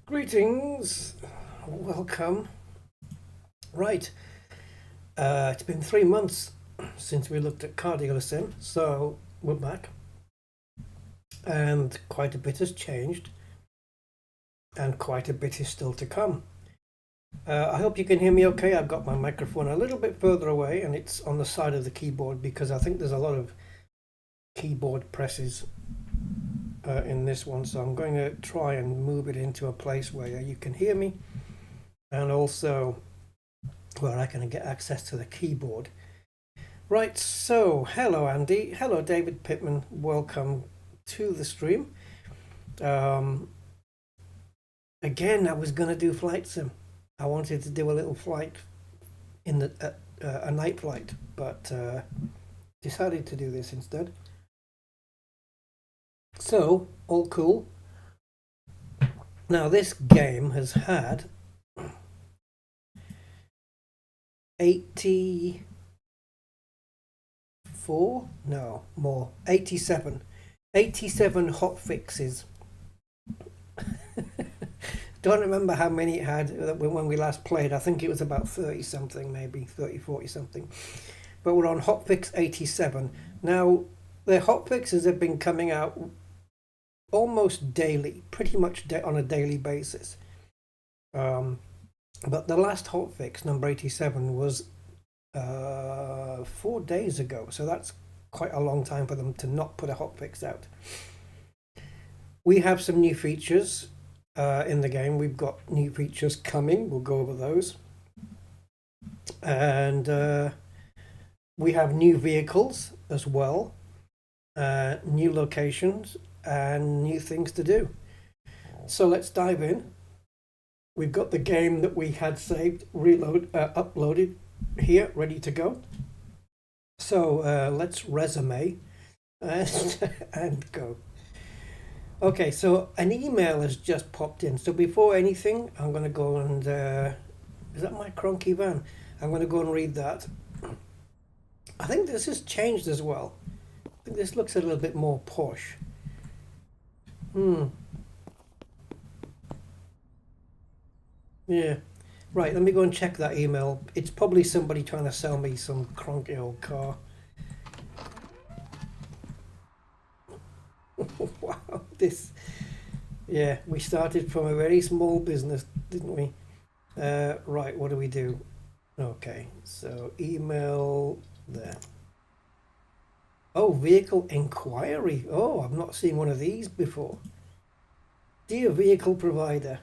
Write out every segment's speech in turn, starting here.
Greetings, welcome. Right, it's been 3 months since we looked at car dealer sim, so we're back, and quite a bit has changed, and quite a bit is still to come. I hope you can hear me okay. I've got my microphone a little bit further away, and it's on the side of the keyboard because I think there's a lot of keyboard presses in this one, so I'm going to try and move it into a place where you can hear me, and also where I can get access to the keyboard. Right, so hello Andy, hello David Pittman, welcome to the stream. Again, I was going to do flight sim. I wanted to do a little flight in the a night flight, but decided to do this instead. So, all cool. Now this game has had 84, no, more, 87 hot fixes. Don't remember how many it had when we last played. I think it was about 30 something, maybe 30, 40 something. But we're on hotfix 87. Now, the hotfixes have been coming out almost daily, pretty much on a daily basis. But the last hotfix, number 87, was 4 days ago. So that's quite a long time for them to not put a hotfix out. We have some new features in the game. We've got new features coming. We'll go over those. And we have new vehicles as well, new locations, and new things to do. So let's dive in. We've got the game that we had saved, uploaded here, ready to go. So let's resume and go. Okay, so an email has just popped in. So before anything, I'm going to go and... is that my cronky van? I'm going to go and read that. I think this has changed as well. I think this looks a little bit more posh. Yeah. Right, let me go and check that email. It's probably somebody trying to sell me some cronky old car. Wow, this... Yeah, we started from a very small business, didn't we? Right, what do we do? Okay, so email there. Oh, vehicle inquiry. Oh, I've not seen one of these before. Dear vehicle provider,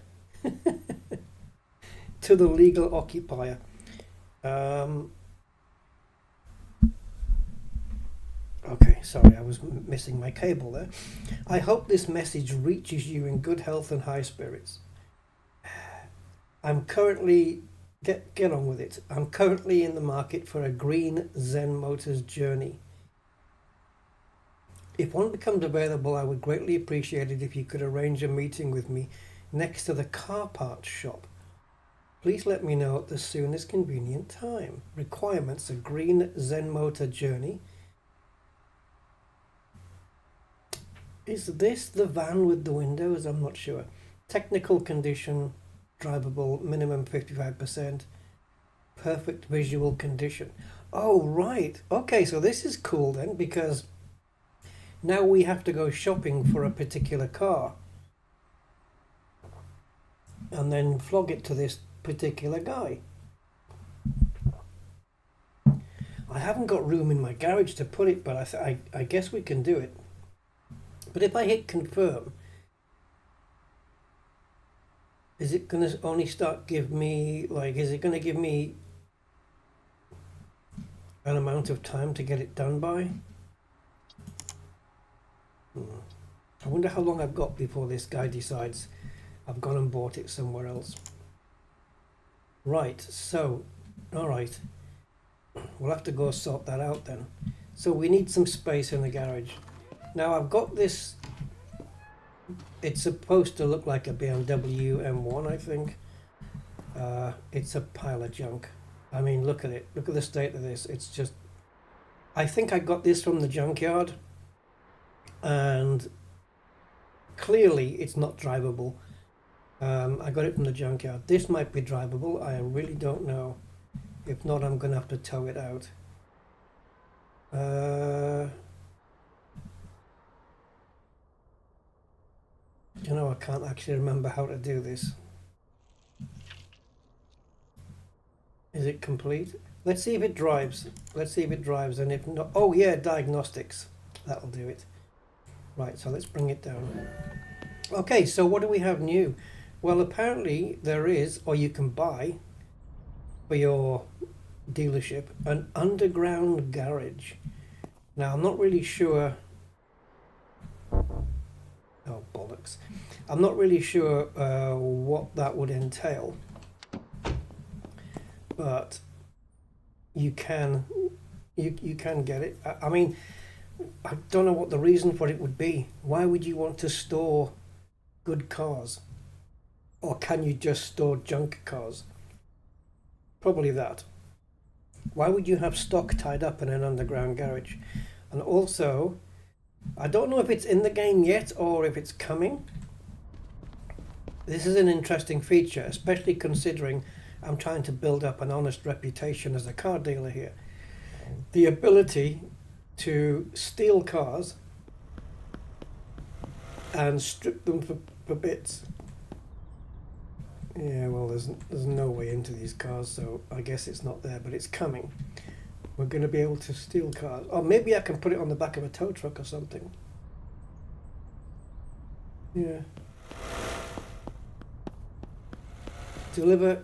to the legal occupier. Okay, sorry, I was missing my cable there. I hope this message reaches you in good health and high spirits. I'm currently... Get on with it. I'm currently in the market for a green Zen Motors Journey. If one becomes available, I would greatly appreciate it if you could arrange a meeting with me next to the car parts shop. Please let me know at the soonest convenient time. Requirements: a green Zen Motor Journey. Is this the van with the windows? I'm not sure. Technical condition, drivable, minimum 55%, perfect visual condition. Oh, right. Okay, so this is cool then, because now we have to go shopping for a particular car and then flog it to this particular guy. I haven't got room in my garage to put it, but I guess we can do it. But if I hit confirm, is it going to only give me, like, is it going to give me an amount of time to get it done by? I wonder how long I've got before this guy decides I've gone and bought it somewhere else. Right, so, alright. We'll have to go sort that out then. So we need some space in the garage. Now I've got this... It's supposed to look like a BMW M1, I think. It's a pile of junk. I mean, look at it. Look at the state of this. It's just... I think I got this from the junkyard. And clearly it's not drivable. I got it from the junkyard. This might be drivable. I really don't know. If not, I'm going to have to tow it out. You know, I can't actually remember how to do this. Is it complete? Let's see if it drives. Let's see if it drives, and if not, oh yeah, diagnostics. That'll do it. Right, so let's bring it down. Okay, so what do we have new? Well, apparently there is, or you can buy for your dealership, an underground garage. Now, I'm not really sure. Oh, bollocks. I'm not really sure what that would entail. But you can get it. I mean, I don't know what the reason for it would be. Why would you want to store good cars? Or can you just store junk cars? Probably that. Why would you have stock tied up in an underground garage? And also, I don't know if it's in the game yet or if it's coming. This is an interesting feature, especially considering I'm trying to build up an honest reputation as a car dealer here. The ability to steal cars and strip them for bits. Yeah, well, there's no way into these cars, so I guess it's not there, but it's coming. We're going to be able to steal cars. Or maybe I can put it on the back of a tow truck or something. Yeah. Deliver.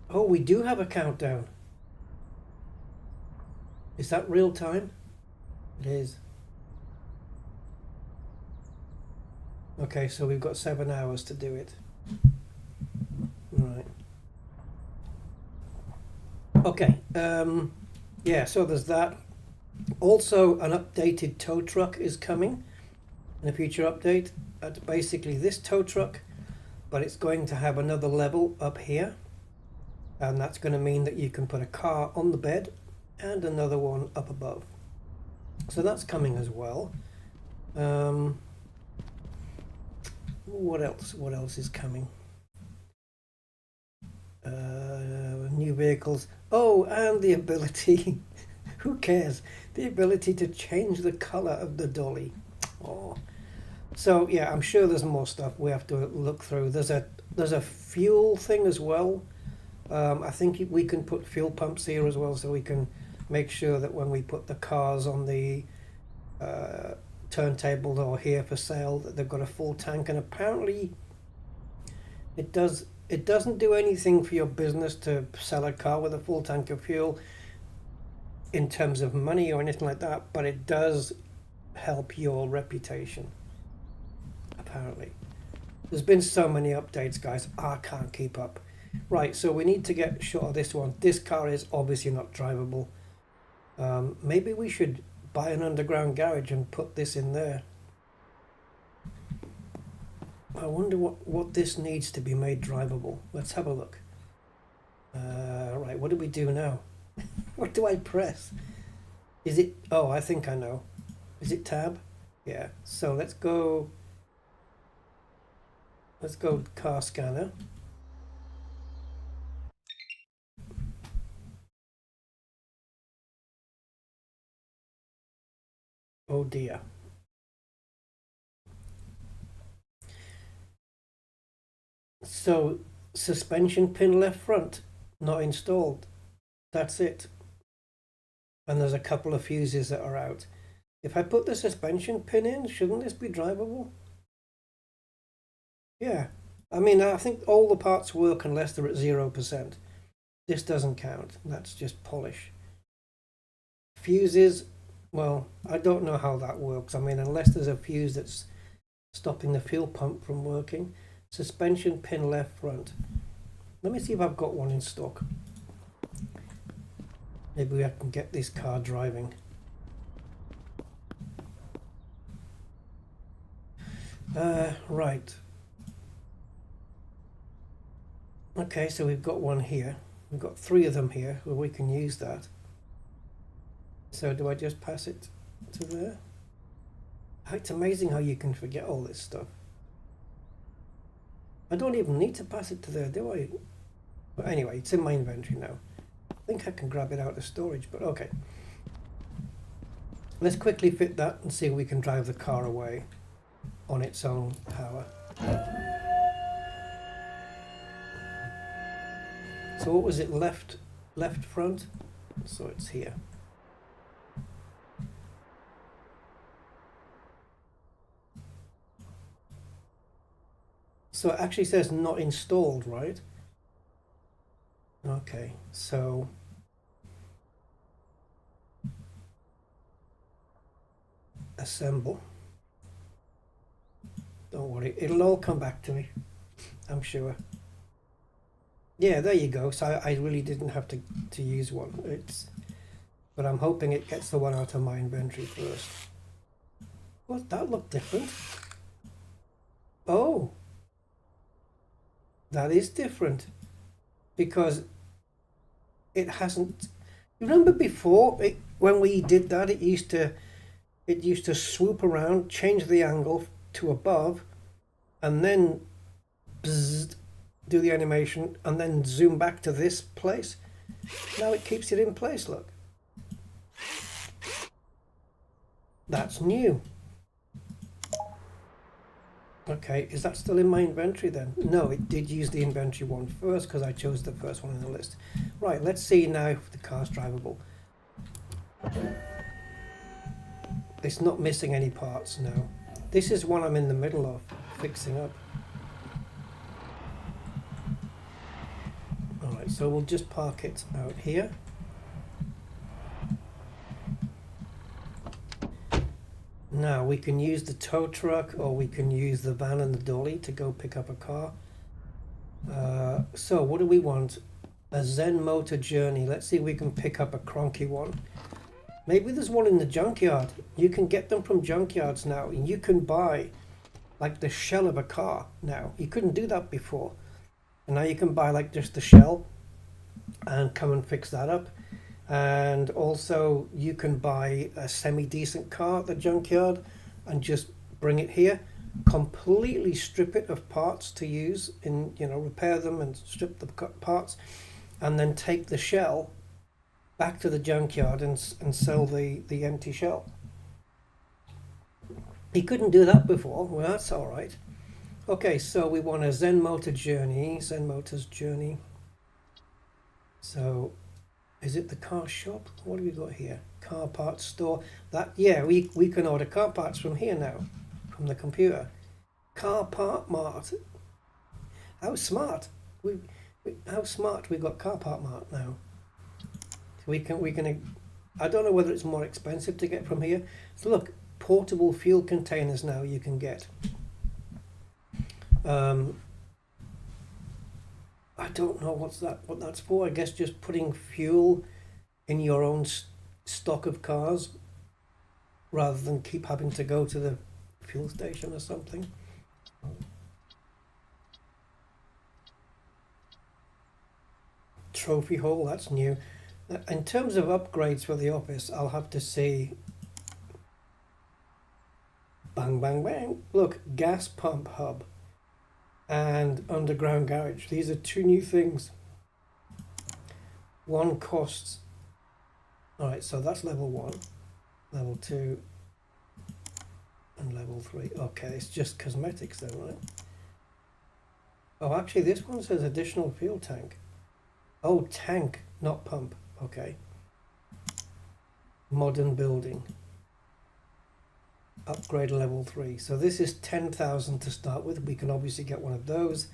Oh, we do have a countdown. Is that real time? It is. Okay, so we've got 7 hours to do it. Right. Okay. Yeah, so there's that. Also, an updated tow truck is coming in a future update. It's basically this tow truck, but it's going to have another level up here. And that's going to mean that you can put a car on the bed and another one up above. So that's coming as well. What else? What else is coming? New vehicles. Oh, and the ability, who cares? The ability to change the color of the dolly. Oh. So yeah, I'm sure there's more stuff we have to look through. There's a fuel thing as well. I think we can put fuel pumps here as well, so we can make sure that when we put the cars on the turntable or here for sale, that they've got a full tank. And apparently, it doesn't do anything for your business to sell a car with a full tank of fuel in terms of money or anything like that, but it does help your reputation. Apparently, there's been so many updates, guys. I can't keep up. Right, so we need to get shot of this one. This car is obviously not drivable. Maybe we should buy an underground garage and put this in there. I wonder what this needs to be made drivable. Let's have a look. Right, what do we do now? What do I press? Is it... Oh, I think I know. Is it tab? Yeah, so let's go car scanner. Oh dear. So, suspension pin left front, not installed. That's it. And there's a couple of fuses that are out. If I put the suspension pin in, shouldn't this be drivable? Yeah. I mean, I think all the parts work unless they're at 0%. This doesn't count. That's just polish. Fuses, well, I don't know how that works. I mean, unless there's a fuse that's stopping the fuel pump from working. Suspension pin left front. Let me see if I've got one in stock. Maybe I can get this car driving. Right. Okay, so we've got one here. We've got 3 of them here where we can use that. So do I just pass it to there? It's amazing how you can forget all this stuff. I don't even need to pass it to there, do I? But anyway, it's in my inventory now. I think I can grab it out of storage, but okay. Let's quickly fit that and see if we can drive the car away on its own power. So what was it, left front? So it's here. So it actually says not installed, right? Okay, so assemble. Don't worry, it'll all come back to me, I'm sure. Yeah, there you go. So I really didn't have to use one. But I'm hoping it gets the one out of my inventory first. What, that looked different? Oh, that is different, because it hasn't. You remember before when we did that, it used to swoop around, change the angle to above, and then bzzz, do the animation, and then zoom back to this place. Now it keeps it in place, look. That's new. Okay, is that still in my inventory then? No, it did use the inventory one first because I chose the first one in the list. Right, let's see now if the car's drivable. It's not missing any parts now. This is one I'm in the middle of fixing up. Alright, so we'll just park it out here. Now we can use the tow truck, or we can use the van and the dolly to go pick up a car. So what do we want? A Zen motor journey. Let's see if we can pick up a cronky one. Maybe there's one in the junkyard. You can get them from junkyards now, and you can buy like the shell of a car now. You couldn't do that before. And now you can buy like just the shell and come and fix that up. And also you can buy a semi-decent car at the junkyard and just bring it here, completely strip it of parts to use in, you know, repair them and strip the parts, and then take the shell back to the junkyard and sell the empty shell. He couldn't do that before. Well, that's all right. Okay, so we want a Zen motor journey, Zen motors journey. So is it the car shop? What do we got here? Car parts store. That, yeah, we can order car parts from here now, from the computer. Car part mart. How smart! How smart we got car part mart now. So we can. I don't know whether it's more expensive to get from here. So look, portable fuel containers now you can get. I don't know what that's for. I guess just putting fuel in your own stock of cars rather than keep having to go to the fuel station or something. Trophy hole, that's new. In terms of upgrades for the office, I'll have to say bang bang bang. Look, gas pump hub and underground garage. These are two new things. One costs, all right, so that's level 1, level 2, and level 3. Okay, it's just cosmetics though, right? Oh, actually this one says additional fuel tank. Oh, tank, not pump. Okay. Modern building. Upgrade level 3. So this is 10,000 to start with. We can obviously get one of those.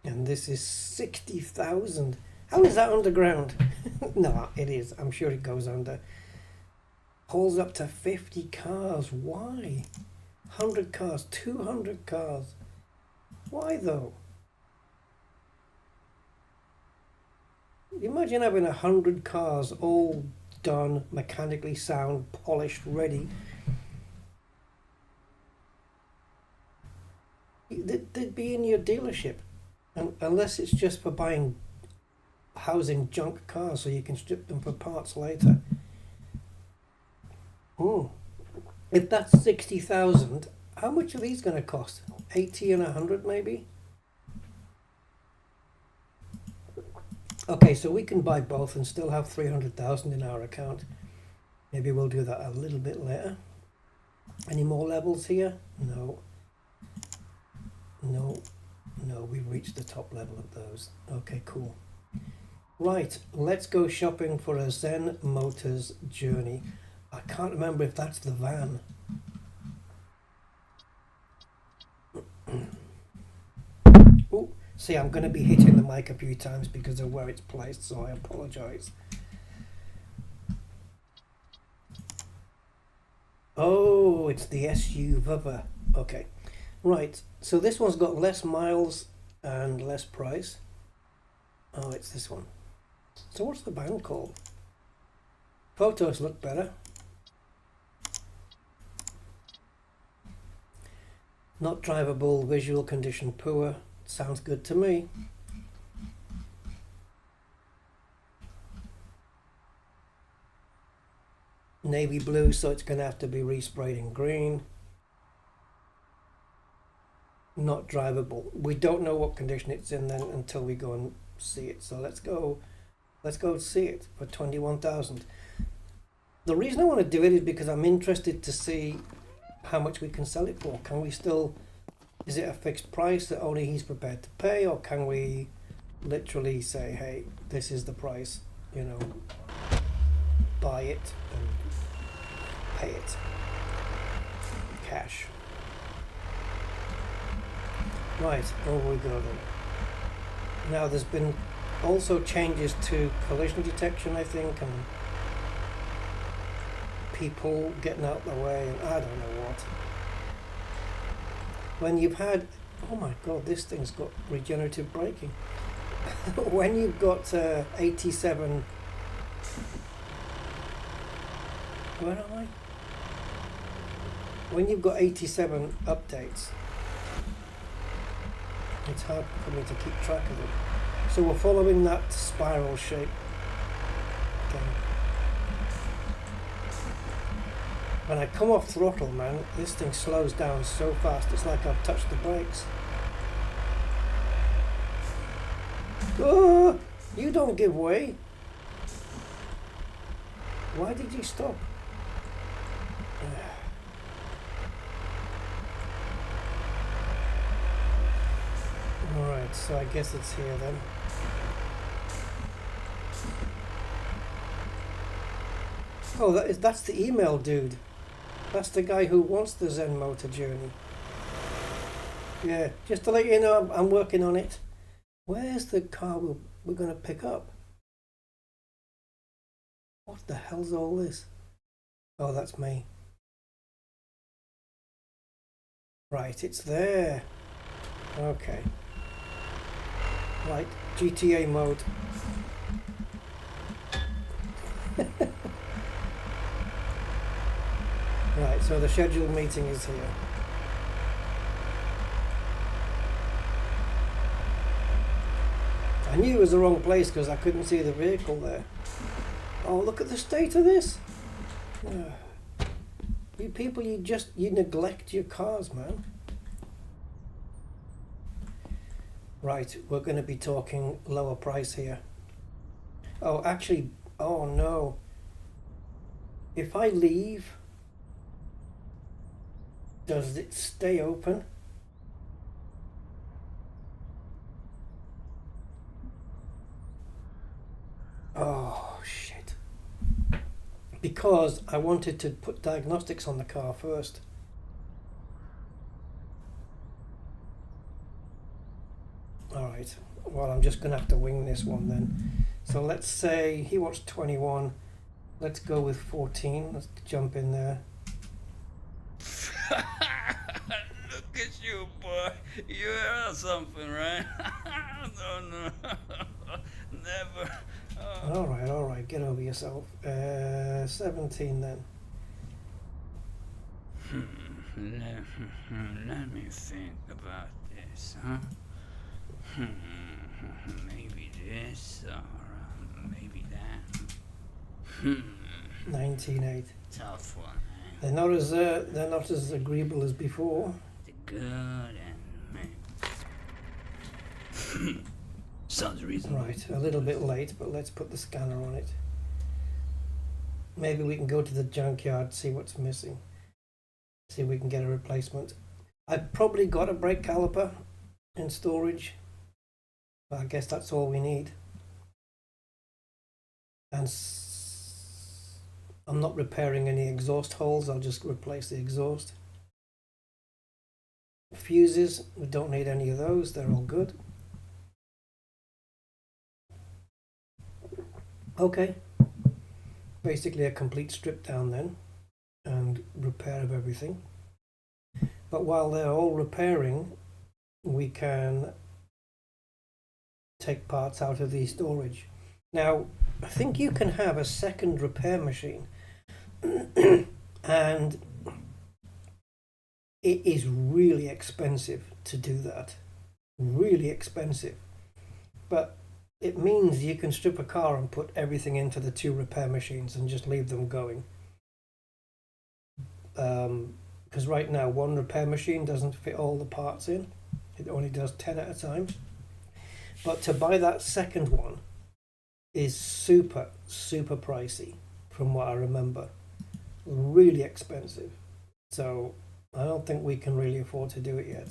And this is 60,000. How is that underground? No, it is. I'm sure it goes under. Holds up to 50 cars. Why? 100 cars, 200 cars. Why though? Imagine having 100 cars all done, mechanically sound, polished, ready. They'd be in your dealership, unless it's just for buying, housing junk cars so you can strip them for parts later. If that's 60,000, how much are these going to cost? 80 and 100 maybe? Okay, so we can buy both and still have 300,000 in our account. Maybe we'll do that a little bit later. Any more levels here? No. No. No, we've reached the top level of those. Okay, cool. Right, let's go shopping for a Zen Motors Journey. I can't remember if that's the van. Oh, see, I'm going to be hitting the mic a few times because of where it's placed, so I apologise. Oh, it's the SUV. Okay, right. So this one's got less miles and less price. Oh, it's this one. So what's the band called? Photos look better. Not drivable, visual condition poor. Sounds good to me. Navy blue, so it's going to have to be resprayed in green. Not drivable. We don't know what condition it's in then until we go and see it. So let's go see it for 21,000. The reason I want to do it is because I'm interested to see how much we can sell it for. Can we still, is it a fixed price that only he's prepared to pay, or can we literally say, hey, this is the price, you know, buy it and pay it cash. Right, over we go then. Now there's been also changes to collision detection, I think, and people getting out the way, and I don't know what. When you've had, oh my god, this thing's got regenerative braking. When you've got 87, where am I? When you've got 87 updates, it's hard for me to keep track of them. So we're following that spiral shape. Okay. When I come off throttle, man, this thing slows down so fast, it's like I've touched the brakes. Oh, you don't give way. Why did you stop? Alright, so I guess it's here then. Oh, that's the email dude. That's the guy who wants the Zen Motor Journey. Yeah, just to let you know, I'm working on it. Where's the car we're going to pick up? What the hell's all this? Oh, that's me. Right, it's there. Okay. Right, GTA mode. Right, so the scheduled meeting is here. I knew it was the wrong place because I couldn't see the vehicle there. Oh, look at the state of this. You people, you neglect your cars, man. Right, we're going to be talking lower price here. Oh, actually, oh no. If I leave, does it stay open? Oh, shit. Because I wanted to put diagnostics on the car first. Alright, well, I'm just going to have to wing this one then. So let's say he wants 21. Let's go with 14. Let's jump in there. Look at you, boy. You heard something, right? No. Never. Oh. Alright, get over yourself. 17 then. Let me think about this, huh? Maybe this, or maybe that. 19.8. Tough one, eh? They're not as agreeable as before. The good and Sounds reasonable. Right, a little bit late, but let's put the scanner on it. Maybe we can go to the junkyard, see what's missing. See if we can get a replacement. I've probably got a brake caliper in storage, but I guess that's all we need. And I'm not repairing any exhaust holes, I'll just replace the exhaust. Fuses, we don't need any of those, they're all good. Okay, basically a complete strip down then and repair of everything. But while they're all repairing, we can take parts out of the storage. Now, I think you can have a second repair machine and it is really expensive to do that. Really expensive. But it means you can strip a car and put everything into the two repair machines and just leave them going. Because right now one repair machine doesn't fit all the parts in. It only does 10 at a time. But to buy that second one is super pricey from what I remember. Really expensive. So I don't think we can really afford to do it yet.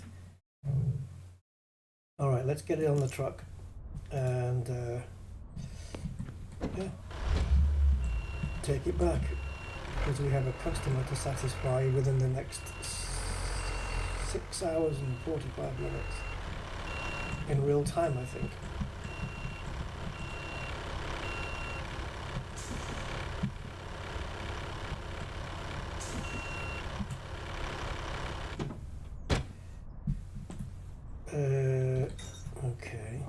Alright, let's get it on the truck. And yeah, take it back because we have a customer to satisfy within the next 6 hours and 45 minutes in real time, I think. Okay.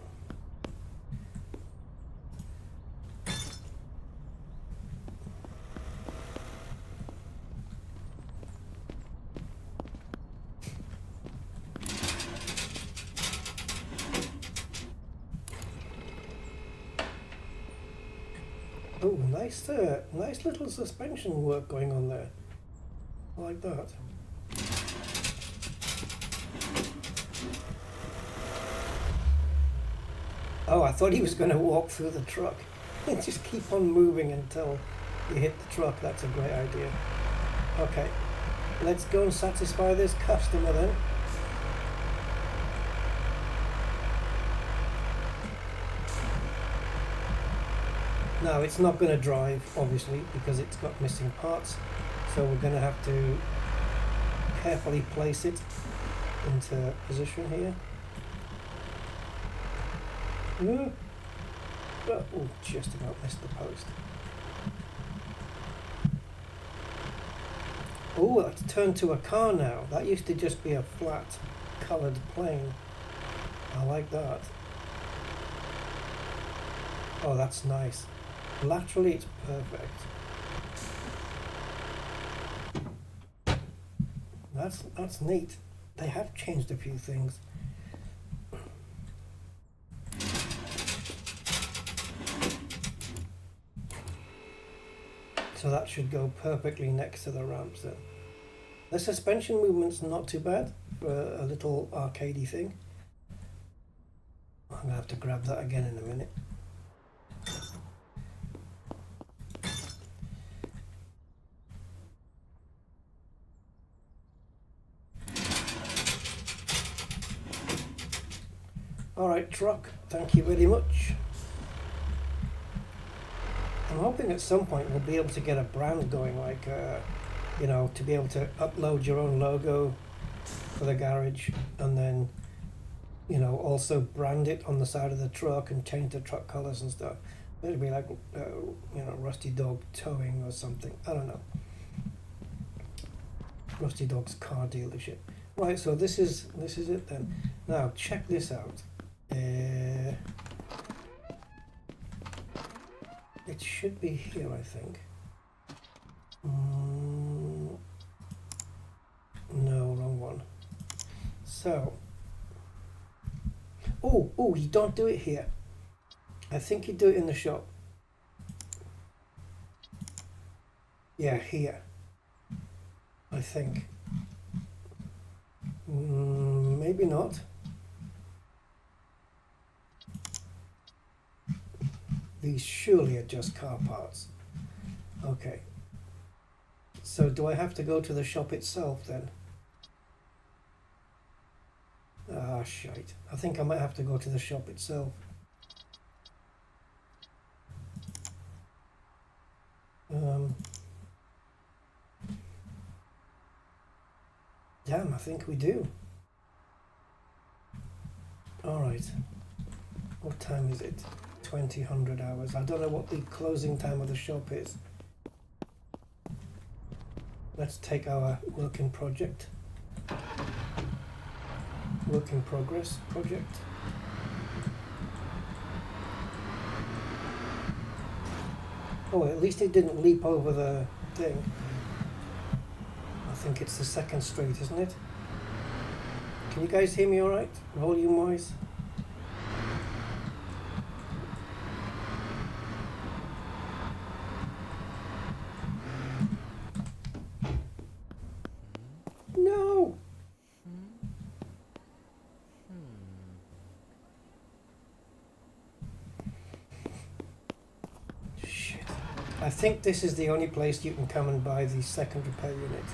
Oh, nice little suspension work going on there. I like that. Oh, I thought he was going to walk through the truck. Just keep on moving until you hit the truck. That's a great idea. Okay, let's go and satisfy this customer then. Now it's not going to drive, obviously, because it's got missing parts. So we're going to have to carefully place it into position here. Oh, just about missed the post. Oh, that's turned to a car now. That used to just be a flat coloured plane. I like that. Oh, that's nice. Laterally, it's perfect. That's neat. They have changed a few things. So that should go perfectly next to the ramps then. The suspension movement's not too bad for a little arcadey thing. I'm going to have to grab that again in a minute. Alright, truck, thank you very much. I'm hoping at some point we'll be able to get a brand going, like, you know, to be able to upload your own logo for the garage and then, you know, also brand it on the side of the truck and change the truck colours and stuff. It'll be like, you know, Rusty Dog Towing or something. I don't know. Rusty Dog's car dealership. Right, so this is it then. Now, check this out. It should be here, I think. No, wrong one. So, oh, you don't do it here. I think you do it in the shop. Yeah, here. I think. Maybe not. These surely are just car parts. Okay. So do I have to go to the shop itself then? Ah, shite. I think I might have to go to the shop itself. Damn, I think we do. Alright. What time is it? 2000 hours. I don't know what the closing time of the shop is. Let's take our work in project. Work in progress project. Oh, at least it didn't leap over the thing. I think it's the second street, isn't it? Can you guys hear me alright? Volume wise? No! Shit. I think this is the only place you can come and buy the second repair unit.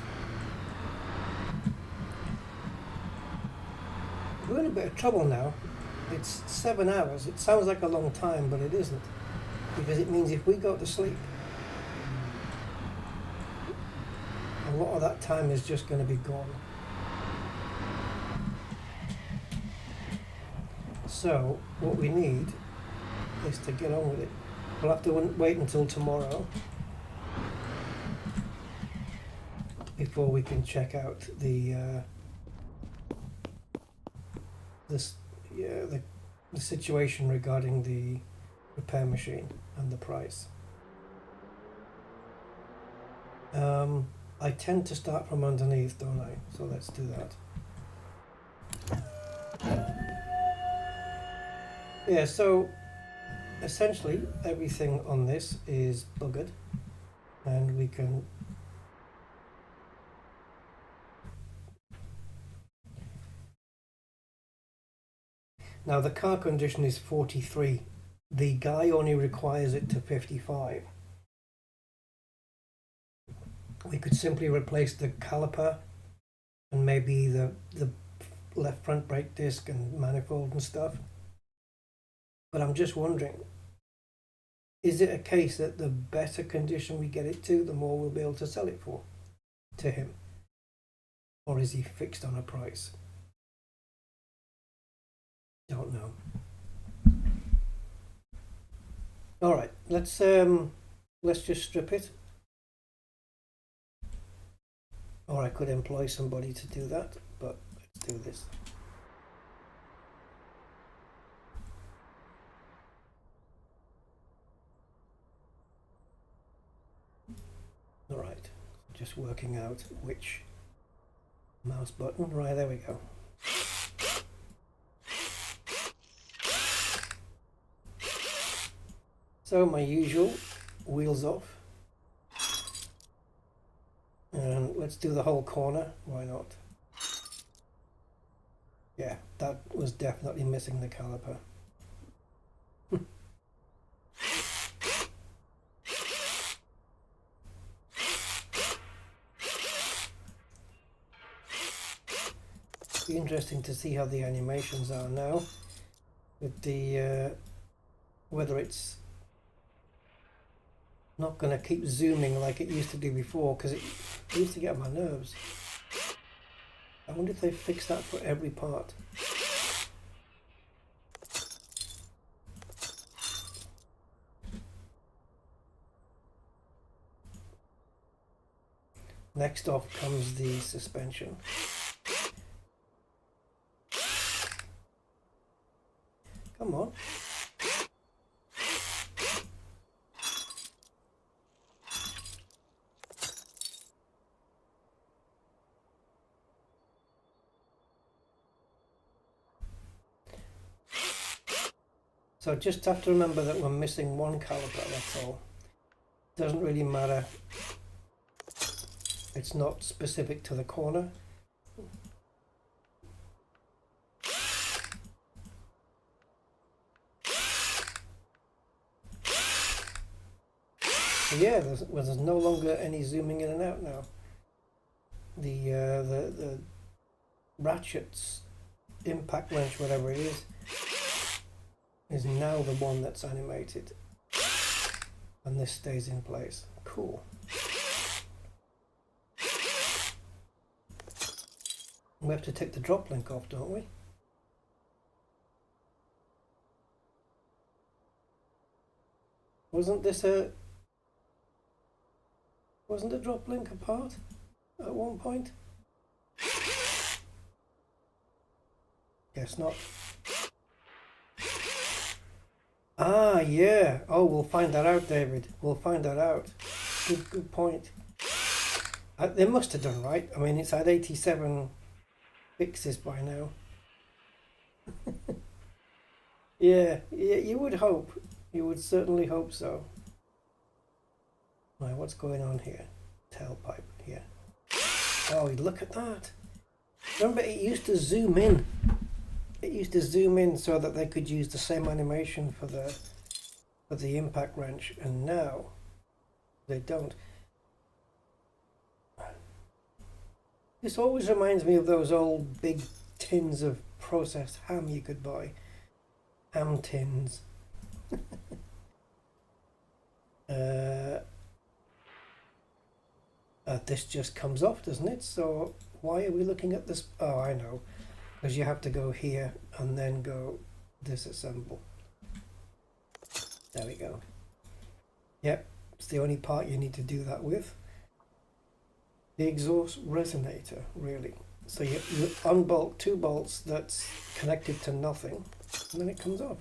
We're in a bit of trouble now. It's 7 hours. It sounds like a long time, but it isn't. Because it means if we go to sleep, a lot of that time is just going to be gone. So, what we need is to get on with it. We'll have to wait until tomorrow before we can check out the situation regarding the repair machine and the price. I tend to start from underneath, don't I? So let's do that. Yeah, so essentially everything on this is buggered, and we can now the car condition is 43. The guy only requires it to 55. We could simply replace the caliper and maybe the left front brake disc and manifold and stuff. But I'm just wondering, is it a case that the better condition we get it to, the more we'll be able to sell it for to him? Or is he fixed on a price? Don't know. Alright, let's just strip it. Or I could employ somebody to do that, but let's do this. Alright, just working out which mouse button. Right, there we go. So my usual, wheels off. And let's do the whole corner, why not? Yeah, that was definitely missing the caliper. Be interesting to see how the animations are now with the whether it's not going to keep zooming like it used to do before, because it used to get on my nerves. I wonder if they fixed that for every part. Next off comes the suspension. Come on. So just have to remember that we're missing one caliper, that's all. Doesn't really matter. It's not specific to the corner. Yeah, there's no longer any zooming in and out now. The ratchets, impact wrench, whatever it is now the one that's animated, and this stays in place. Cool. We have to take the drop link off, don't we? Wasn't the drop link apart at one point? Guess not. Ah, yeah. Oh, we'll find that out, David. We'll find that out. Good point. They must have done right. I mean, it's had 87 fixes by now. Yeah, you would hope. You would certainly hope so. Right, what's going on here? Tailpipe here. Oh, look at that. Remember, it used to zoom in. It used to zoom in so that they could use the same animation for the impact wrench, and now they don't. This always reminds me of those old big tins of processed ham you could buy. Ham tins. This just comes off, doesn't it? So why are we looking at this? Oh, I know. Because you have to go here and then go disassemble. There we go. Yep, it's the only part you need to do that with. The exhaust resonator, really. So you unbolt two bolts that's connected to nothing, and then it comes off.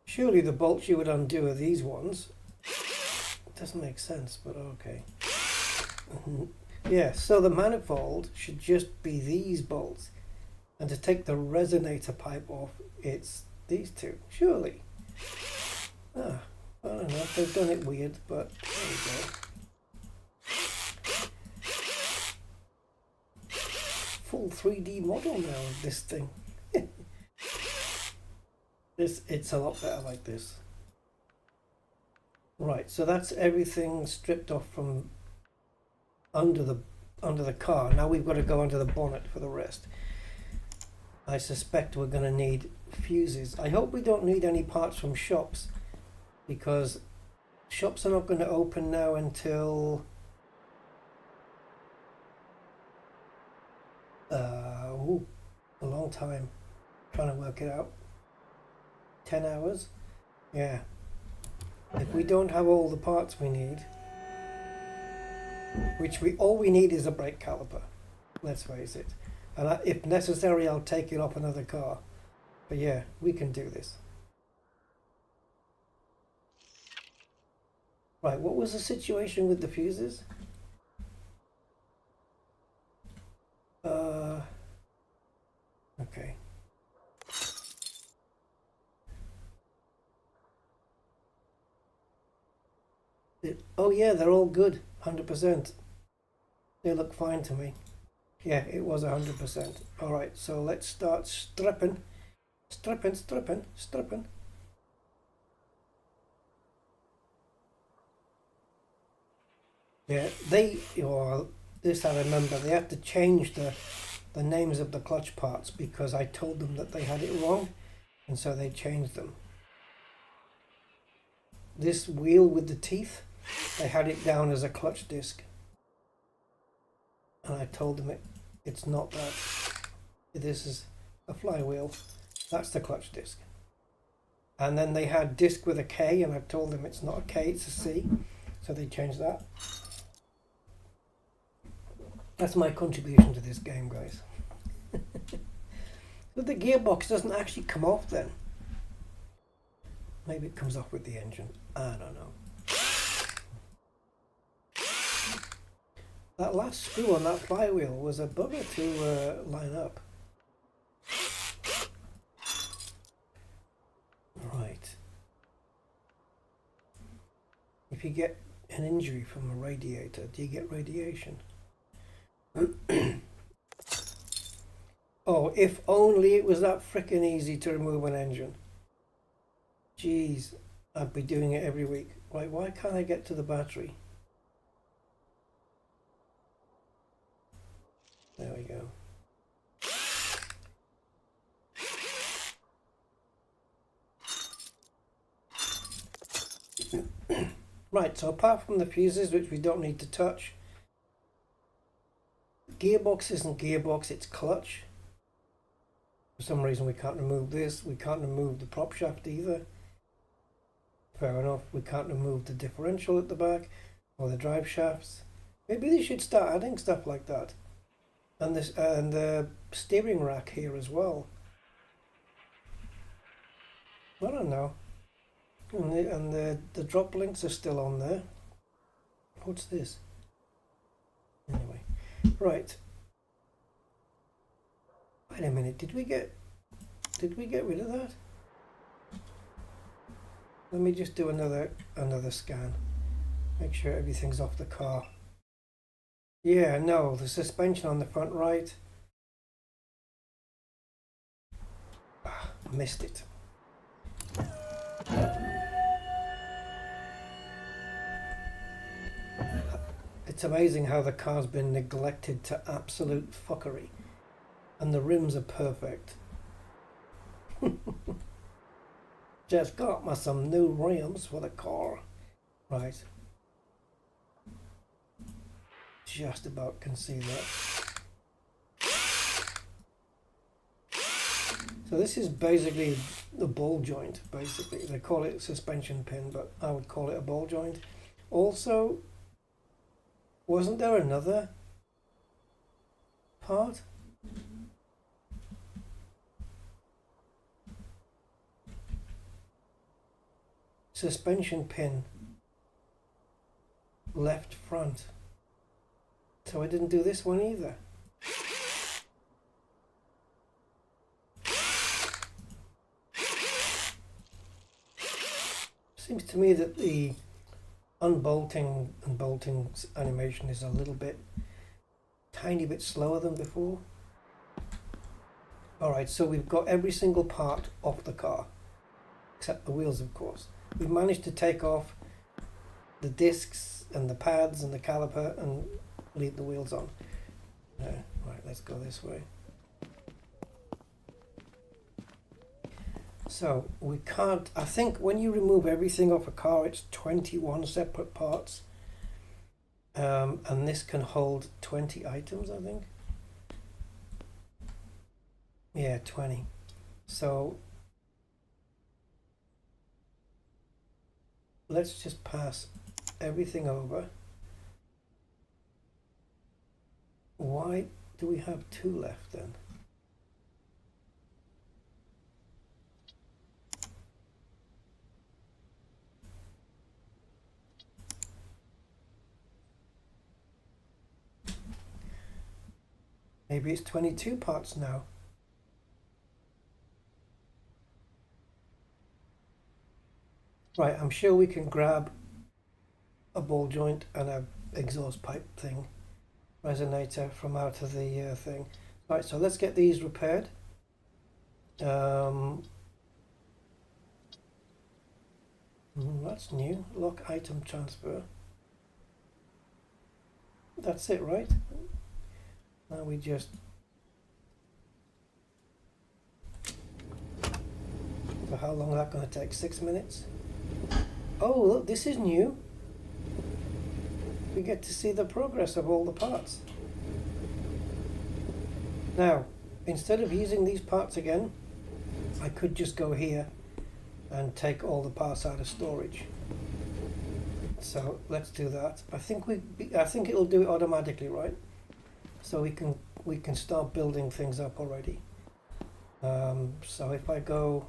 Surely the bolts you would undo are these ones. It doesn't make sense, but okay. Yeah, so the manifold should just be these bolts. And to take the resonator pipe off, it's these two, surely. I don't know if they've done it weird, but there we go. Full 3D model now of this thing. It's a lot better like this. Right, so that's everything stripped off from under the car. Now we've got to go under the bonnet for the rest. I suspect we're going to need fuses. I hope we don't need any parts from shops, because shops are not going to open now until a long time. Trying to work it out. 10 hours? Yeah. If we don't have all the parts we need, all we need is a brake caliper, let's face it. And if necessary, I'll take it off another car. But yeah, we can do this. Right, what was the situation with the fuses? Okay. Oh yeah, they're all good, 100%. They look fine to me. Yeah, it was 100%. Alright, so let's start stripping. Stripping. Yeah, this I remember, they had to change the names of the clutch parts because I told them that they had it wrong, and so they changed them. This wheel with the teeth, they had it down as a clutch disc. And I told them it's not that. This is a flywheel. That's the clutch disc. And then they had disc with a K, and I told them it's not a K, it's a C. So they changed that. That's my contribution to this game, guys. But the gearbox doesn't actually come off then. Maybe it comes off with the engine. I don't know. That last screw on that flywheel was a bugger to line up. Right. If you get an injury from a radiator, do you get radiation? Oh, if only it was that frickin' easy to remove an engine. Jeez. I'd be doing it every week. Right, why can't I get to the battery? There we go. Right, so apart from the fuses, which we don't need to touch, gearbox isn't gearbox, it's clutch. For some reason we can't remove this. We can't remove the prop shaft either. Fair enough. We can't remove the differential at the back or the drive shafts. Maybe they should start adding stuff like that. And this and the steering rack here as well. I don't know. And the drop links are still on there. What's this? Anyway, right. Wait a minute. Did we get rid of that? Let me just do another scan. Make sure everything's off the car. Yeah, no, the suspension on the front right. Missed it. It's amazing how the car's been neglected to absolute fuckery. And the rims are perfect. Just got me some new rims for the car. Right. Just about can see that. So this is basically the ball joint, basically. They call it suspension pin, but I would call it a ball joint. Also, wasn't there another part? Suspension pin, left front. So I didn't do this one either. Seems to me that the unbolting and bolting animation is a little bit, tiny bit slower than before. Alright, so we've got every single part off the car, except the wheels, of course. We've managed to take off the discs and the pads and the caliper and leave the wheels on. Right, let's go this way. So we can't, I think when you remove everything off a car, it's 21 separate parts. And this can hold 20 items, I think. Yeah, 20. So let's just pass everything over. Why do we have 2 left then? Maybe it's 22 parts now. Right, I'm sure we can grab a ball joint and a exhaust pipe thing, resonator from out of the thing. Right, so let's get these repaired. That's new. Lock item transfer. That's it, right? Now we just so how long is that going to take? 6 minutes? Oh, look, this is new. We get to see the progress of all the parts. Now, instead of using these parts again, I could just go here and take all the parts out of storage. So let's do that. I think it'll do it automatically, right? So we can start building things up already. So if I go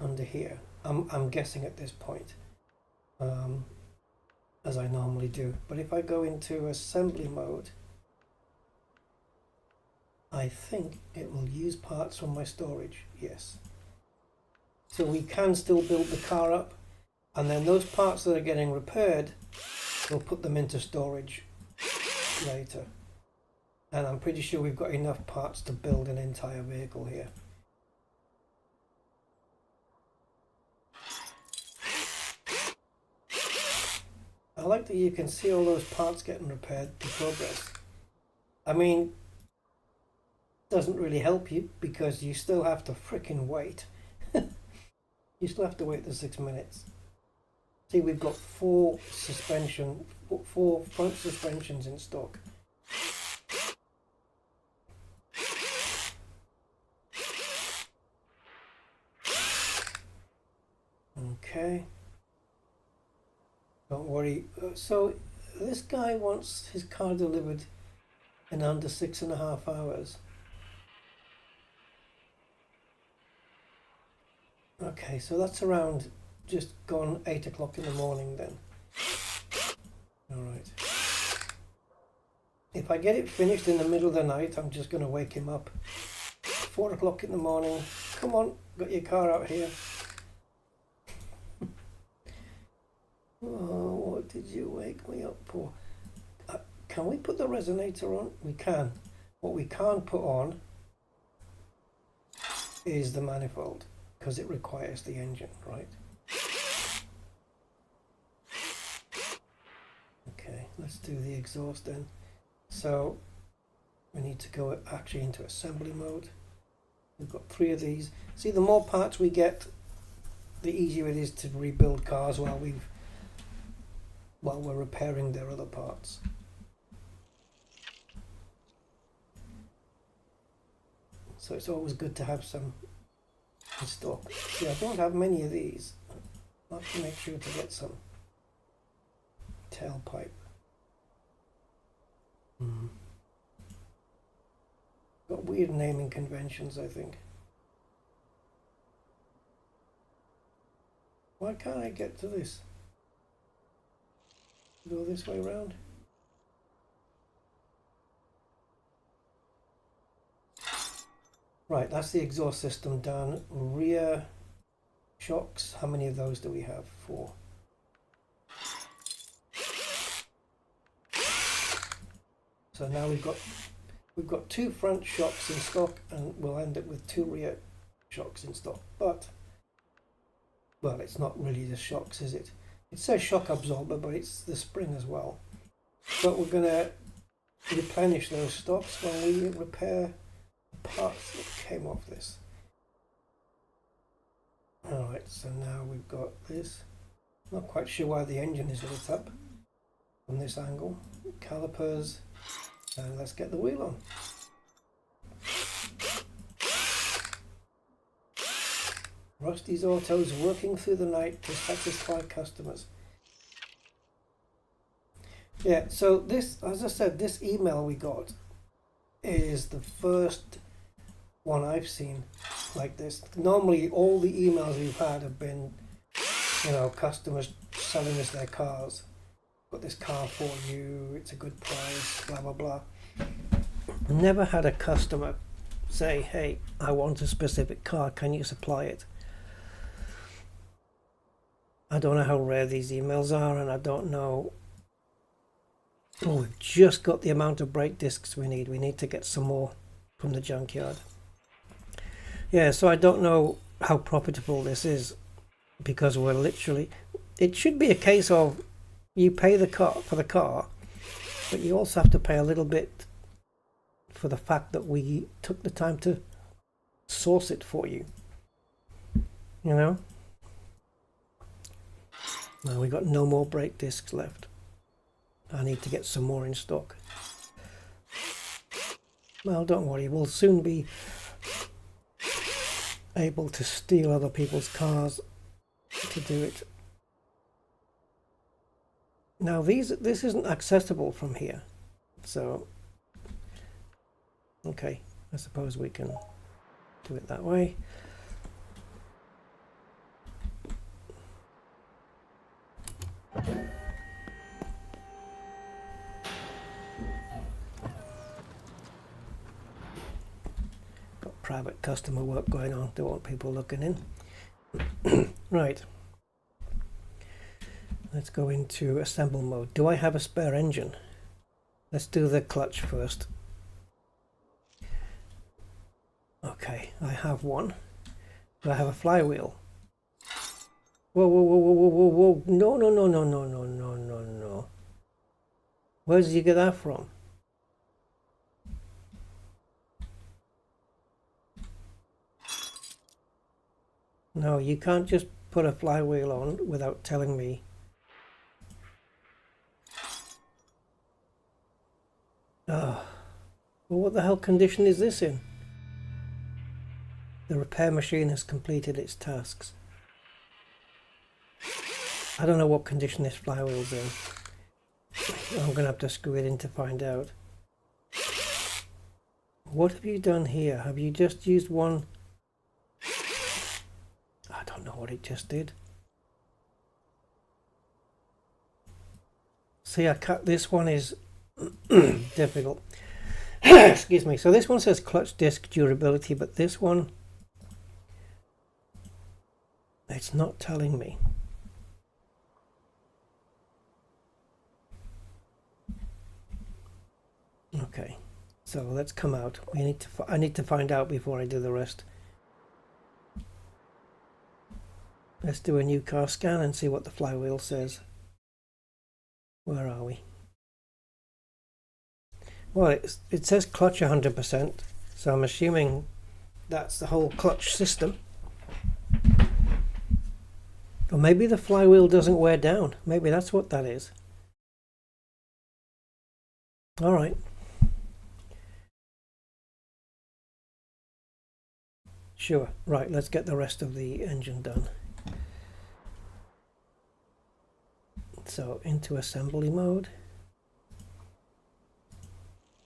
under here, I'm guessing at this point, as I normally do. But if I go into assembly mode, I think it will use parts from my storage. Yes. So we can still build the car up, and then those parts that are getting repaired, we'll put them into storage later. And I'm pretty sure we've got enough parts to build an entire vehicle here. I like that you can see all those parts getting repaired in progress. I mean, doesn't really help you because you still have to frickin' wait. You still have to wait the 6 minutes. See, we've got four front suspensions in stock. Okay. Don't worry. So this guy wants his car delivered in under 6.5 hours. Okay, so that's around just gone 8 o'clock in the morning then. Alright. If I get it finished in the middle of the night, I'm just going to wake him up. 4 o'clock in the morning. Come on, got your car out here. Oh, what did you wake me up for? Can we put the resonator on? We can. What we can't put on is the manifold, because it requires the engine, right? Okay, let's do the exhaust then. So we need to go actually into assembly mode. We've got 3 of these. See, the more parts we get, the easier it is to rebuild cars while we're repairing their other parts. So it's always good to have some in stock. See, I don't have many of these. I'll have to make sure to get some. Tailpipe. Got weird naming conventions, I think. Why can't I get to this? Go this way around? Right, that's the exhaust system done. Rear shocks, how many of those do we have? 4. So now we've got 2 front shocks in stock, and we'll end up with 2 rear shocks in stock. But, well, it's not really the shocks, is it? It says shock absorber, but it's the spring as well. But we're going to replenish those stocks when we repair the parts that came off this. Alright, so now we've got this. Not quite sure why the engine is lit up from this angle. Calipers, and let's get the wheel on. Rusty's Autos working through the night to satisfy customers. Yeah, so this, as I said, this email we got is the first one I've seen like this. Normally all the emails we've had have been, you know, customers selling us their cars. Got this car for you, it's a good price, blah blah blah. Never had a customer say, hey, I want a specific car, can you supply it? I don't know how rare these emails are, and I don't know. Oh, we've just got the amount of brake discs we need. We need to get some more from the junkyard. Yeah, so I don't know how profitable this is, because we're literally, it should be a case of you pay the car for the car, but you also have to pay a little bit for the fact that we took the time to source it for you. You know? Now we got no more brake discs left. I need to get some more in stock. Well, don't worry, we'll soon be able to steal other people's cars to do it. Now this isn't accessible from here, so okay, I suppose we can do it that way. Got private customer work going on, don't want people looking in. Right, let's go into assemble mode. Do I have a spare engine? Let's do the clutch first. Okay, I have one. Do I have a flywheel? Whoa, whoa, whoa, whoa, whoa, whoa, whoa. No, no, no, no, no, no, no, no, no. Where did you get that from? No, you can't just put a flywheel on without telling me. Oh, well, what the hell condition is this in? The repair machine has completed its tasks. I don't know what condition this flywheel's in. I'm going to have to screw it in to find out. What have you done here? Have you just used one? I don't know what it just did. See, this one is difficult. Excuse me. So this one says clutch disc durability, but this one, it's not telling me. Okay, so let's come out. I need to find out before I do the rest. Let's do a new car scan and see what the flywheel says. Where are we? Well, it says clutch 100%, so I'm assuming that's the whole clutch system. Or maybe the flywheel doesn't wear down. Maybe that's what that is. All right. Sure. Right, let's get the rest of the engine done. So into assembly mode.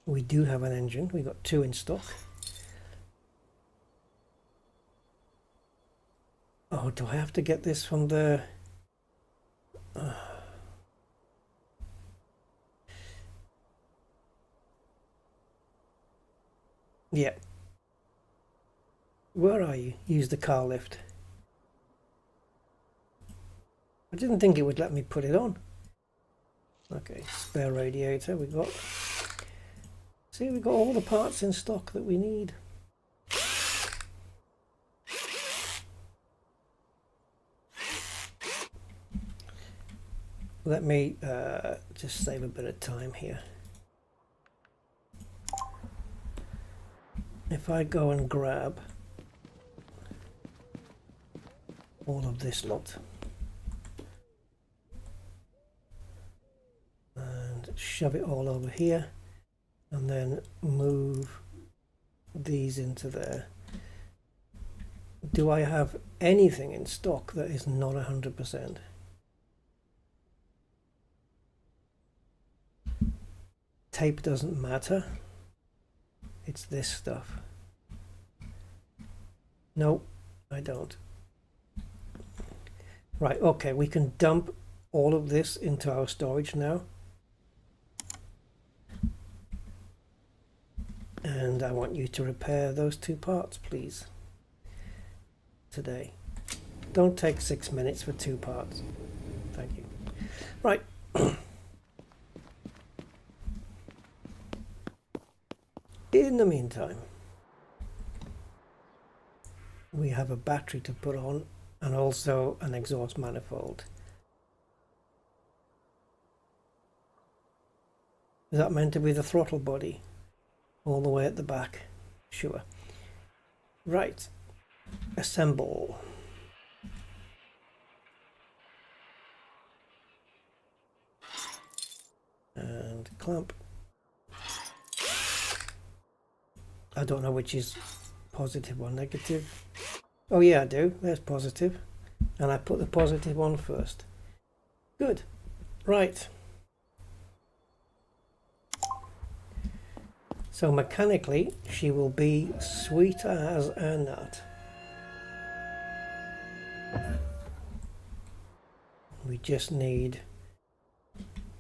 We do have an engine. We got 2 in stock. Oh, do I have to get this from the... Yeah. Where are you? Use the car lift. I didn't think it would let me put it on. Okay, spare radiator we got. See, we've got all the parts in stock that we need. Let me just save a bit of time here. If I go and grab all of this lot and shove it all over here and then move these into there. Do I have anything in stock that is not 100%? Tape doesn't matter. It's this stuff. No, I don't. Right, okay, we can dump all of this into our storage now. And I want you to repair those 2 parts, please. Today. Don't take 6 minutes for 2 parts. Thank you. Right. In the meantime, we have a battery to put on and also an exhaust manifold. Is that meant to be the throttle body? All the way at the back? Sure. Right. Assemble. And clamp. I don't know which is positive or negative. Oh yeah, I do. There's positive. And I put the positive on first. Good. Right. So mechanically, she will be sweet as a nut. We just need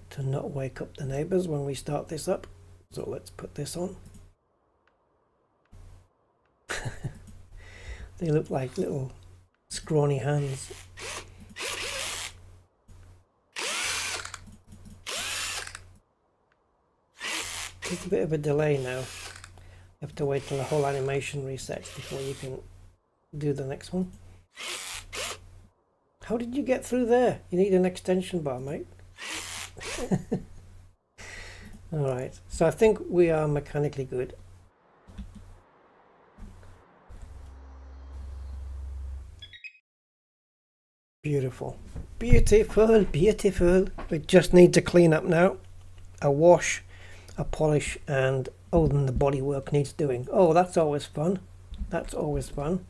to not wake up the neighbors when we start this up. So let's put this on. They look like little scrawny hands. It's a bit of a delay now. You have to wait till the whole animation resets before you can do the next one. How did you get through there? You need an extension bar, mate. Alright, so I think we are mechanically good. Beautiful. Beautiful, beautiful. We just need to clean up now. A wash, a polish, and oh, then the bodywork needs doing. Oh, that's always fun. That's always fun.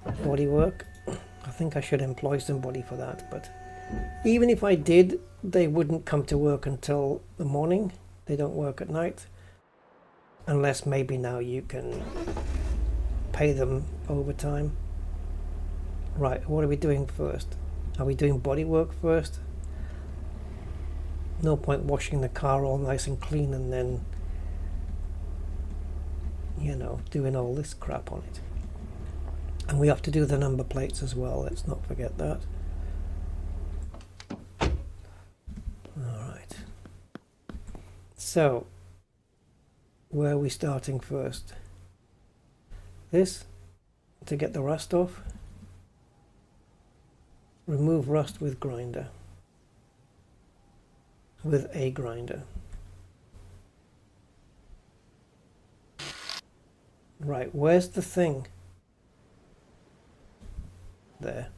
Bodywork. I think I should employ somebody for that, but even if I did, they wouldn't come to work until the morning. They don't work at night. Unless maybe now you can pay them overtime. Right, what are we doing first? Are we doing bodywork first? No point washing the car all nice and clean and then, you know, doing all this crap on it. And we have to do the number plates as well, let's not forget that. Alright. So, where are we starting first? This, to get the rust off. Remove rust with grinder. With a grinder. Right, where's the thing? There.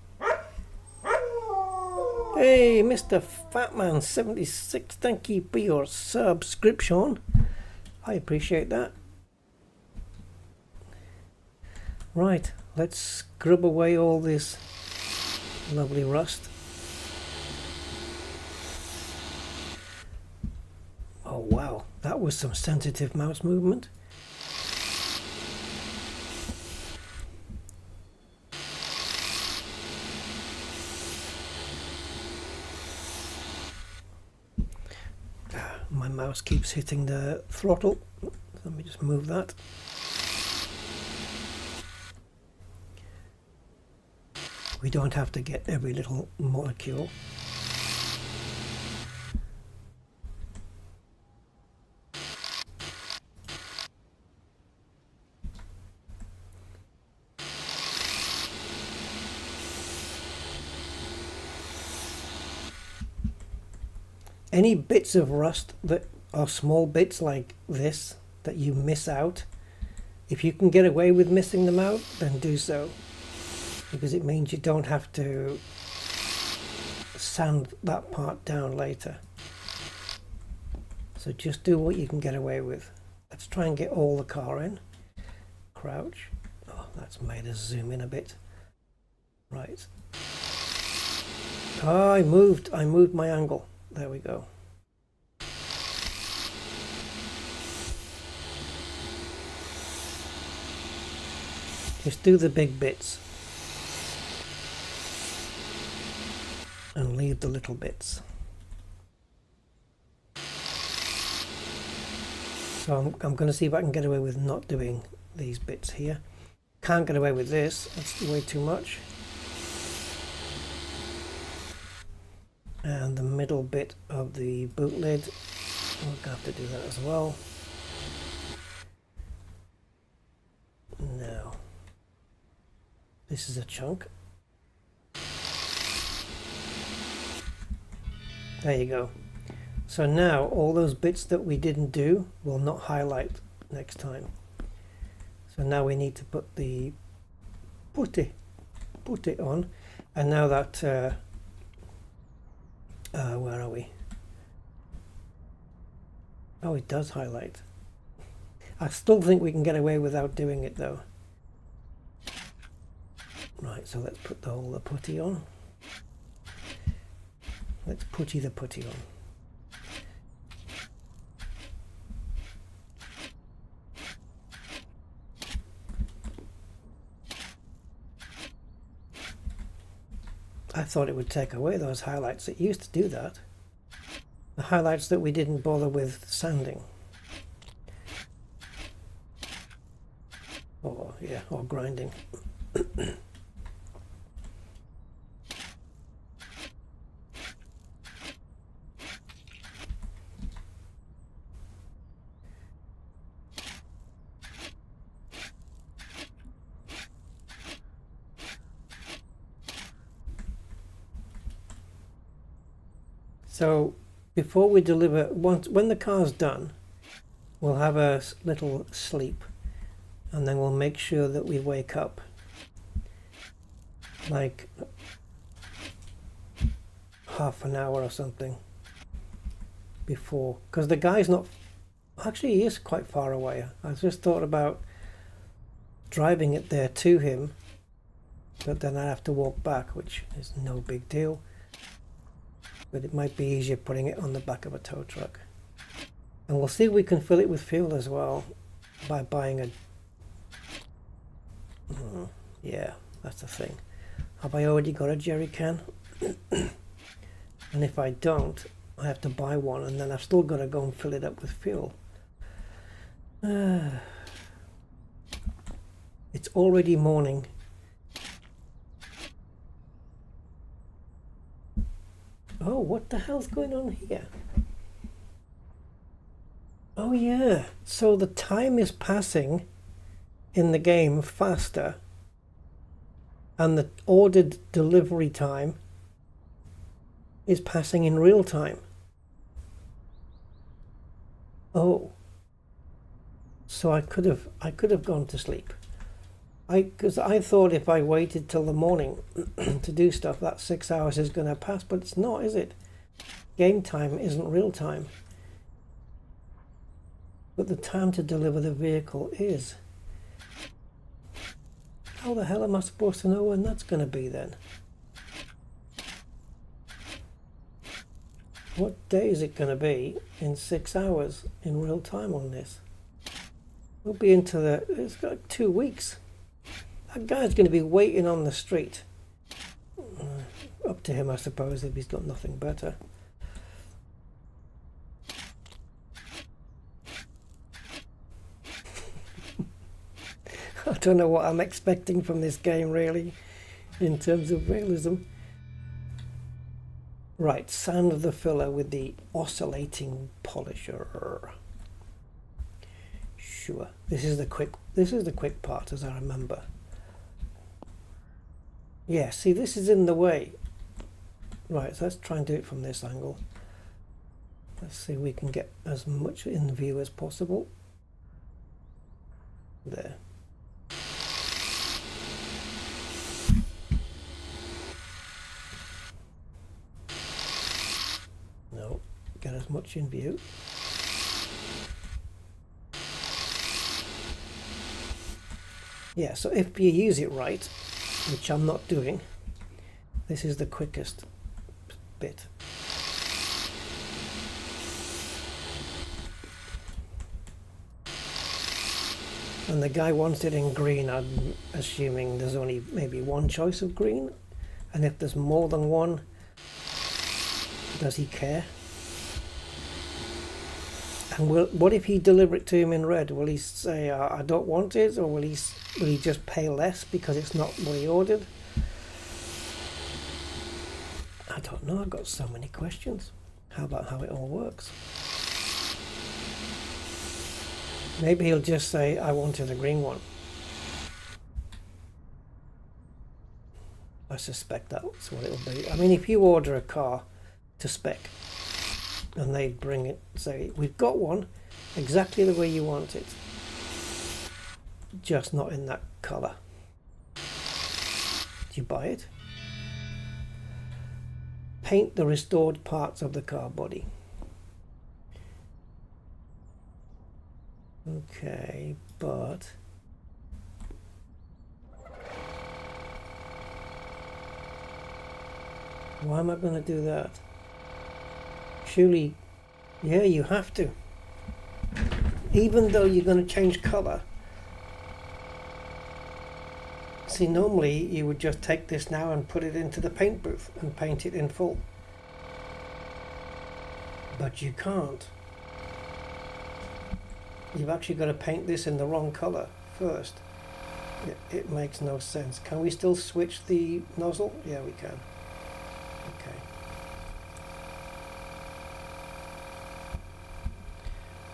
Hey, Mr. Fatman76, thank you for your subscription. I appreciate that. Right, let's scrub away all this lovely rust. Oh wow, that was some sensitive mouse movement. My mouse keeps hitting the throttle. Let me just move that. We don't have to get every little molecule. Any bits of rust that are small bits like this that you miss out, if you can get away with missing them out, then do so. Because it means you don't have to sand that part down later. So just do what you can get away with. Let's try and get all the car in. Crouch. Oh, that's made us zoom in a bit. Right. Oh, I moved my angle. There we go. Just do the big bits. And leave the little bits. So I'm going to see if I can get away with not doing these bits here. Can't get away with this, that's way too much. And the middle bit of the boot lid, we'll have to do that as well. Now, this is a chunk. There you go. So now all those bits that we didn't do will not highlight next time. So now we need to put the putty on, and now that where are we? Oh, it does highlight. I still think we can get away without doing it though. Right, so let's put all the putty on. Let's putty the putty on. I thought it would take away those highlights. It used to do that. The highlights that we didn't bother with sanding. Or, yeah, or grinding. So before we deliver, when the car's done, we'll have a little sleep, and then we'll make sure that we wake up like half an hour or something before, because the guy's not, actually he is quite far away. I just thought about driving it there to him, but then I have to walk back, which is no big deal. But it might be easier putting it on the back of a tow truck. And we'll see if we can fill it with fuel as well by buying a... yeah, that's the thing. Have I already got a jerry can? And if I don't, I have to buy one, and then I've still got to go and fill it up with fuel. It's already morning. Oh, what the hell's going on here? Oh yeah, so the time is passing in the game faster, and the ordered delivery time is passing in real time. Oh, so I could have gone to sleep. Because I thought if I waited till the morning to do stuff, that 6 hours is going to pass, but it's not, is it? Game time isn't real time. But the time to deliver the vehicle is. How the hell am I supposed to know when that's going to be then? What day is it going to be in 6 hours in real time on this? We'll be into the... it's got 2 weeks. That guy's going to be waiting on the street. Up to him, I suppose, if he's got nothing better. I don't know what I'm expecting from this game, really, in terms of realism. Right, sound of the filler with the oscillating polisher. Sure, this is the quick part, as I remember. Yeah, see, this is in the way. Right, so let's try and do it from this angle. Let's see if we can get as much in view as possible. There. No, get as much in view. Yeah, so if you use it right, which I'm not doing, this is the quickest bit. And the guy wants it in green. I'm assuming there's only maybe one choice of green, and if there's more than one, does he care? And what if he deliver it to him in red? Will he say, I don't want it, or will he just pay less because it's not what he ordered? I don't know, I've got so many questions. How about how it all works? Maybe he'll just say, I wanted a green one. I suspect that's what it'll be. I mean, if you order a car to spec, and they bring it, say, we've got one exactly the way you want it, just not in that colour. Do you buy it? Paint the restored parts of the car body. Okay, but why am I going to do that? Surely, yeah, you have to. Even though you're going to change colour. See, normally you would just take this now and put it into the paint booth and paint it in full. But you can't. You've actually got to paint this in the wrong colour first. It makes no sense. Can we still switch the nozzle? Yeah, we can. Okay.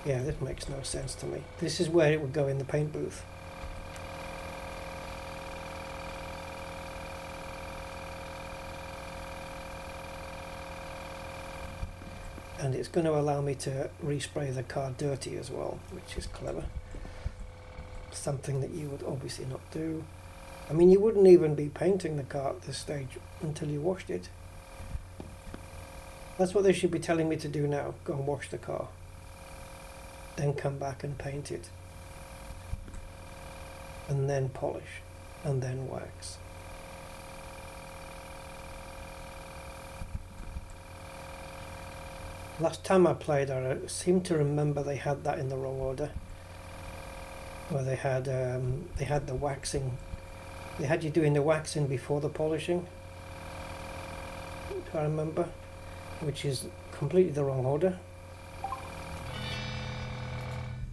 Yeah, this makes no sense to me. This is where it would go in the paint booth. and it's going to allow me to respray the car dirty as well, which is clever. Something that you would obviously not do. I mean, you wouldn't even be painting the car at this stage until you washed it. That's what they should be telling me to do now. Go and wash the car. Then come back and paint it. And then polish. And then wax. Last time I played, I seem to remember they had that in the wrong order. Where they had the waxing. They had you doing the waxing before the polishing. If I remember. Which is completely the wrong order.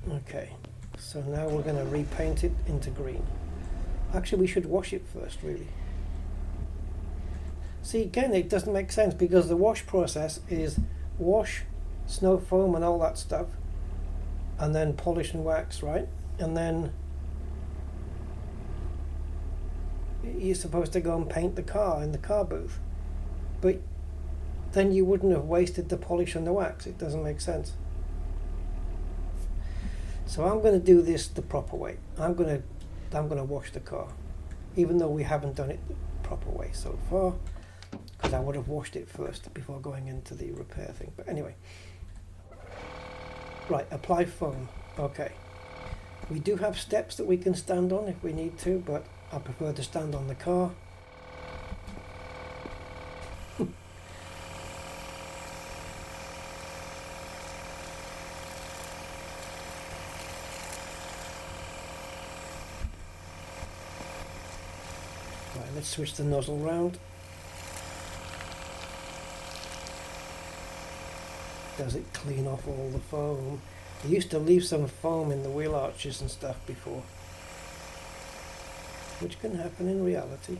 Okay, so now we're going to repaint it into green. Actually, we should wash it first, really. See, again, it doesn't make sense because the wash process is wash, snow foam and all that stuff, and then polish and wax, right? And then you're supposed to go and paint the car in the car booth. But then you wouldn't have wasted the polish and the wax. It doesn't make sense. So I'm going to do this the proper way. I'm going to wash the car, even though we haven't done it the proper way so far, because I would have washed it first before going into the repair thing. But anyway, right, apply foam. Okay, we do have steps that we can stand on if we need to, but I prefer to stand on the car. Let's switch the nozzle round. Does it clean off all the foam? I used to leave some foam in the wheel arches and stuff before, which can happen in reality.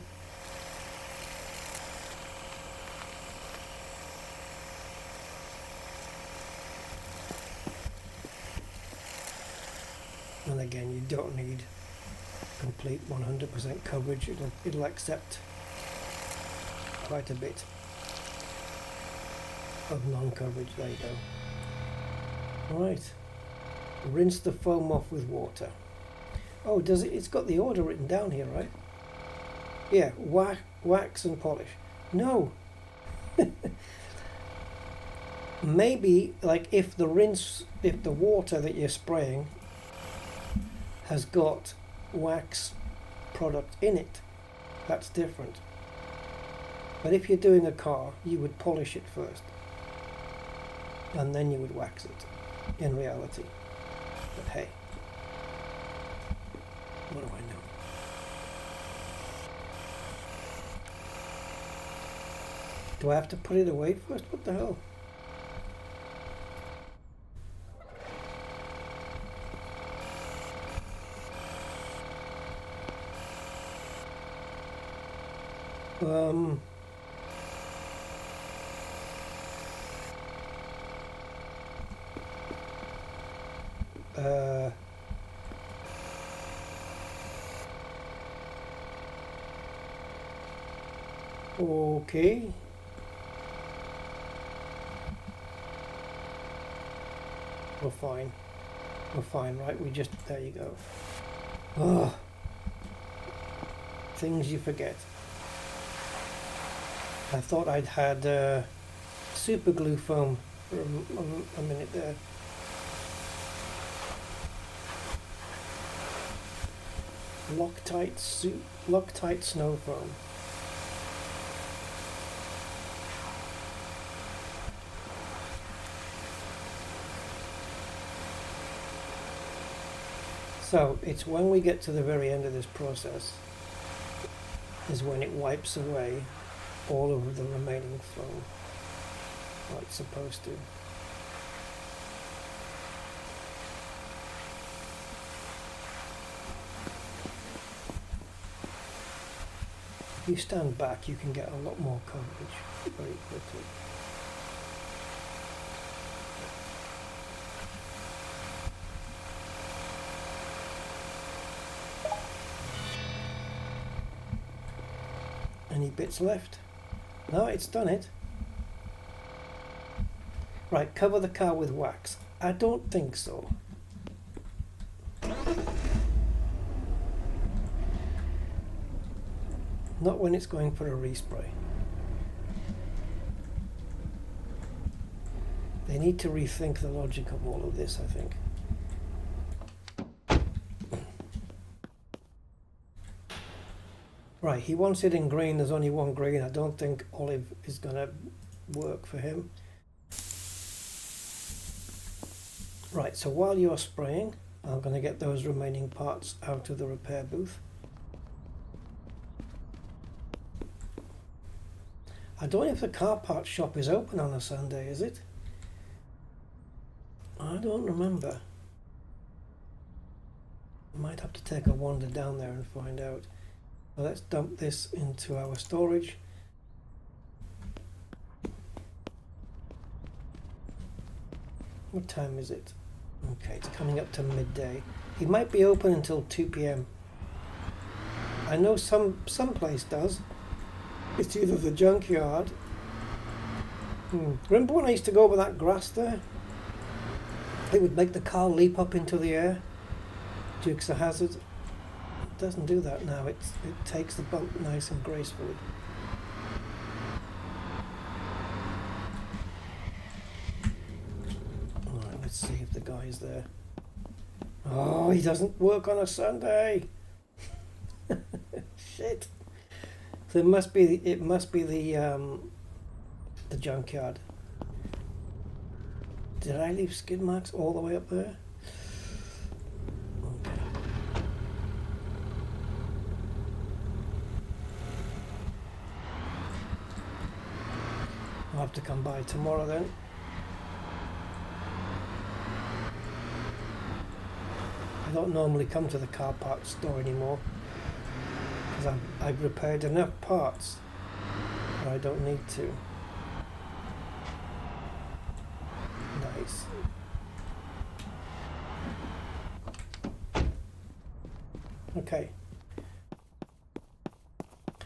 And again, you don't need complete 100% coverage. It'll accept quite a bit of non-coverage. There you go. Right, rinse the foam off with water. Oh, does it? It's got the order written down here, right? Yeah, wax and polish. No. Maybe like if the water that you're spraying has got wax product in it, that's different. But if you're doing a car, you would polish it first and then you would wax it in reality. But hey, what do I know? Do I have to put it away first? What the hell? Okay. We're fine. We're fine, right? There you go. Ugh. Things you forget. I thought I'd had super glue foam for a minute there. Loctite snow foam. So it's when we get to the very end of this process is when it wipes away all of the remaining foam, like it's supposed to. If you stand back, you can get a lot more coverage very quickly. Any bits left? No, it's done it. Right, cover the car with wax. I don't think so. Not when it's going for a respray. They need to rethink the logic of all of this, I think. Right, he wants it in green. There's only one green. I don't think olive is going to work for him. Right, so while you're spraying, I'm going to get those remaining parts out of the repair booth. I don't know if the car parts shop is open on a Sunday, is it? I don't remember. I might have to take a wander down there and find out. So let's dump this into our storage. What time is it? Okay, it's coming up to midday. He might be open until 2 p.m. I know some place does. It's either the junkyard. Remember when I used to go over that grass there? It would make the car leap up into the air. Dukes of Hazzard. It doesn't do that now. It takes the bump nice and gracefully. Alright, let's see if the guy's there. Oh, he doesn't work on a Sunday. Shit. So it must be the junkyard. Did I leave skid marks all the way up there? Okay. I'll have to come by tomorrow then. I don't normally come to the car parts store anymore because I've repaired enough parts that I don't need to. Nice. Okay.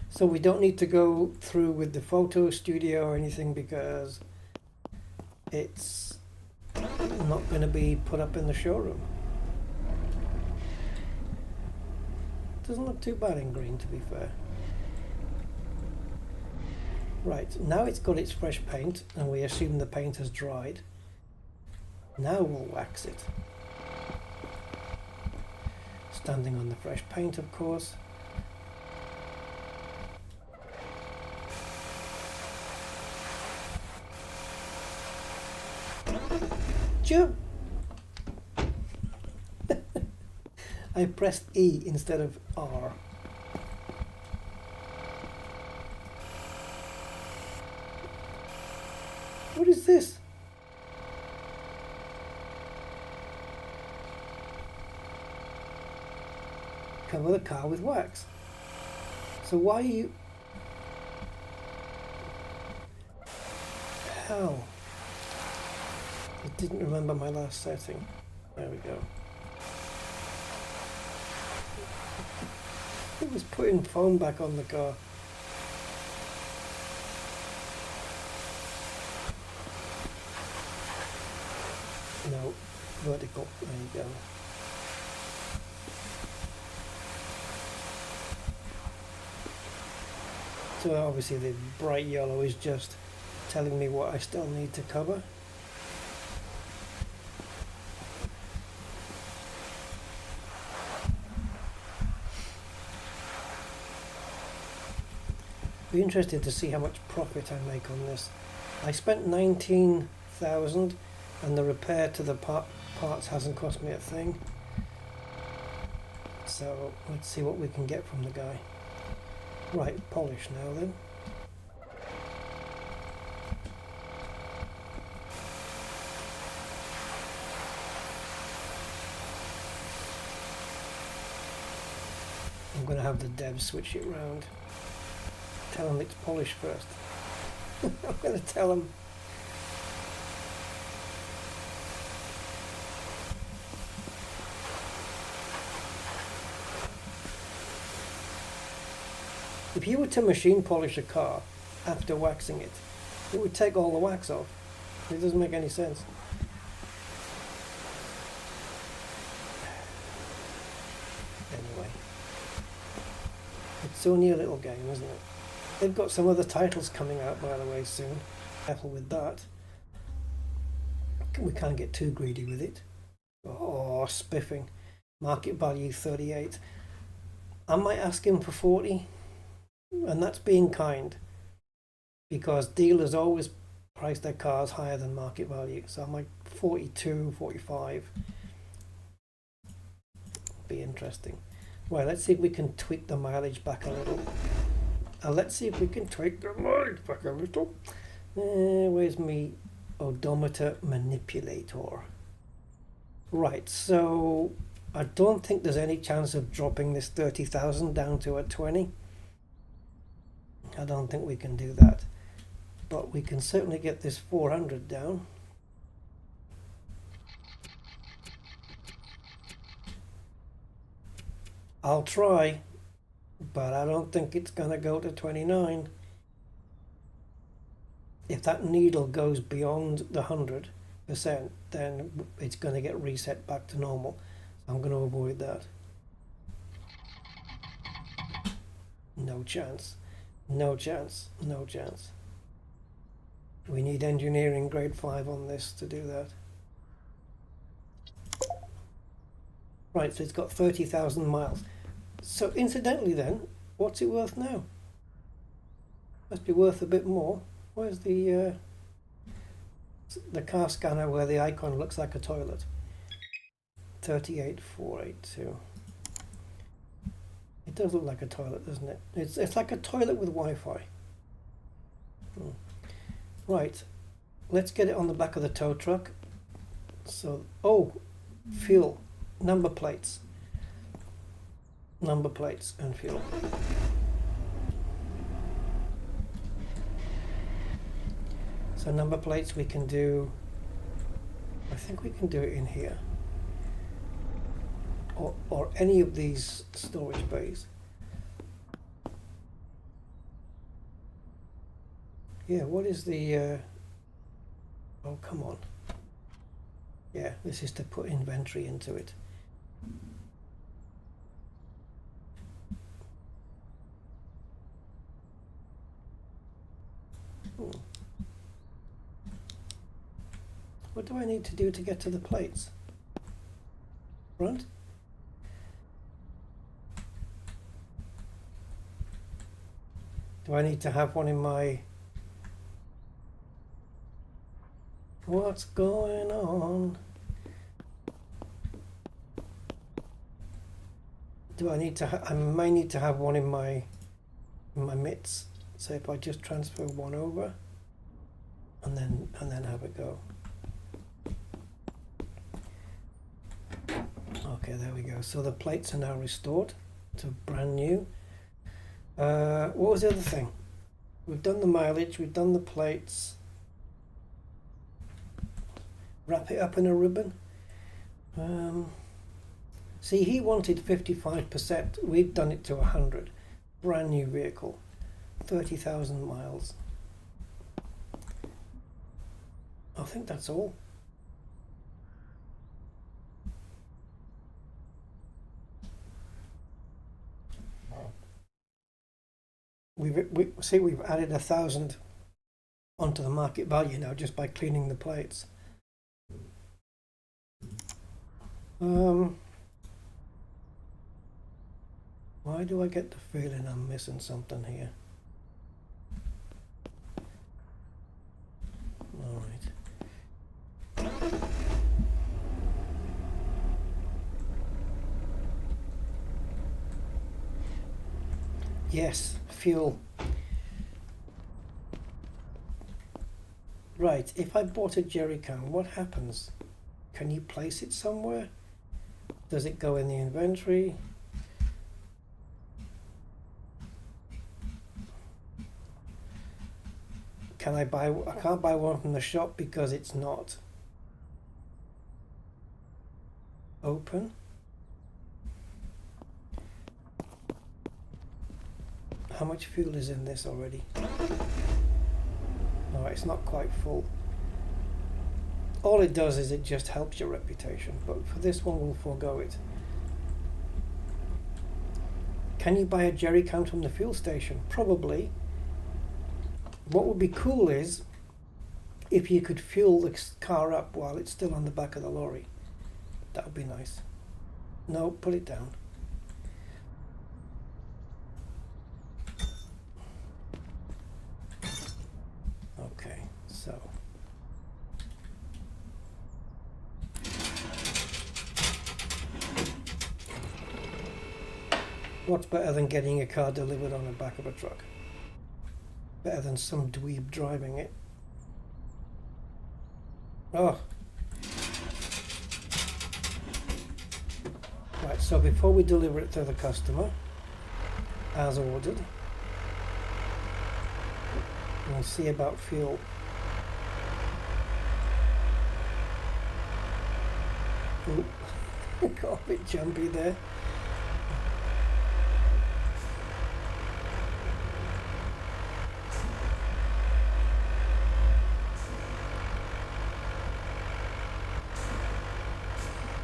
So we don't need to go through with the photo studio or anything because it's not going to be put up in the showroom. Doesn't look too bad in green, to be fair. Right, now it's got its fresh paint and we assume the paint has dried. Now we'll wax it. Standing on the fresh paint, of course. Jump! I pressed E instead of R. What is this? Cover the car with wax. So why are you... Hell. I didn't remember my last setting. There we go. It was putting foam back on the car. No, vertical. There you go. So obviously the bright yellow is just telling me what I still need to cover. Be interested to see how much profit I make on this. I spent 19,000 and the repair to the parts hasn't cost me a thing. So let's see what we can get from the guy. Right, polish now then. I'm going to have the devs switch it round. Tell them it's polished first. I'm going to tell them. If you were to machine polish a car after waxing it, it would take all the wax off. It doesn't make any sense. Anyway, it's only a little game, isn't it? They've got some other titles coming out, by the way, soon. Careful with that. We can't get too greedy with it. Oh, spiffing. Market value 38. I might ask him for 40, and that's being kind, because dealers always price their cars higher than market value. So I'm like 42, 45. Be interesting. Right, let's see if we can tweak the mileage back a little. Let's see if we can tweak the mileage back a little. Where's me odometer manipulator? Right, so I don't think there's any chance of dropping this 30,000 down to a 20. I don't think we can do that, but we can certainly get this 400 down. I'll try, but I don't think it's gonna go to 29. If that needle goes beyond the 100%, then it's gonna get reset back to normal. So I'm gonna avoid that. No chance. No chance. No chance. We need engineering grade 5 on this to do that. Right, so it's got 30,000 miles. So incidentally then, what's it worth now? Must be worth a bit more. Where's the car scanner where the icon looks like a toilet? 38,482. It does look like a toilet, doesn't it? It's like a toilet with Wi-Fi. Right, let's get it on the back of the tow truck. So, oh, fuel, number plates and fuel. So number plates we can do, I think we can do it in here, or any of these storage bays. Yeah, what is the, oh come on. Yeah, this is to put inventory into it. What do I need to do to get to the plates? Front? Do I need to have one in my... What's going on? Do I need to I may need to have one in my mitts. So if I just transfer one over and then have it go. Okay, there we go. So the plates are now restored to brand new. What was the other thing? We've done the mileage, we've done the plates. Wrap it up in a ribbon. See, he wanted 55%. We've done it to 100. Brand new vehicle. 30,000 miles. I think that's all. We've added 1,000 onto the market value now just by cleaning the plates. Why do I get the feeling I'm missing something here? All right. Yes, fuel. Right, if I bought a jerry can, what happens? Can you place it somewhere? Does it go in the inventory? Can I buy? I can't buy one from the shop because it's not open. How much fuel is in this already? Oh, it's not quite full. all it does is it just helps your reputation, but for this one we'll forego it. Can you buy a jerry can from the fuel station? Probably. What would be cool is if you could fuel the car up while it's still on the back of the lorry. That would be nice. No, put it down. Okay, so. What's better than getting a car delivered on the back of a truck? Better than some dweeb driving it. Oh. Right, so before we deliver it to the customer, as ordered, we'll see about fuel. Oop. Got a bit jumpy there.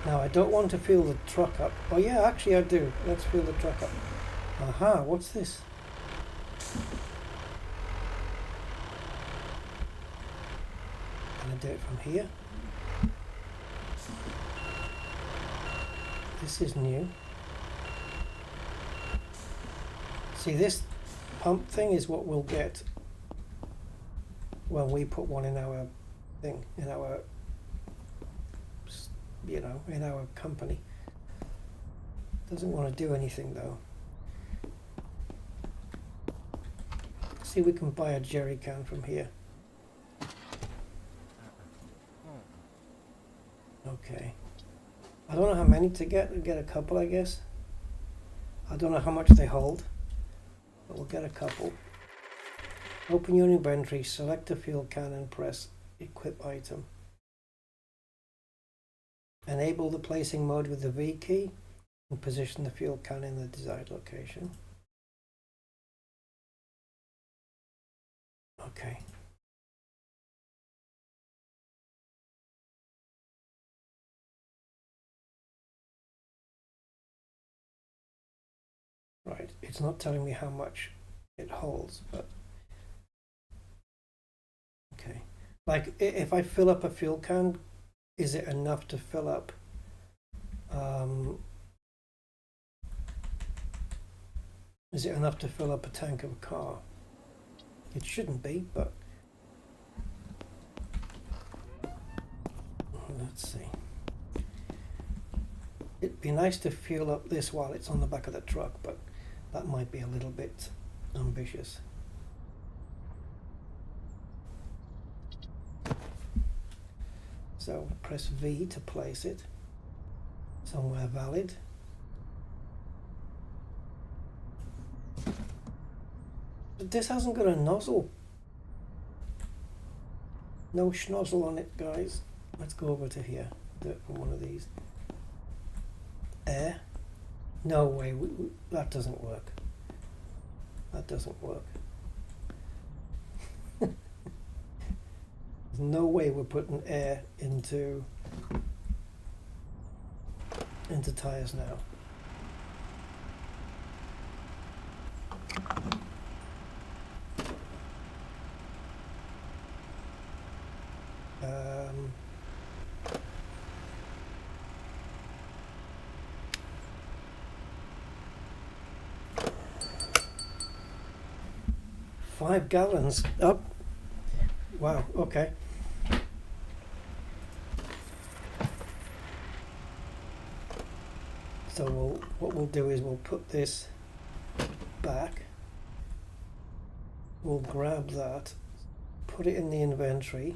Now I don't want to fuel the truck up. Oh yeah, actually I do. Let's fuel the truck up. Aha, what's this? Can I do it from here? This is new. See, this pump thing is what we'll get when we put one in our thing, in our, you know, in our company. Doesn't want to do anything though. See, we can buy a jerry can from here. Okay. I don't know how many to get. We'll get a couple, I guess. I don't know how much they hold, but we'll get a couple. Open your inventory, select a fuel can and press equip item. Enable the placing mode with the V key and position the fuel can in the desired location. Okay. Right, it's not telling me how much it holds, but okay. Like if I fill up a fuel can, is it enough to fill up is it enough to fill up a tank of a car? It shouldn't be, but let's see. It'd be nice to fuel up this while it's on the back of the truck, but that might be a little bit ambitious. So press V to place it somewhere valid. But this hasn't got a nozzle. No schnozzle on it, guys. Let's go over to here. Do it from one of these. Air. No way. That doesn't work. That doesn't work. There's no way we're putting air into tires now. $5 gallons. Oh, wow. Okay. So what we'll do is we'll put this back. We'll grab that, put it in the inventory,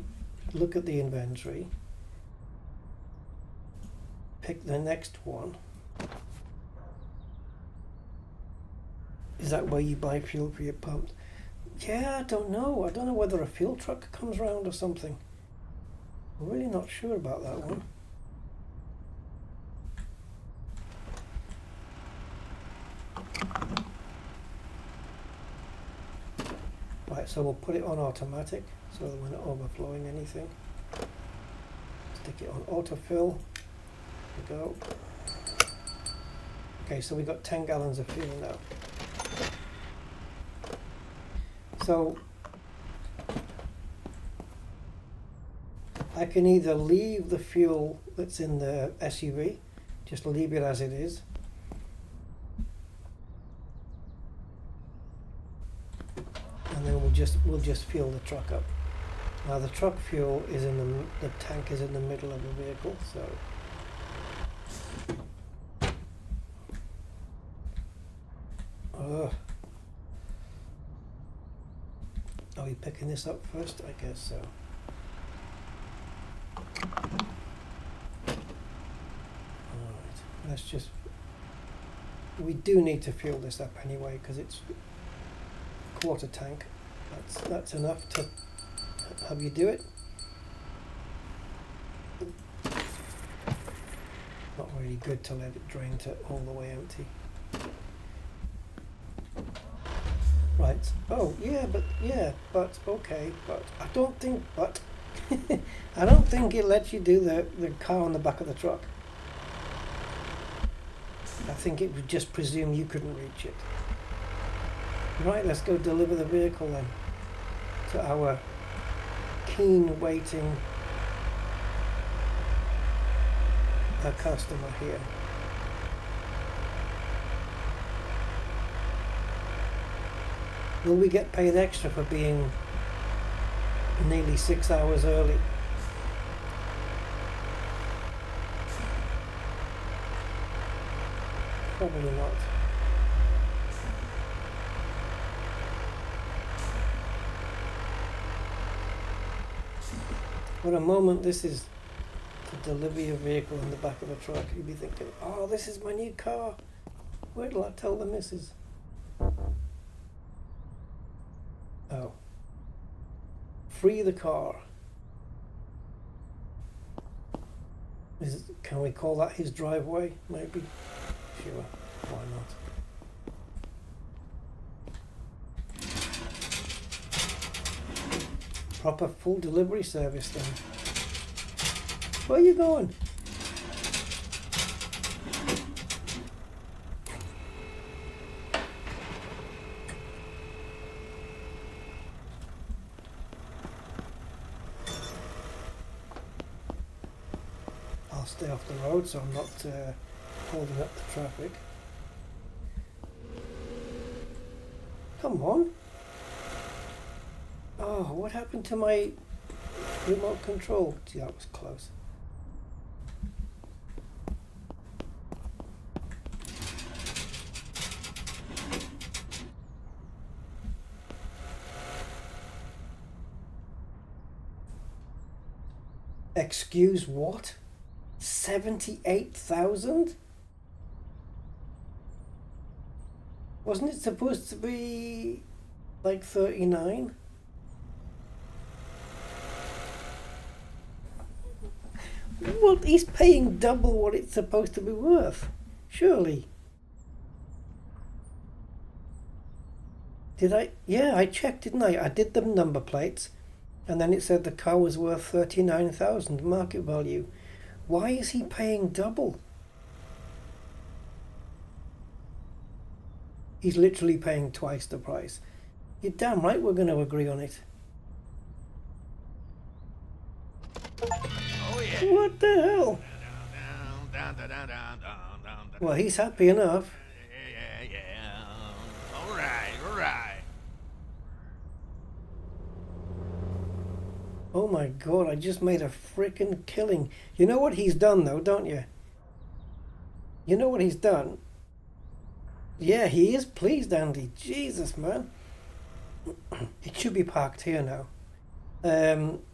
look at the inventory, pick the next one. Is that where you buy fuel for your pumps? Yeah, I don't know. I don't know whether a fuel truck comes around or something. I'm really not sure about that one. Right, so we'll put it on automatic so that we're not overflowing anything. Stick it on autofill. There we go. Okay, so we got 10 gallons of fuel now. So I can either leave the fuel that's in the SUV, just leave it as it is, and then we'll just fuel the truck up. Now the truck fuel is in the tank is in the middle of the vehicle, so are we picking this up first? I guess so. Alright, let's just, we do need to fuel this up anyway because it's a quarter tank. That's enough to have you do it. Not really good to let it drain to all the way empty. Right. Oh, but okay, but I don't think, I don't think it lets you do the car on the back of the truck. I think it would just presume you couldn't reach it. Right, let's go deliver the vehicle then to our keen waiting customer here. Will we get paid extra for being nearly 6 hours early? Probably not. For a moment this is to deliver your vehicle in the back of a truck, you'd be thinking, oh, this is my new car. Wait till I tell the missus. Oh. Free the car. Can we call that his driveway? Maybe? Sure. Why not? Proper full delivery service then. Where are you going? I'll stay off the road so I'm not holding up the traffic. Come on. Oh, what happened to my remote control? Gee, that was close. Excuse what? 78,000? Wasn't it supposed to be like 39? Well, he's paying double what it's supposed to be worth, surely. Did I? Yeah, I checked, didn't I? I did the number plates, and then it said the car was worth 39,000 market value. Why is he paying double? He's literally paying twice the price. You're damn right we're going to agree on it. Oh yeah. What the hell? Well, he's happy enough. Yeah. All right. Oh my god, I just made a frickin' killing. You know what he's done though, don't you? You know what he's done? Yeah, he is pleased, Andy. Jesus, man. It should be parked here now.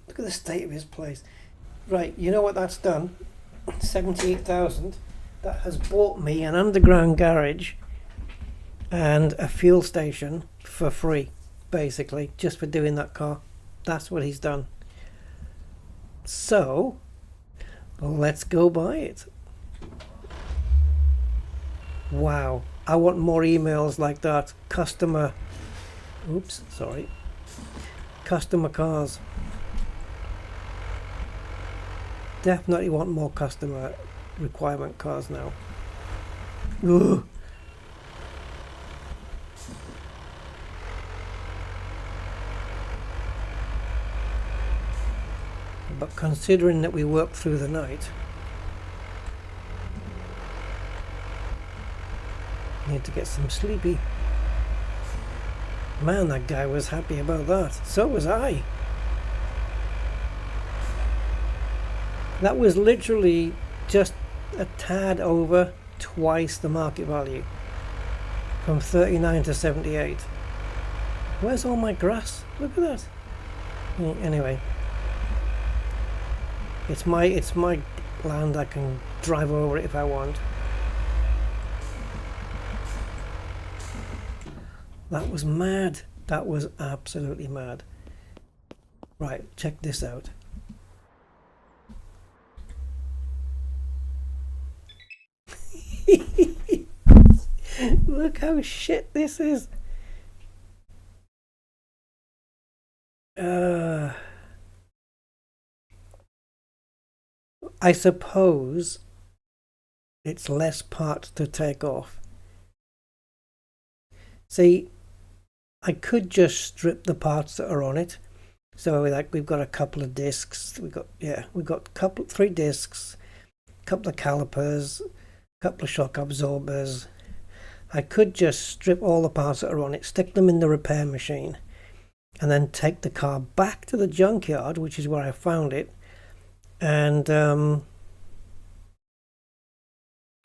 Look at the state of his place. Right, you know what that's done? 78,000. That has bought me an underground garage and a fuel station for free, basically, just for doing that car. That's what he's done. So, let's go buy it. Wow, I want more emails like that. Customer cars. definitely want more customer requirement cars now. Ugh. But considering that we worked through the night, need to get some sleepy. Man, that guy was happy about that. So was I. That was literally just a tad over twice the market value. From 39 to 78. Where's all my grass? Look at that. Anyway. It's my land. I can drive over it if I want. That was mad. That was absolutely mad. Right, check this out. Look how shit this is. I suppose it's less parts to take off. See, I could just strip the parts that are on it. So like we've got a couple of discs. We've got three discs, a couple of calipers, a couple of shock absorbers. I could just strip all the parts that are on it, stick them in the repair machine, and then take the car back to the junkyard, which is where I found it, and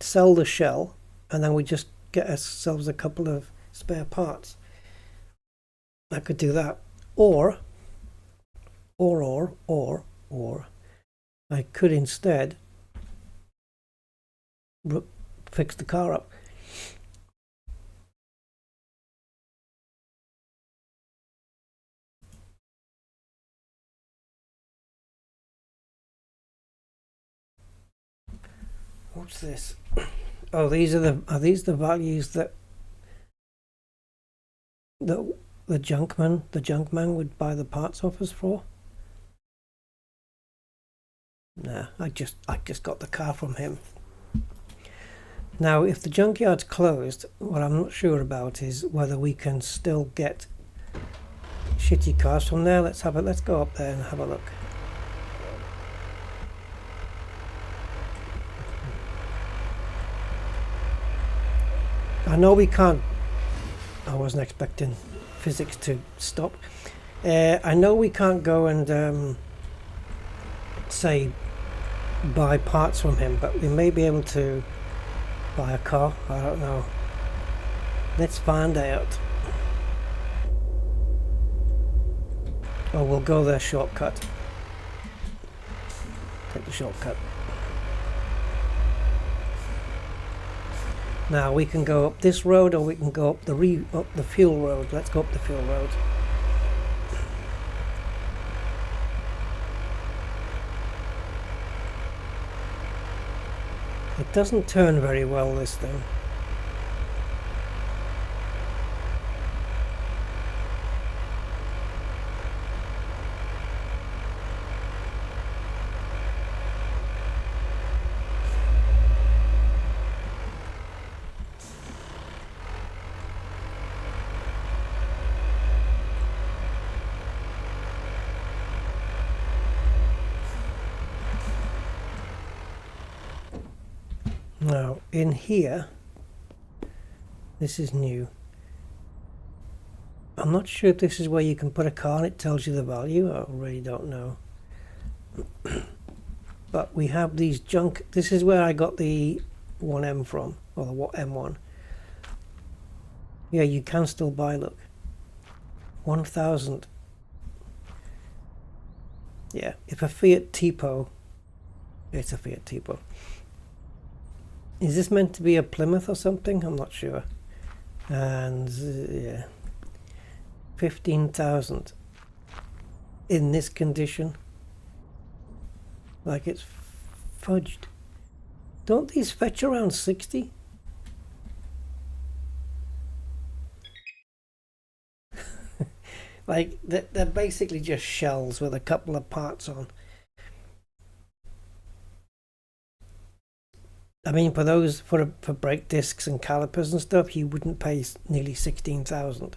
sell the shell, and then we just get ourselves a couple of spare parts. I could do that, or I could instead fix the car up. What's this? Oh, these are the values that the junkman would buy the parts off us for? Nah, I just got the car from him. Now, if the junkyard's closed, what I'm not sure about is whether we can still get shitty cars from there. Let's go up there and have a look. I know we can't. I wasn't expecting physics to stop. I know we can't go and say buy parts from him, but we may be able to buy a car. I don't know. Let's find out. Oh, we'll go there shortcut. Take the shortcut. Now we can go up this road, or we can go up the fuel road. Let's go up the fuel road. It doesn't turn very well, this thing. Now, in here, this is new. I'm not sure if this is where you can put a car and it tells you the value. I really don't know. But we have these junk. This is where I got the 1M from, or the M1. Yeah, you can still buy, look. 1,000. Yeah, if a Fiat Tipo, it's a Fiat Tipo. Is this meant to be a Plymouth or something? I'm not sure. And yeah, 15,000 in this condition. Like it's fudged. Don't these fetch around 60? Like they're basically just shells with a couple of parts on. I mean, for those for brake discs and calipers and stuff, you wouldn't pay nearly 16,000.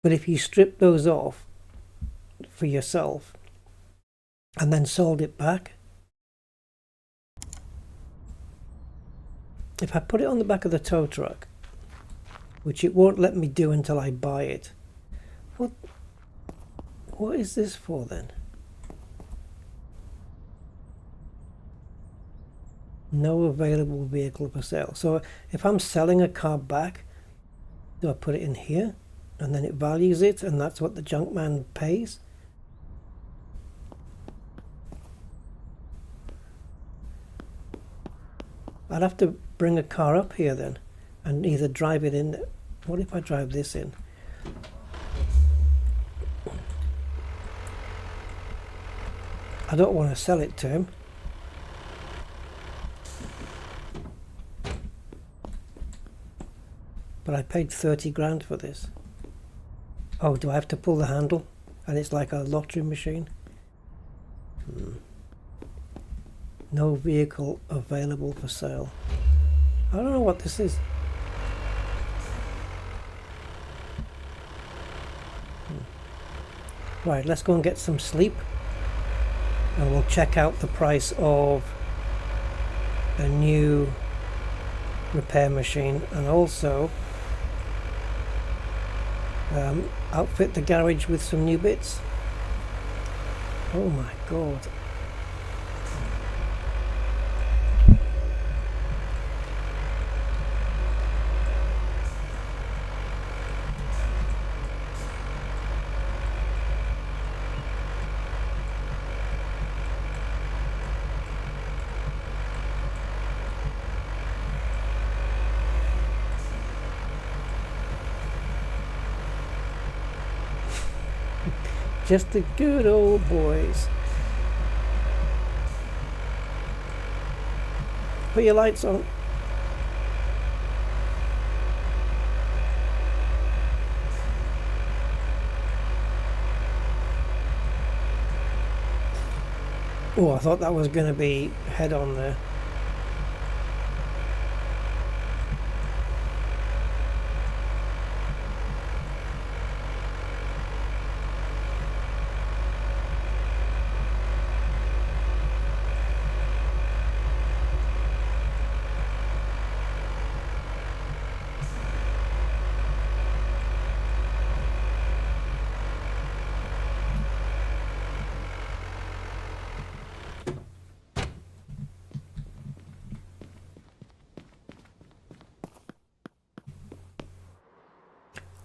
But if you strip those off for yourself and then sold it back, if I put it on the back of the tow truck, which it won't let me do until I buy it, what is this for then? No available vehicle for sale. So if I'm selling a car back, do I put it in here and then it values it and that's what the junk man pays? I'd have to bring a car up here then and either drive it in. What if I drive this in? I don't want to sell it to him. But I paid 30 grand for this. Oh, do I have to pull the handle? And it's like a lottery machine. No vehicle available for sale. I don't know what this is. Right, let's go and get some sleep. And we'll check out the price of a new repair machine and also outfit the garage with some new bits. Oh my god. Just the good old boys. Put your lights on. Oh, I thought that was going to be head on there.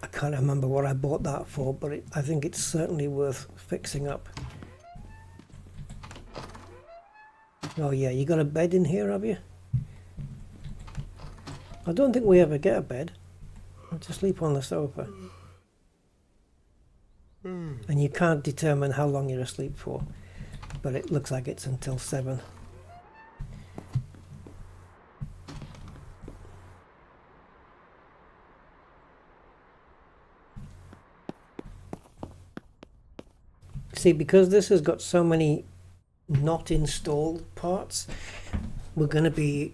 I can't remember what I bought that for, but I think it's certainly worth fixing up. Oh yeah, you got a bed in here, have you? I don't think we ever get a bed. I have to sleep on the sofa. And you can't determine how long you're asleep for, but it looks like it's until 7. See, because this has got so many not installed parts, we're going to be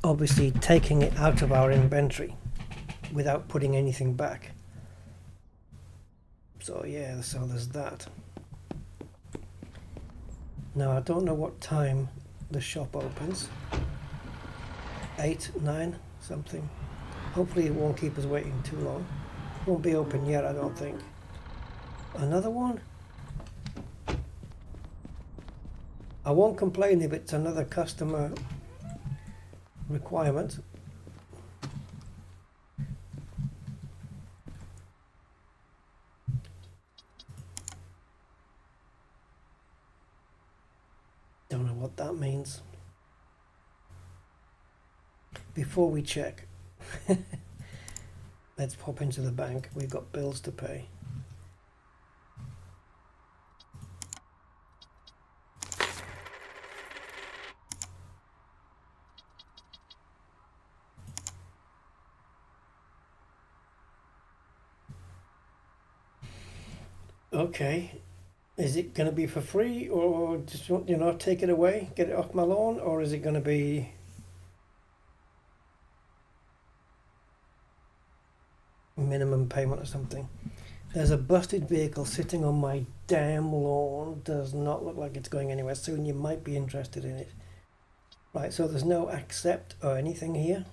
obviously taking it out of our inventory without putting anything back. So yeah, so there's that. Now I don't know what time the shop opens. 8, 9, something. Hopefully it won't keep us waiting too long. Won't be open yet, I don't think. Another one? I won't complain if it's another customer requirement. Don't know what that means. Before we check, let's pop into the bank. We've got bills to pay. Okay, is it going to be for free or just, you know, take it away, get it off my lawn, or is it going to be payment or something. There's a busted vehicle sitting on my damn lawn. Does not look like it's going anywhere soon. You might be interested in it. Right, so there's no accept or anything here.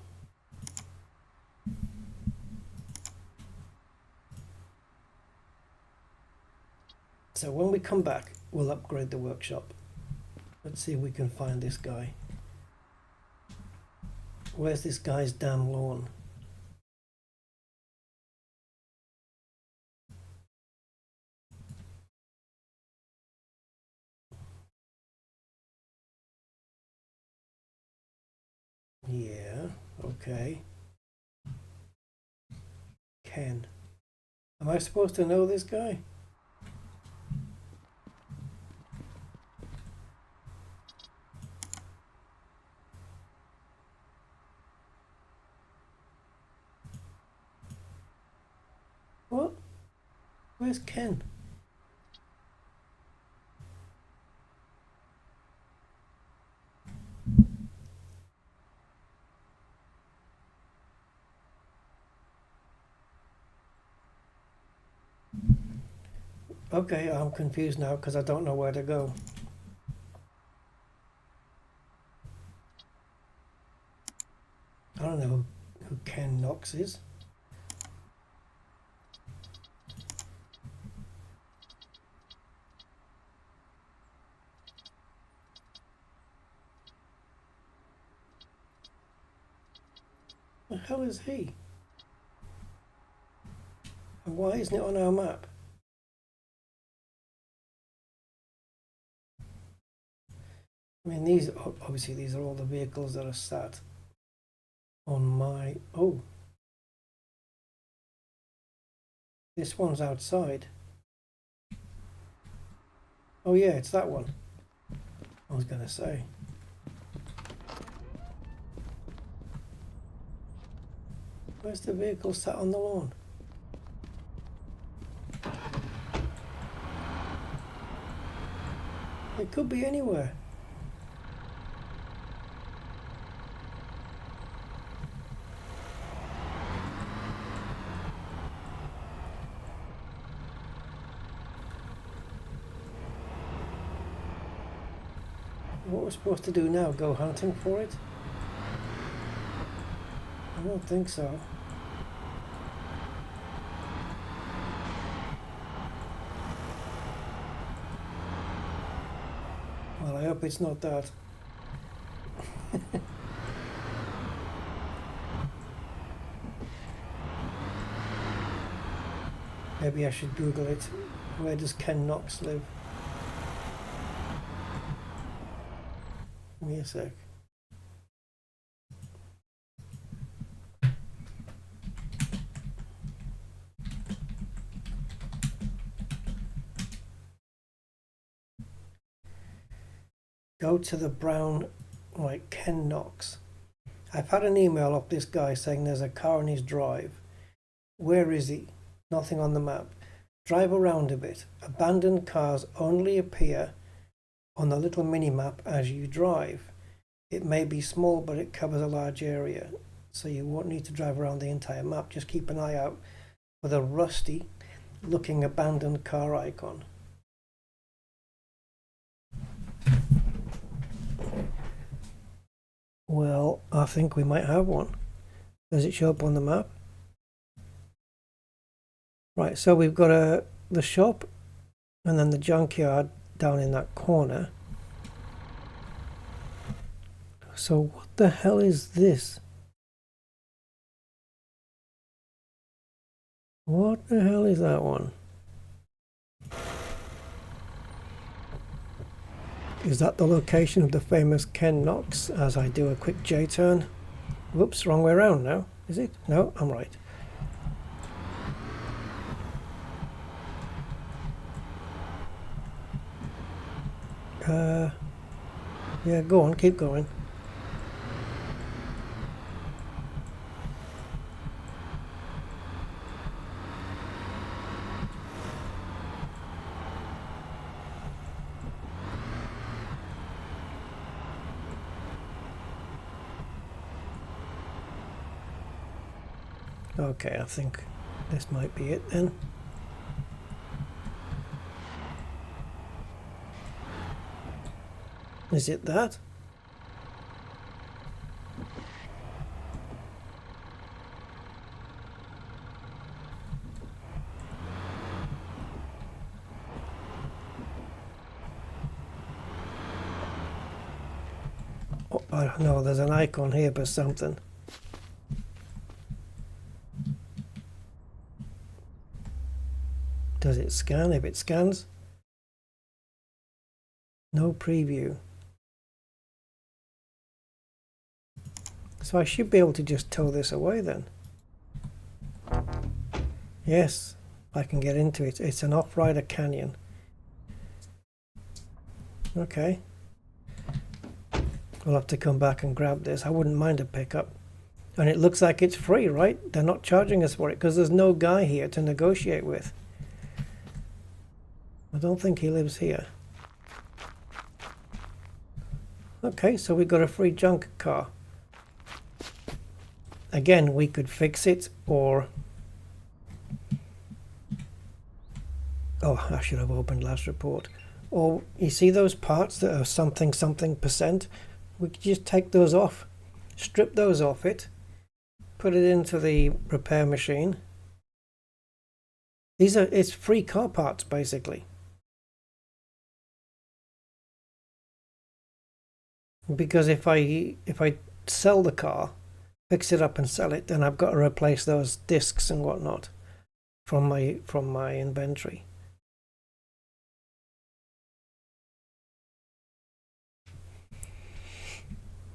So when we come back, we'll upgrade the workshop. Let's see if we can find this guy. Where's this guy's damn lawn? Yeah, okay. Ken. Am I supposed to know this guy? What? Where's Ken? Okay, I'm confused now because I don't know where to go. I don't know who Ken Knox is. The hell is he? And why isn't it on our map? I mean, these obviously these are all the vehicles that are sat on my... Oh, this one's outside. Oh yeah, it's that one. I was gonna say. Where's the vehicle sat on the lawn? It could be anywhere. What we're supposed to do now? Go hunting for it? I don't think so. Well, I hope it's not that. Maybe I should Google it. Where does Ken Knox live? Give me a sec. Go to the brown, like Ken Knox. I've had an email off this guy saying there's a car in his drive. Where is he? Nothing on the map. Drive around a bit. Abandoned cars only appear on the little mini map as you drive. It may be small, but it covers a large area, so you won't need to drive around the entire map. Just keep an eye out for the rusty looking abandoned car icon. Well, I think we might have one. Does it show up on the map? Right, so we've got the shop and then the junkyard down in that corner. So what the hell is this? What the hell is that one? Is that the location of the famous Ken Knox? As I do a quick J-turn. Whoops, wrong way around now. Is it? No, I'm right. Yeah, go on, keep going. Okay, I think This might be it then. Is it that? Oh, no, there's an icon here for something. Does it scan? If it scans, no preview. So I should be able to just tow this away then. Yes, I can get into it. It's an off-rider canyon. Okay. We'll have to come back and grab this. I wouldn't mind a pickup. And it looks like it's free, right? They're not charging us for it because there's no guy here to negotiate with. I don't think he lives here. Okay, so we got a free junk car. Again, we could fix it, or... Oh, I should have opened last report. Or, you see those parts that are something %? We could just take those off. Strip those off it. Put it into the repair machine. It's free car parts, basically. Because if I sell the car, fix it up and sell it, then I've got to replace those discs and whatnot from my inventory.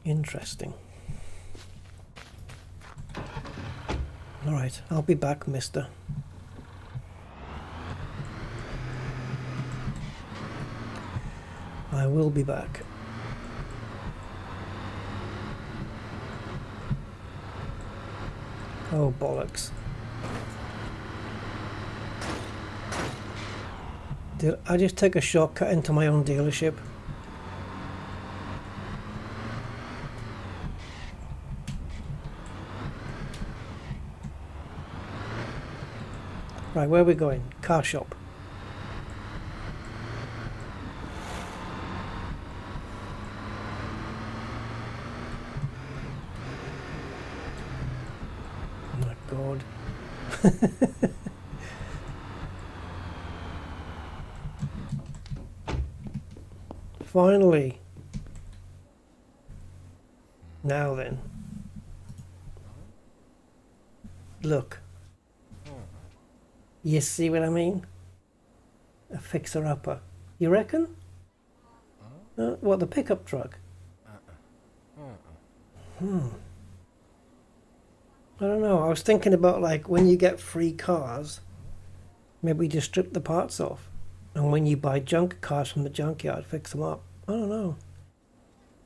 Interesting. All right, I'll be back, mister. I will be back. Oh, bollocks. Did I just take a shortcut into my own dealership? Right, where are we going? Car shop. Oh my God. Finally. Now then. Look. You see what I mean? A fixer-upper. You reckon? What, the pickup truck? I don't know. I was thinking about, like, when you get free cars, maybe just strip the parts off. And when you buy junk cars from the junkyard, fix them up. I don't know.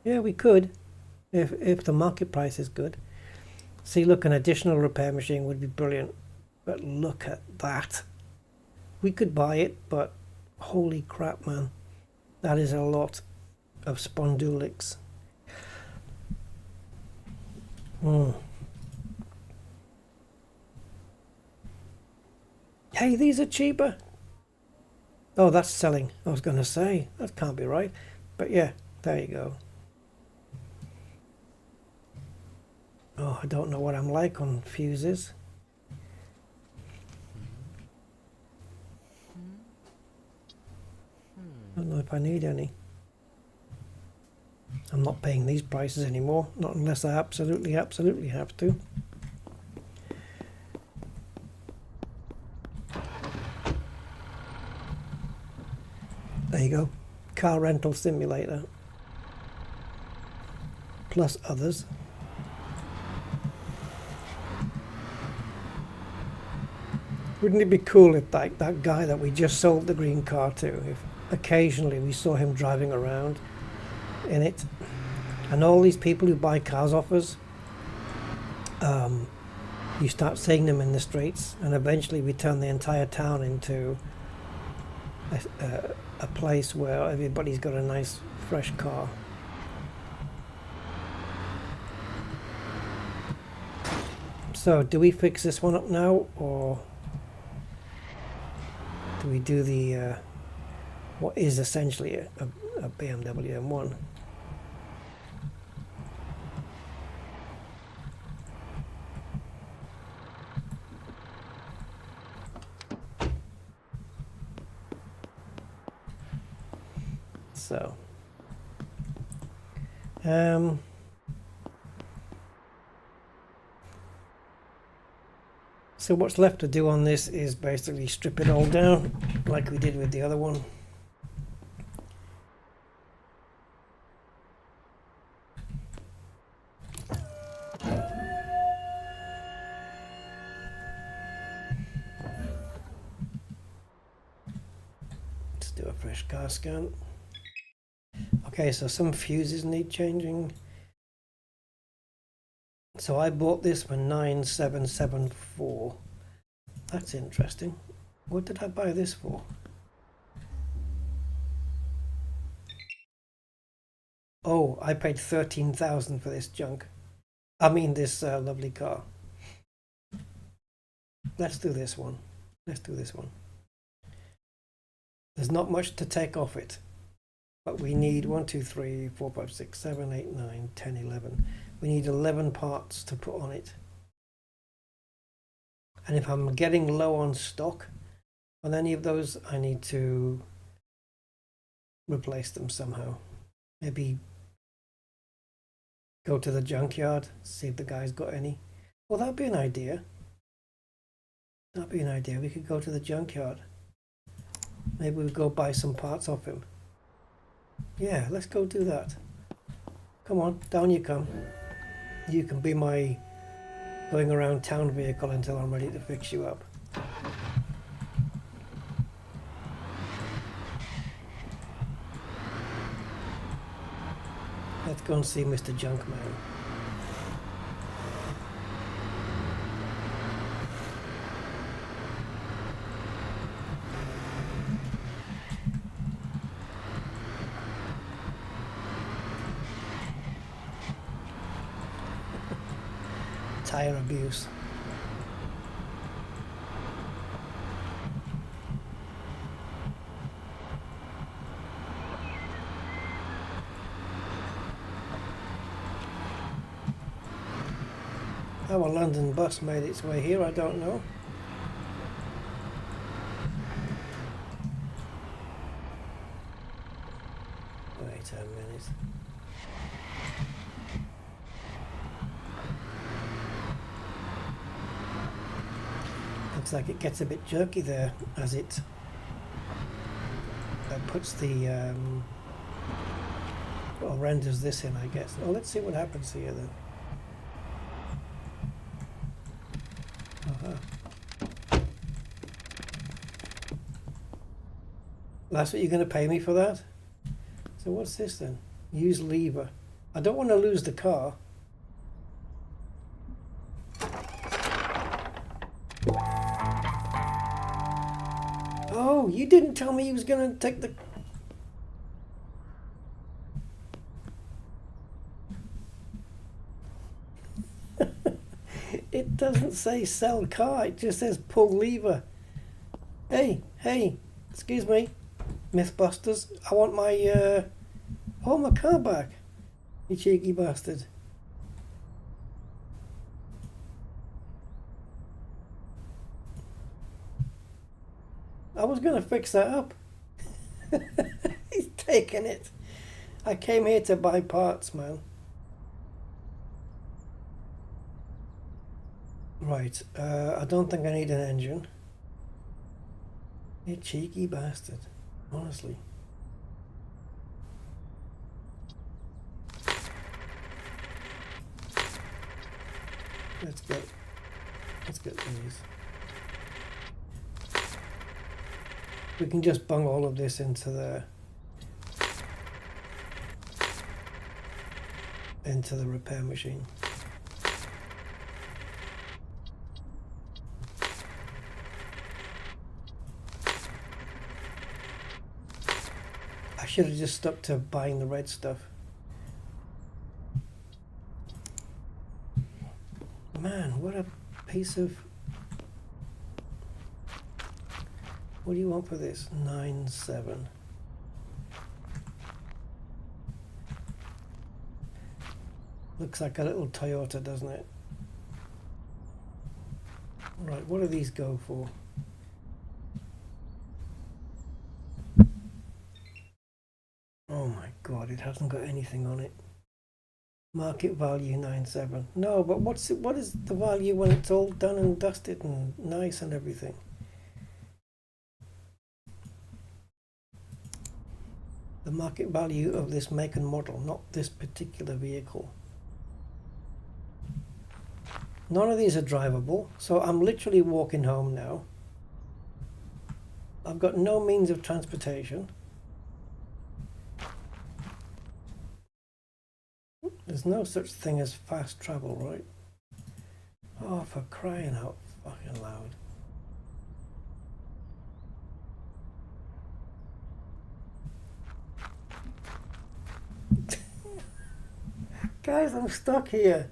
Yeah, we could. If the market price is good. See, look, an additional repair machine would be brilliant. But look at that. We could buy it, but holy crap, man. That is a lot of spondulics. Hey, these are cheaper. Oh, that's selling. I was going to say, that can't be right. But yeah, there you go. Oh, I don't know what I'm like on fuses. I don't know if I need any. I'm not paying these prices anymore, not unless I absolutely have to. There you go. Car rental simulator. Plus others. Wouldn't it be cool if that guy that we just sold the green car to, if occasionally we saw him driving around in it, and all these people who buy cars off us, you start seeing them in the streets, and eventually we turn the entire town into a place where everybody's got a nice fresh car. So do we fix this one up now, or after we do the what is essentially a BMW M1. So so what's left to do on this is basically strip it all down like we did with the other one. Let's do a fresh car scan. Okay, so some fuses need changing. So I bought this for 9774. That's interesting. What did I buy this for? Oh, I paid 13,000 for this junk. I mean this lovely car. Let's do this one. Let's do this one. There's not much to take off it. But we need 1, 2, 3, 4, 5, 6, 7, 8, 9, 10, 11. We need 11 parts to put on it. And if I'm getting low on stock on any of those, I need to replace them somehow. Maybe go to the junkyard, see if the guy's got any. Well, that'd be an idea. That'd be an idea. We could go to the junkyard. Maybe we'll go buy some parts off him. Yeah, let's go do that. Come on, down you come. You can be my going around town vehicle until I'm ready to fix you up. Let's go and see Mr. Junkman. Tire abuse. How a London bus made its way here, I don't know. Wait a minute. Looks like it gets a bit jerky there as it puts the or renders this in, I guess. Oh, let's see what happens here then. That's what you're going to pay me for that? So what's this then? Use lever. I don't want to lose the car. Oh, you didn't tell me he was going to take the... It doesn't say sell car, it just says pull lever. Hey, excuse me, Mythbusters, I want my car back, you cheeky bastard. I was going to fix that up. He's taking it. I came here to buy parts, man. Right, I don't think I need an engine. You cheeky bastard, honestly. Let's get these. We can just bung all of this into the repair machine. I should have just stuck to buying the red stuff. Man, what a piece of What do you want for this? 9.7. Looks like a little Toyota, doesn't it? Right, what do these go for? Oh my god, it hasn't got anything on it. Market value 9.7. No, but what is the value when it's all done and dusted and nice and everything? The market value of this make and model, not this particular vehicle. None of these are drivable, so I'm literally walking home now. I've got no means of transportation. There's no such thing as fast travel, right? Oh, for crying out fucking loud. Guys, I'm stuck here.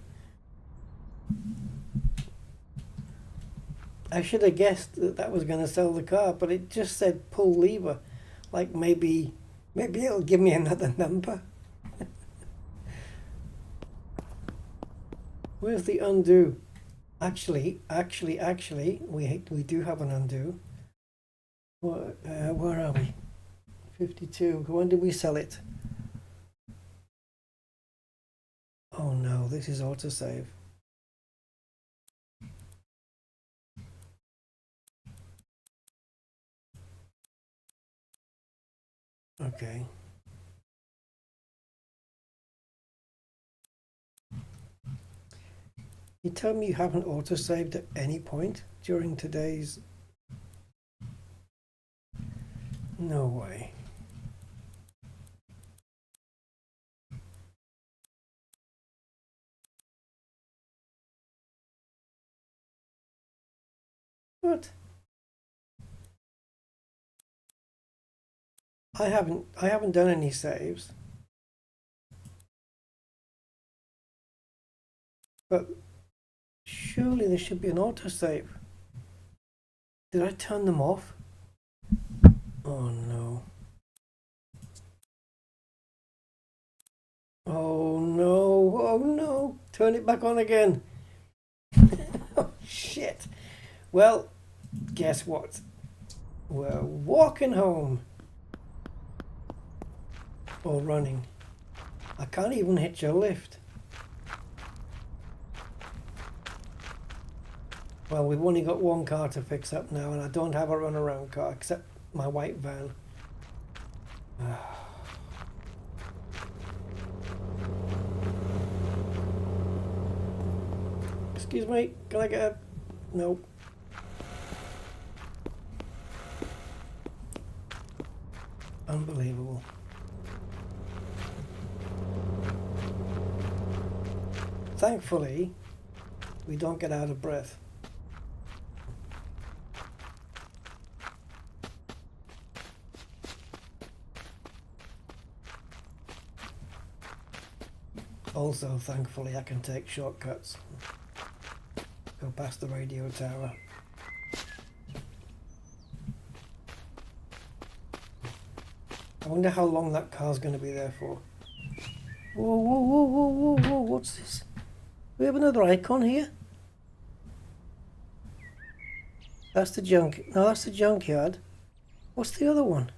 I should have guessed that that was going to sell the car, but it just said pull lever. Like maybe it'll give me another number. Where's the undo? Actually, we do have an undo. Where are we? 52. When did we sell it? Oh no, this is autosave. Okay. You tell me you haven't autosaved at any point during today's... No way. What? I haven't done any saves. But surely there should be an autosave. Did I turn them off? Oh no. Oh no, oh no. Turn it back on again. Oh shit. Well, guess what? We're walking home. Or running. I can't even hitch a lift. Well, we've only got one car to fix up now, and I don't have a runaround car except my white van. Excuse me, can I get a... Nope. Unbelievable. Thankfully, we don't get out of breath. Also, thankfully, I can take shortcuts. Go past the radio tower. I wonder how long that car's going to be there for. Whoa, whoa, whoa, whoa, whoa, whoa, what's this? We have another icon here. That's the junk. No, that's the junkyard. What's the other one?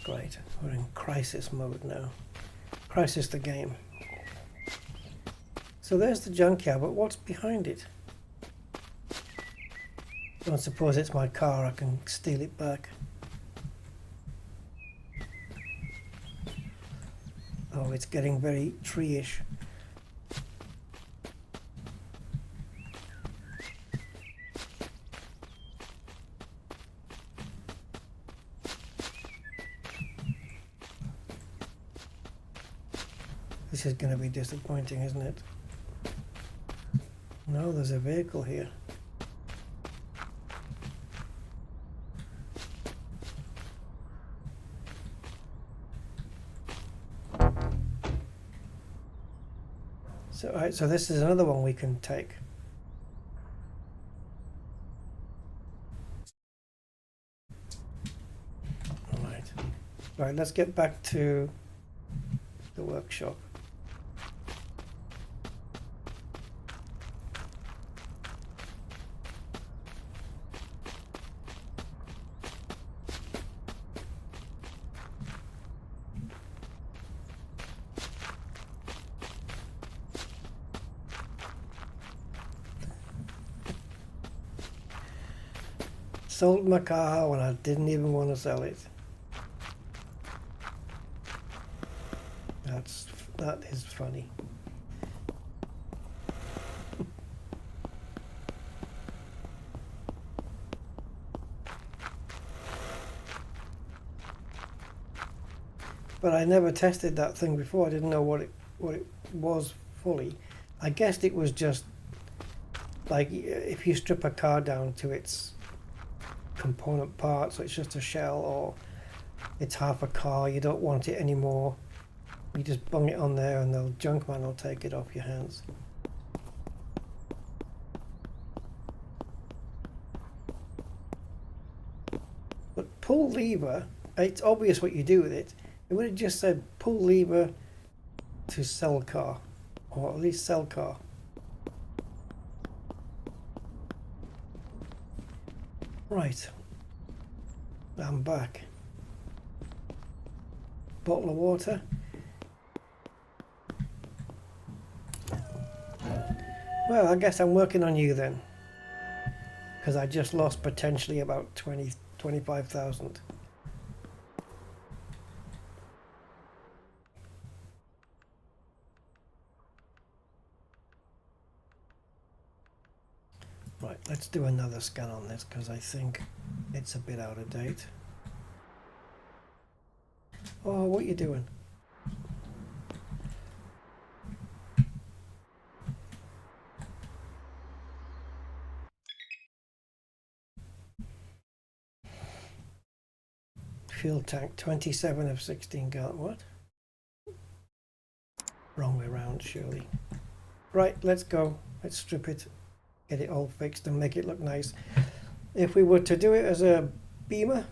Great. We're in crisis mode now. Crisis the game. So there's the junkyard, but what's behind it? Don't suppose it's my car, I can steal it back. Oh, it's getting very tree-ish. This is going to be disappointing, isn't it? No, there's a vehicle here. So, right, so this is another one we can take. Right. Right, let's get back to the workshop. Sold my car when I didn't even want to sell it. That is funny. But I never tested that thing before. I didn't know what it was fully. I guessed it was just like if you strip a car down to its component parts, so it's just a shell, or it's half a car, you don't want it anymore, you just bung it on there and the junk man will take it off your hands. But pull lever, it's obvious what you do with it. It would have just said pull lever to sell car, or at least sell car. Right, I'm back. Bottle of water. Well, I guess I'm working on you then, because I just lost potentially about 25,000. Right, let's do another scan on this because I think it's a bit out of date. Oh, what are you doing? Fuel tank 27 of 16 gallon. What? Wrong way around, surely. Right, let's go. Let's strip it, get it all fixed and make it look nice. If we were to do it as a Beamer,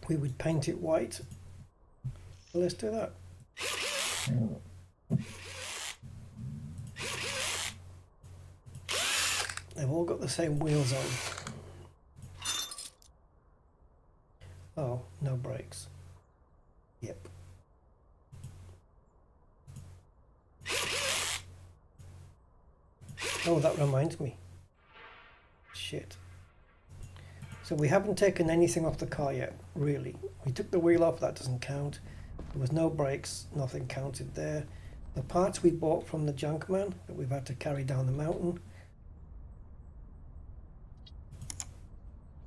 we would paint it white. Well, let's do that. They've all got the same wheels on. Oh, no brakes. Yep. Oh, that reminds me. Shit. So we haven't taken anything off the car yet, really. We took the wheel off, that doesn't count. There was no brakes, nothing counted there. The parts we bought from the junk man that we've had to carry down the mountain.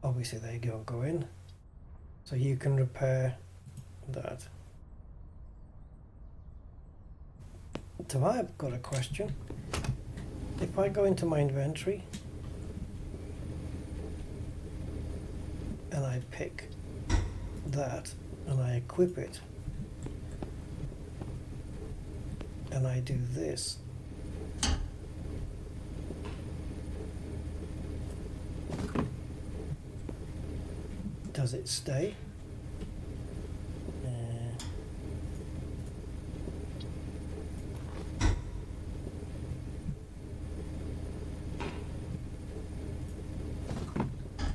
Obviously they go in. So you can repair that. So I've got a question. If I go into my inventory and I pick that and I equip it and I do this, does it stay?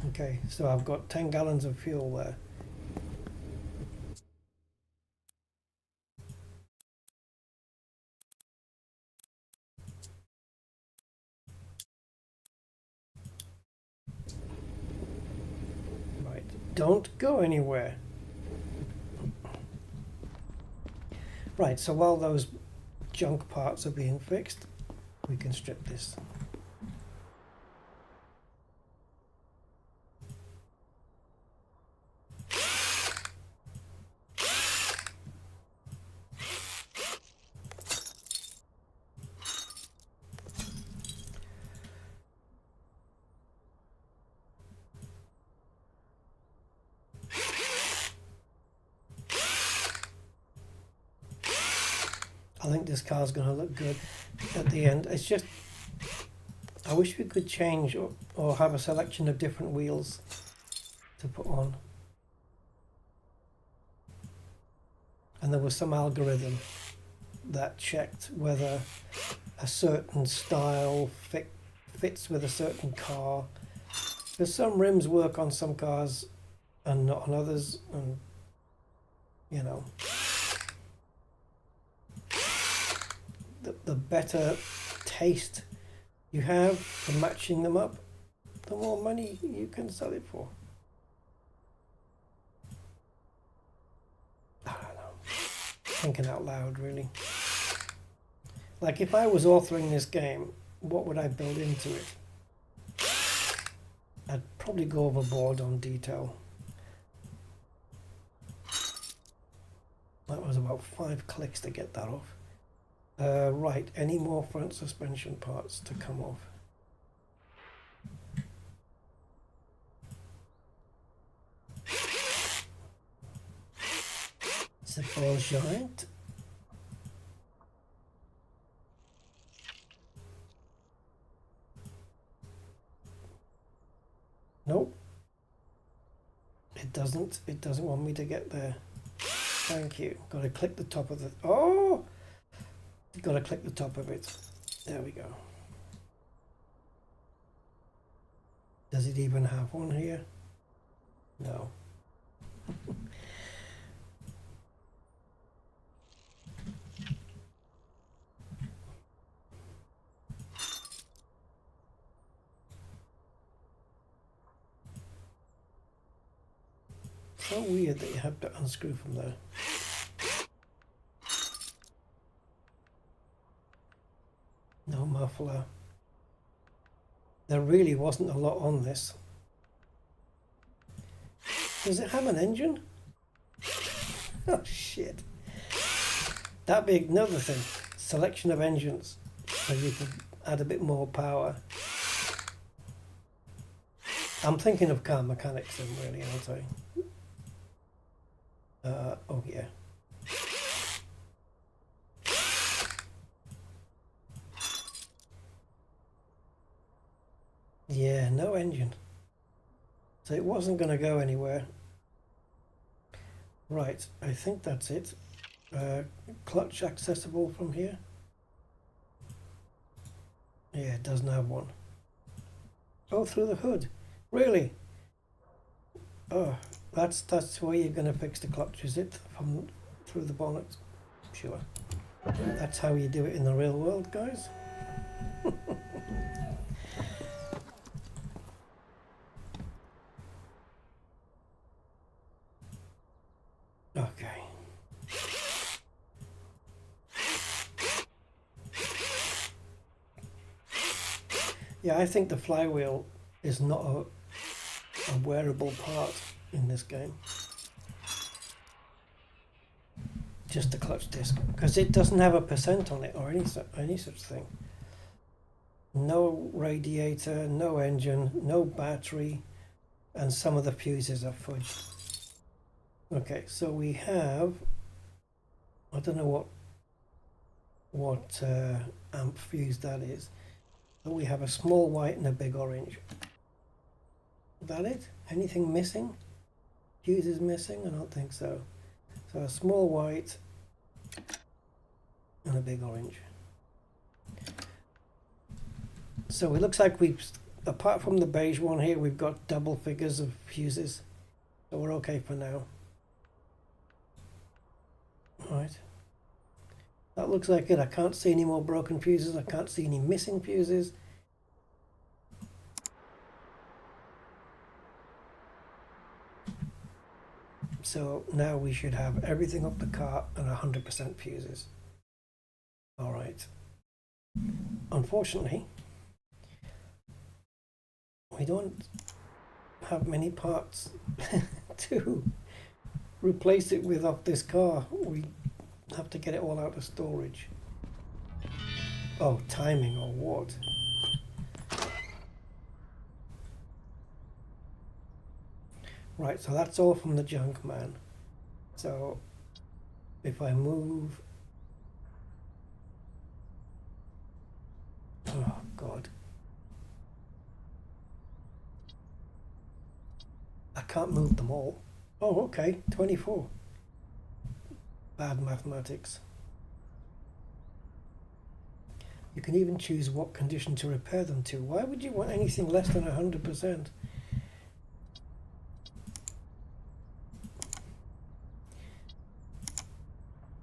Okay, so I've got 10 gallons of fuel there. Right, don't go anywhere. Right, so while those junk parts are being fixed, we can strip this. I think this car's going to look good at the end. It's just, I wish we could change or have a selection of different wheels to put on. And there was some algorithm that checked whether a certain style fits with a certain car. Because some rims work on some cars and not on others, and you know, the better taste you have for matching them up, the more money you can sell it for. I don't know. Thinking out loud, really. Like, if I was authoring this game, what would I build into it? I'd probably go overboard on detail. That was about 5 clicks to get that off. Right, any more front suspension parts to come off? Simple giant. Nope. It doesn't. It doesn't want me to get there. Thank you. Got to click the top of the... Oh! Got to click the top of it. There we go. Does it even have one here? No. So weird that you have to unscrew from there. No muffler. There really wasn't a lot on this. Does it have an engine? Oh shit. That'd be another thing. Selection of engines. So you can add a bit more power. I'm thinking of car mechanics then, really, aren't I? Oh yeah. Yeah, no engine. So it wasn't going to go anywhere. Right, I think that's it. Clutch accessible from here? Yeah, it doesn't have one. Oh, through the hood. Really? Oh, that's where you're going to fix the clutch, is it? From through the bonnet? Sure. That's how you do it in the real world, guys. Okay. Yeah, I think the flywheel is not a wearable part in this game. Just the clutch disc, because it doesn't have a percent on it or any such thing. No radiator, no engine, no battery, and some of the fuses are fudged. Okay, so we have, I don't know what amp fuse that is, but we have a small white and a big orange. Is that it? Anything missing? Fuses missing? I don't think so. So a small white and a big orange. So it looks like we've, apart from the beige one here, we've got double figures of fuses. So we're okay for now. Right. That looks like it. I can't see any more broken fuses. I can't see any missing fuses. So now we should have everything up the car and 100% fuses. All right. Unfortunately, we don't have many parts to replace it with off this car. We have to get it all out of storage. Oh, timing or what? Right, so that's all from the junk man. So if I move can't move them all. Oh, okay, 24. Bad mathematics. You can even choose what condition to repair them to. Why would you want anything less than 100%?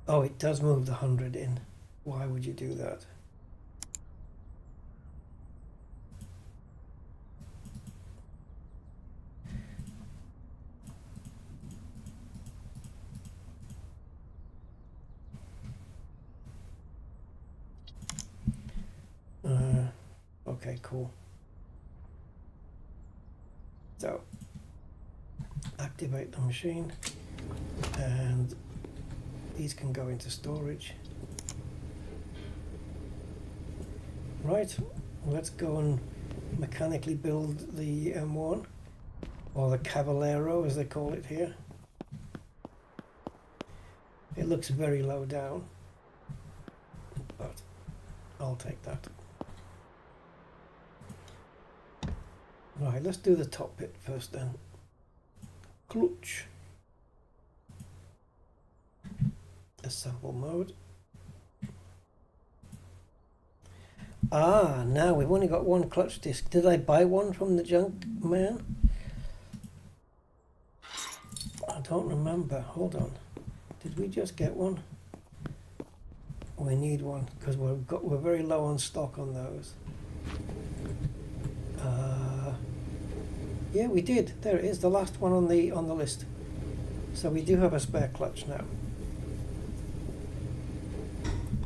Oh, it does move the 100 in. Why would you do that? Okay, cool. So, activate the machine, and these can go into storage. Right, let's go and mechanically build the M1, or the Cavallero as they call it here. It looks very low down, but I'll take that. Right, let's do the top bit first then. Clutch. Assemble mode. Ah, now we've only got one clutch disc. Did I buy one from the junk man? I don't remember. Hold on. Did we just get one? We need one because we're very low on stock on those. Yeah, we did. There it is, the last one on the list. So we do have a spare clutch now.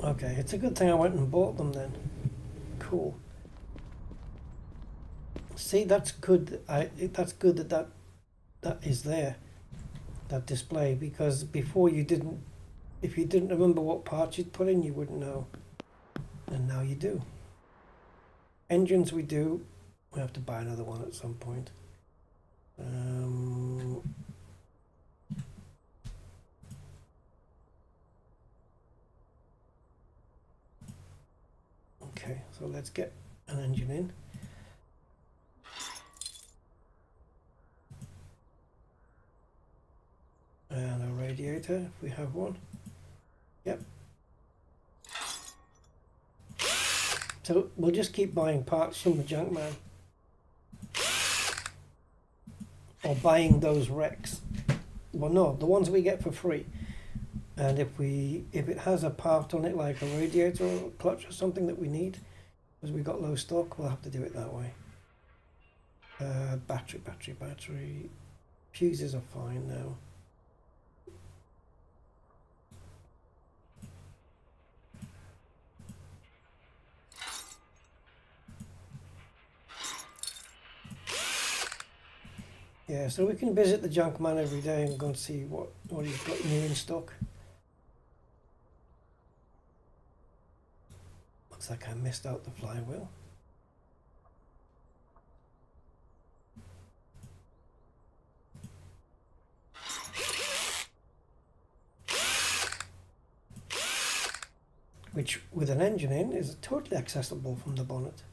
Okay, it's a good thing I went and bought them then. Cool. See, that's good. That's good that is there, that display, because before you didn't. If you didn't remember what parts you'd put in, you wouldn't know, and now you do. Engines we do. We have to buy another one at some point. Okay, so let's get an engine in. And a radiator, if we have one. Yep. So we'll just keep buying parts from the junk man. Or buying those wrecks. Well, no, the ones we get for free. And if it has a part on it like a radiator or a clutch or something that we need, because we've got low stock, we'll have to do it that way. Battery. Fuses are fine now. Yeah, so we can visit the junk man every day and go and see what he's got new in stock. Looks like I missed out the flywheel. Which, with an engine in, is totally accessible from the bonnet.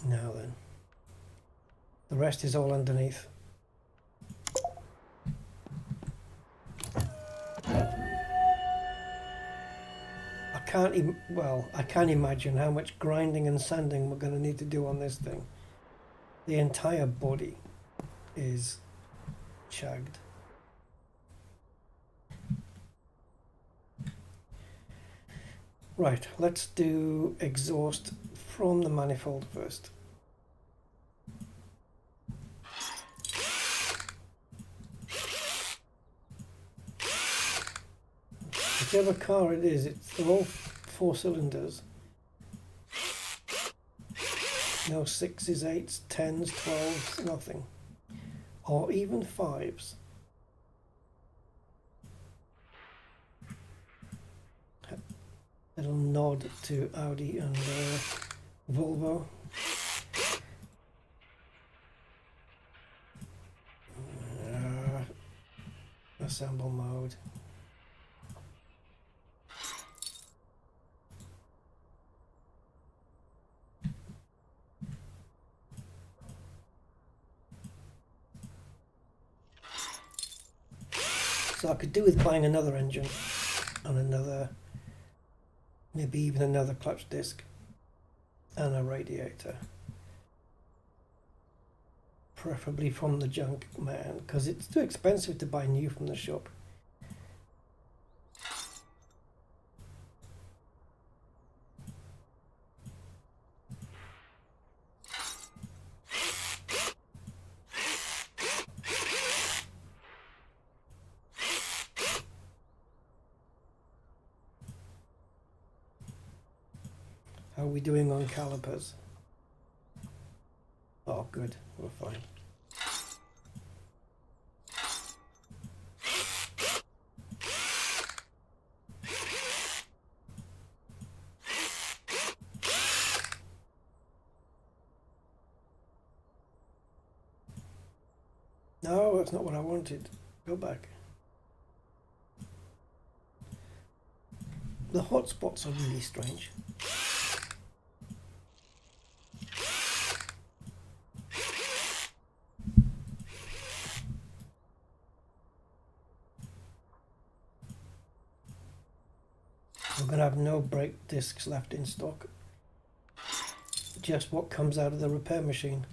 Now then, the rest is all underneath. I can't imagine how much grinding and sanding we're going to need to do on this thing. The entire body is shagged. Right, let's do exhaust from the manifold first. Whichever car it is, it's all 4 cylinders. No 6s, 8s, 10s, 12s, nothing. Or even 5s. Little nod to Audi and Volvo. assemble mode. So I could do with buying another engine and another, maybe even another clutch disc and a radiator. Preferably from the junk man, because it's too expensive to buy new from the shop. How are we doing on calipers? Oh, good, we're fine. No, that's not what I wanted. Go back. The hotspots are really strange. We're going to have no brake discs left in stock. Just what comes out of the repair machine.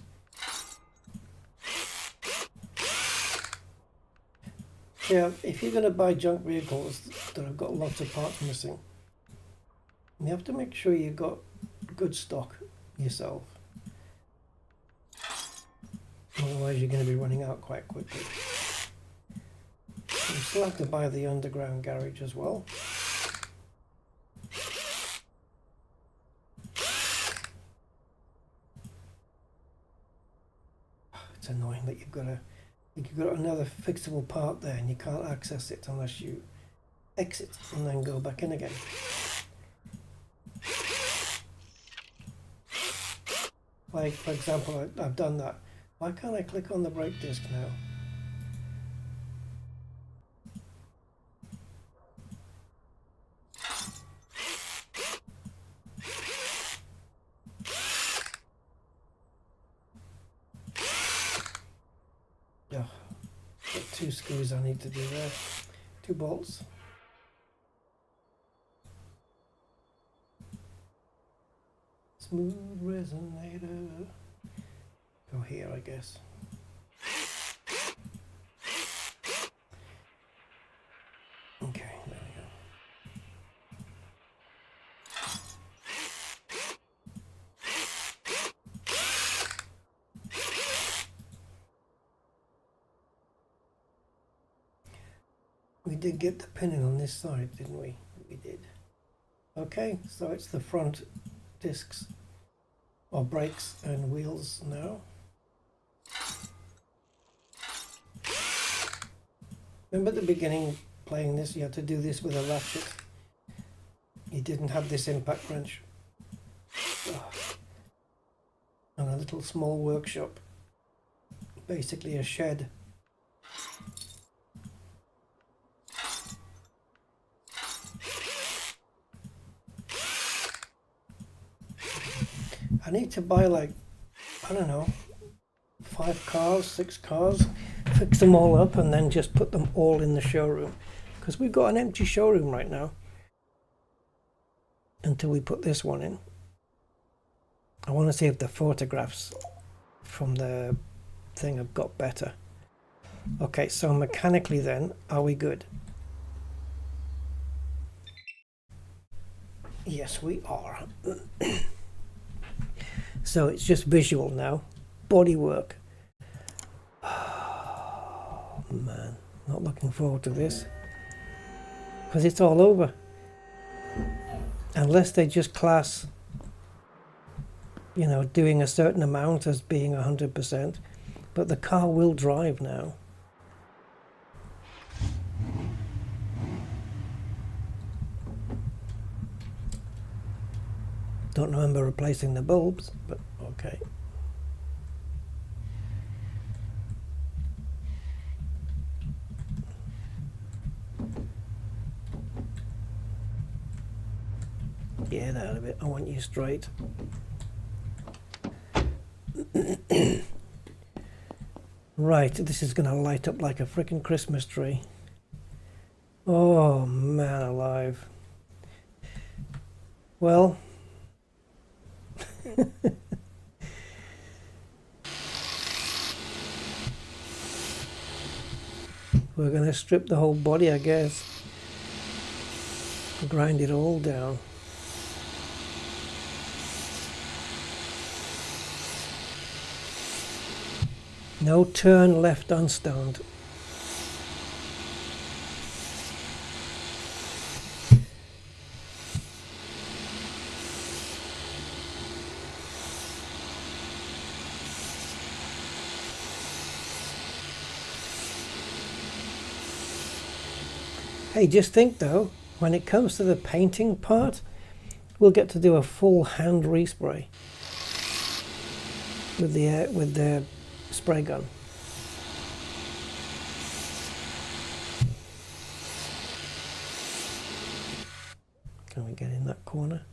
Yeah, if you're going to buy junk vehicles that have got lots of parts missing, you have to make sure you've got good stock yourself. Otherwise you're going to be running out quite quickly. You still have to buy the underground garage as well. It's annoying that you've got another fixable part there and you can't access it unless you exit and then go back in again. Like, for example, I've done that. Why can't I click on the brake disc now? Oh, got 2 screws I need to do there. 2 bolts. Smooth resonator. Go here, I guess. Okay, there we go. We did get the pinning on this side, didn't we? We did. Okay, so it's the front discs or brakes and wheels now. Remember at the beginning playing this, you had to do this with a ratchet. You didn't have this impact wrench. Oh. And a little small workshop. Basically a shed. I need to buy like, I don't know, 5 cars, 6 cars, fix them all up and then just put them all in the showroom. Because we've got an empty showroom right now. Until we put this one in. I want to see if the photographs from the thing have got better. Okay, so mechanically then, are we good? Yes, we are. So it's just visual now. Bodywork. Oh, man. Not looking forward to this. Because it's all over. Unless they just class, you know, doing a certain amount as being 100%. But the car will drive now. Don't remember replacing the bulbs, but okay. Get out of it. I want you straight. Right, this is going to light up like a freaking Christmas tree. Oh, man alive. Well, we're going to strip the whole body, I guess. Grind it all down. No turn left unstoned. Hey, just think though, when it comes to the painting part, we'll get to do a full hand respray with the spray gun. Can we get in that corner?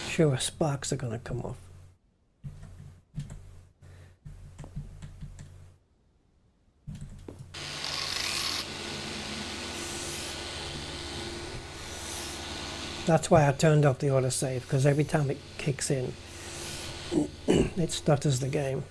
Sure, sparks are going to come off. That's why I turned off the autosave, because every time it kicks in, it stutters the game.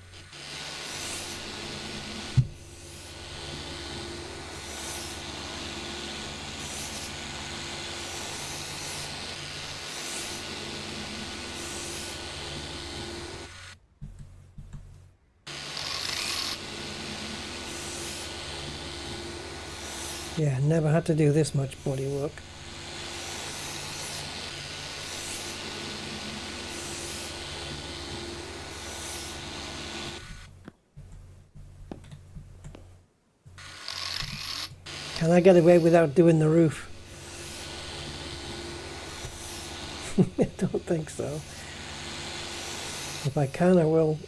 Yeah, never had to do this much body work. Can I get away without doing the roof? I don't think so. If I can, I will.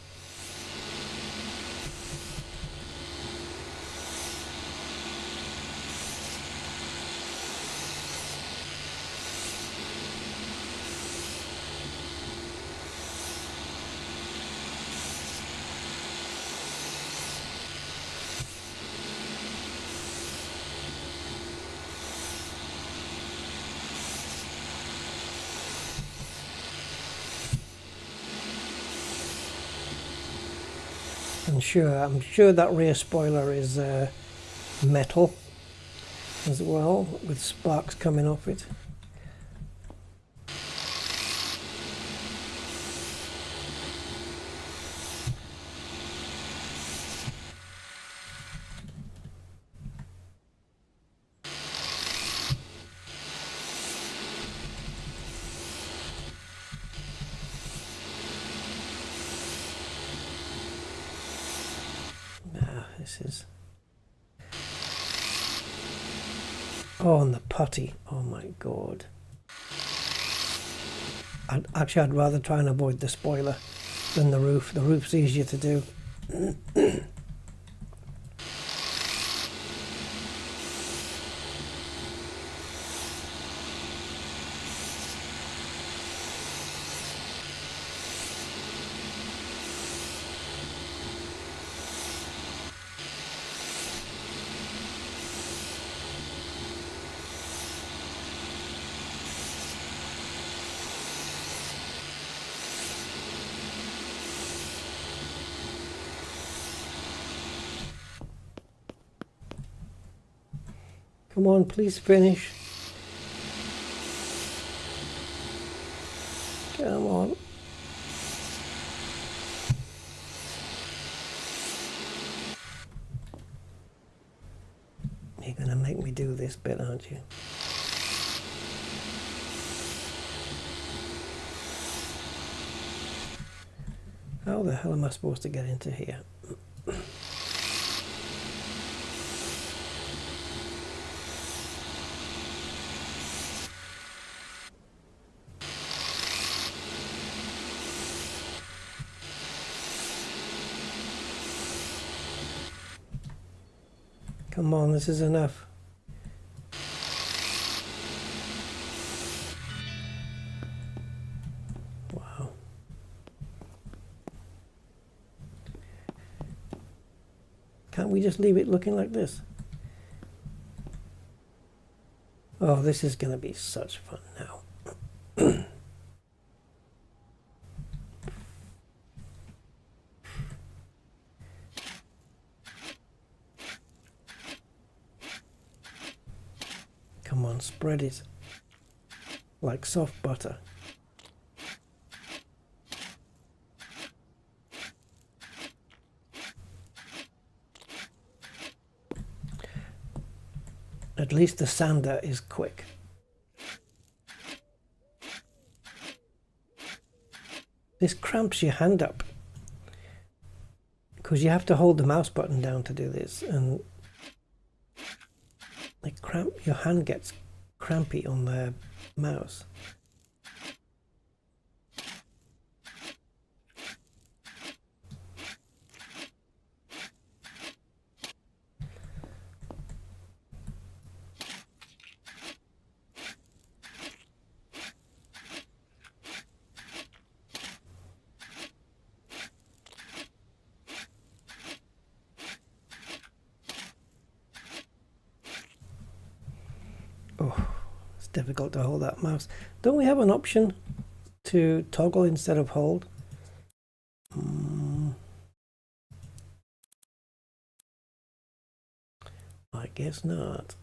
I'm sure that rear spoiler is metal as well, with sparks coming off it. This is... Oh, and the putty. Oh my god. I'd rather try and avoid the spoiler than the roof. The roof's easier to do. Come on, please finish. Come on. You're gonna make me do this bit, aren't you? How the hell am I supposed to get into here? Come on, this is enough. Wow. Can't we just leave it looking like this? Oh, this is going to be such fun now. Come on, spread it like soft butter. At least the sander is quick. This cramps your hand up because you have to hold the mouse button down to do this, and your hand gets crampy on the mouse. Oh, it's difficult to hold that mouse. Don't we have an option to toggle instead of hold? I guess not.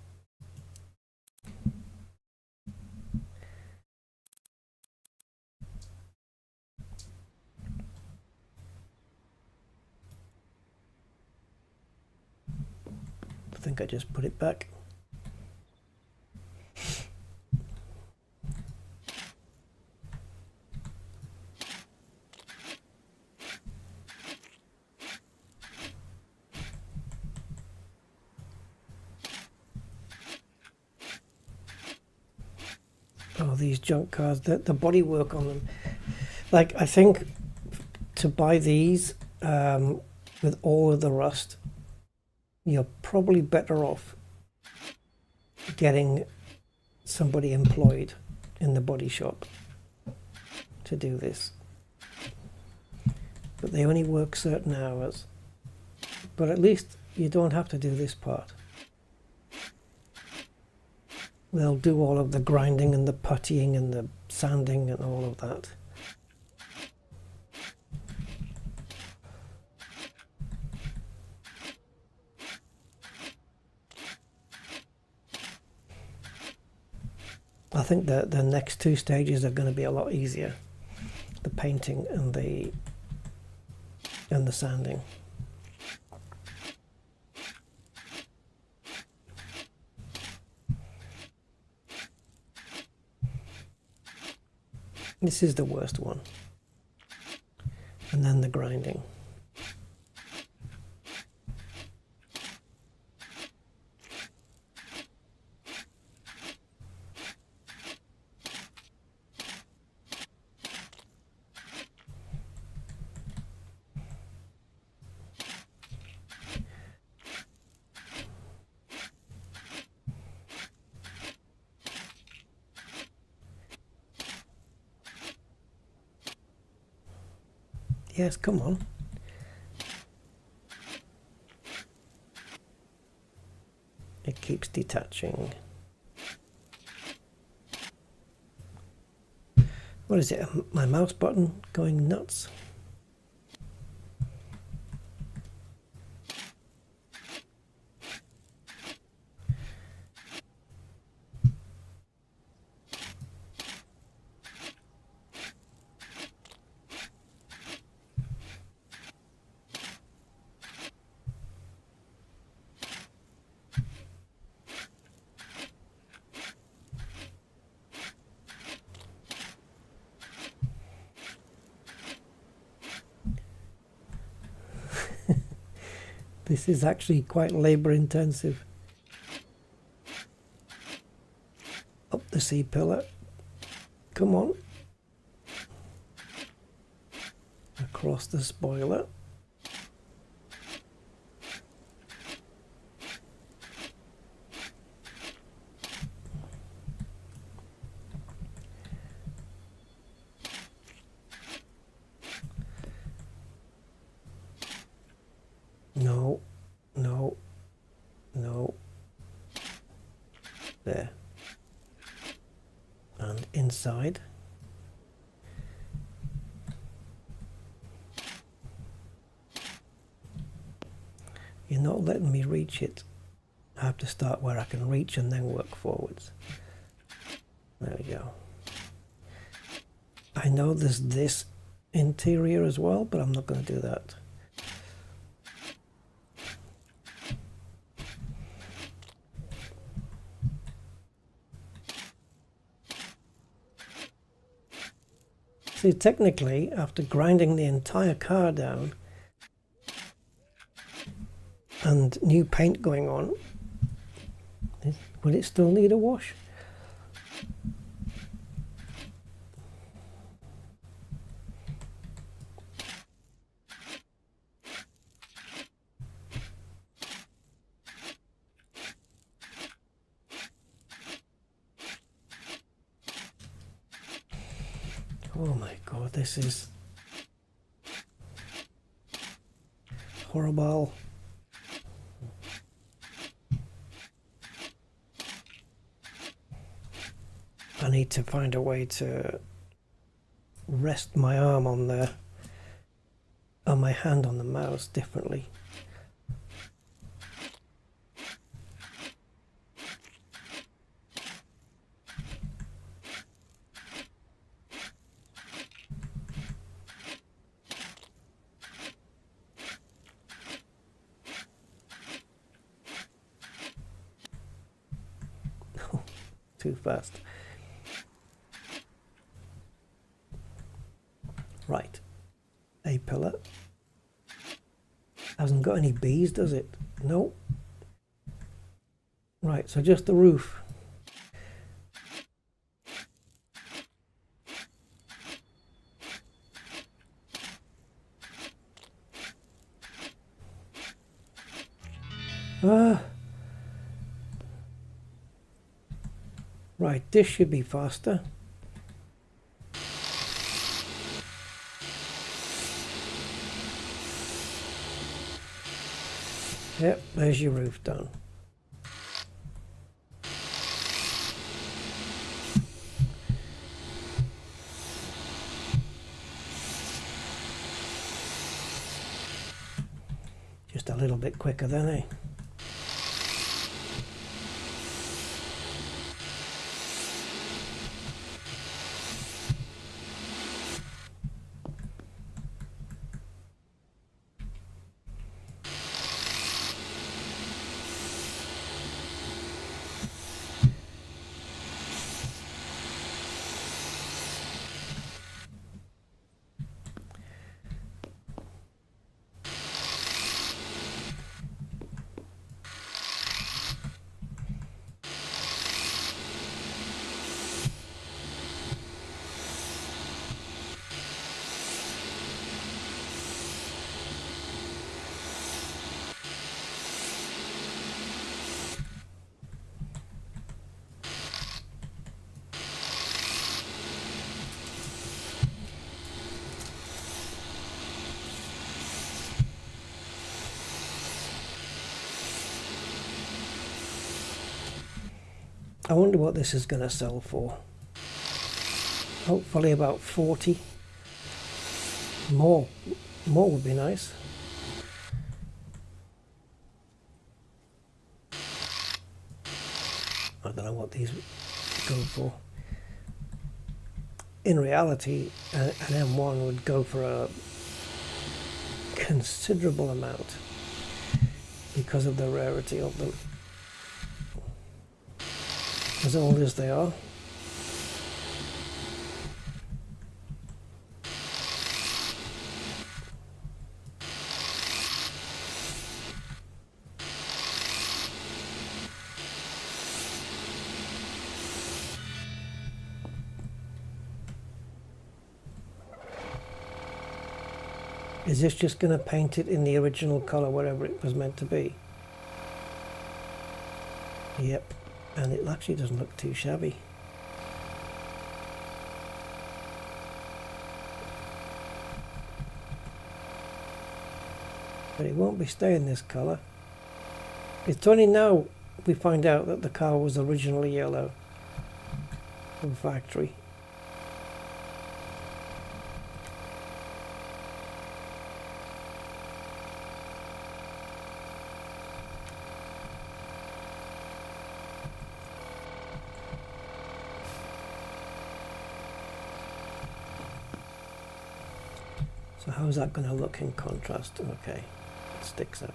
I think I just put it back. Oh, these junk cars, the bodywork on them. Like, I think to buy these with all of the rust, you're probably better off getting somebody employed in the body shop to do this. But they only work certain hours. But at least you don't have to do this part. They'll do all of the grinding and the puttying and the sanding and all of that. I think that the next two stages are going to be a lot easier. The painting and the sanding. This is the worst one. And then the grinding. Yes, come on. It keeps detaching. What is it? My mouse button going nuts? This is actually quite labor intensive. Up the C-pillar. Come on. Across the spoiler. there, and inside. You're not letting me reach it. I have to start where I can reach and then work forwards. There we go. I know there's this interior as well, but I'm not going to do that. See, technically, after grinding the entire car down and new paint going on, will it still need a wash? Oh my god, this is horrible. I need to find a way to rest my arm on my hand on the mouse differently. Too fast. Right, A pillar. Hasn't got any B's, does it? No. Right, so just the roof. Right, this should be faster. Yep, there's your roof done. Just a little bit quicker then, eh? I wonder what this is going to sell for. Hopefully about 40. More would be nice. I don't know what these go for. In reality, an M1 would go for a considerable amount because of the rarity of them. As old as they are. Is this just going to paint it in the original colour, whatever it was meant to be? Yep. And it actually doesn't look too shabby. But it won't be staying this colour. It's only now we find out that the car was originally yellow from factory. So how's that going to look in contrast? Okay, it sticks out.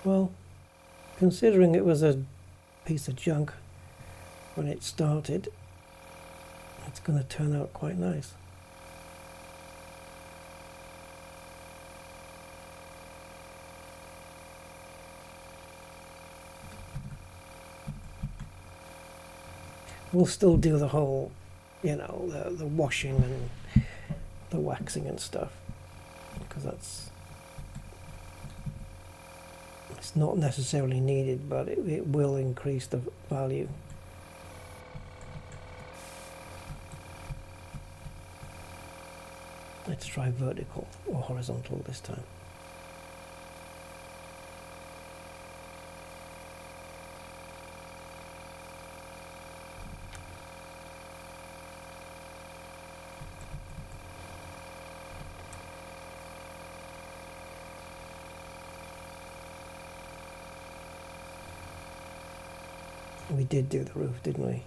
Well, considering it was a piece of junk when it started, it's going to turn out quite nice. We'll still do the whole, you know, the washing and the waxing and stuff, because it's not necessarily needed, but it will increase the value. Let's try vertical or horizontal this time. We did do the roof, didn't we?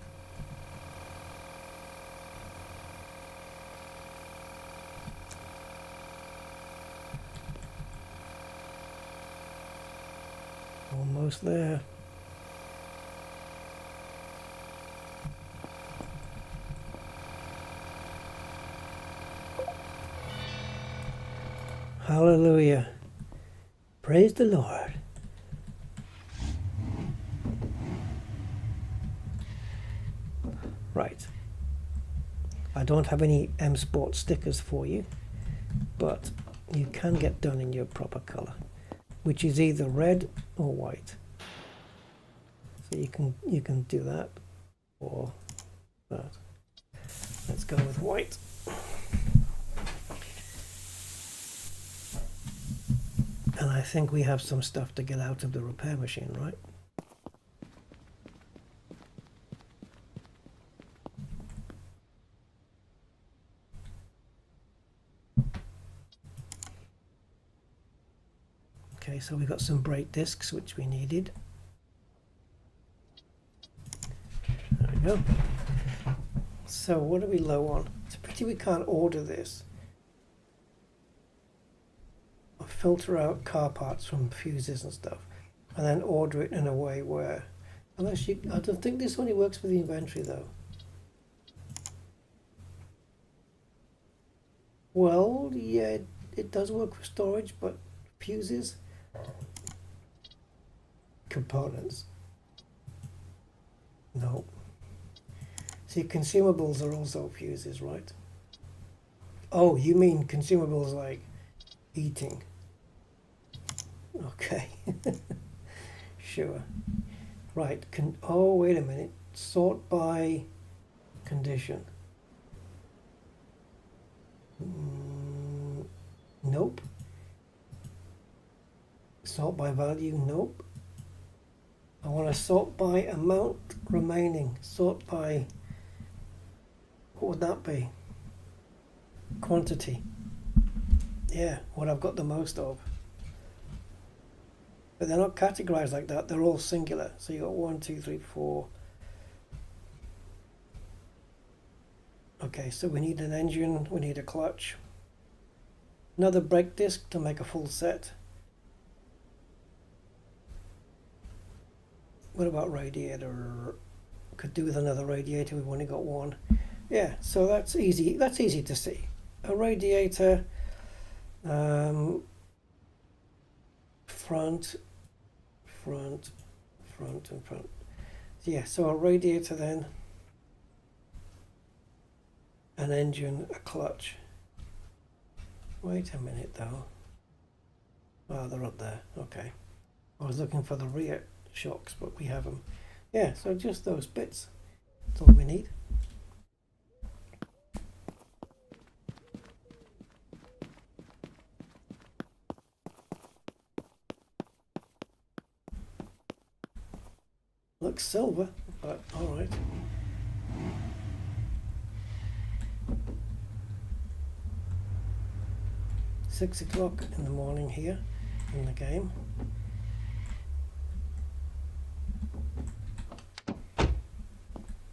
Almost there. Hallelujah. Praise the Lord. Right. I don't have any M Sport stickers for you, but you can get done in your proper color, which is either red or white. So you can do that or that. Let's go with white. And I think we have some stuff to get out of the repair machine, right? Okay, so we've got some brake discs which we needed. There we go. So what are we low on? It's a pity we can't order this. Or filter out car parts from fuses and stuff, and then order it in a way where, unless you, I don't think this only works for the inventory though. Well, yeah, it does work for storage, but fuses. Components. No. See, consumables are also fuses, right? Oh, you mean consumables like eating? Okay. Sure. Right. Oh, wait a minute. Sort by condition. Nope. Sort by value, nope. I want to sort by amount remaining. Sort by, what would that be? Quantity. Yeah, what I've got the most of. But they're not categorized like that, they're all singular. So you got 1, 2, 3, 4. Okay, so we need an engine, we need a clutch. Another brake disc to make a full set. What about radiator? Could do with another radiator, we've only got one. Yeah, so that's easy to see. A radiator, front, front and front. Yeah, so a radiator then, an engine, a clutch. Wait a minute though. Oh, they're up there. Okay. I was looking for the rear shocks, but we have them. Yeah, so just those bits. That's all we need. Looks silver, but alright. Six o'clock in the morning here in the game.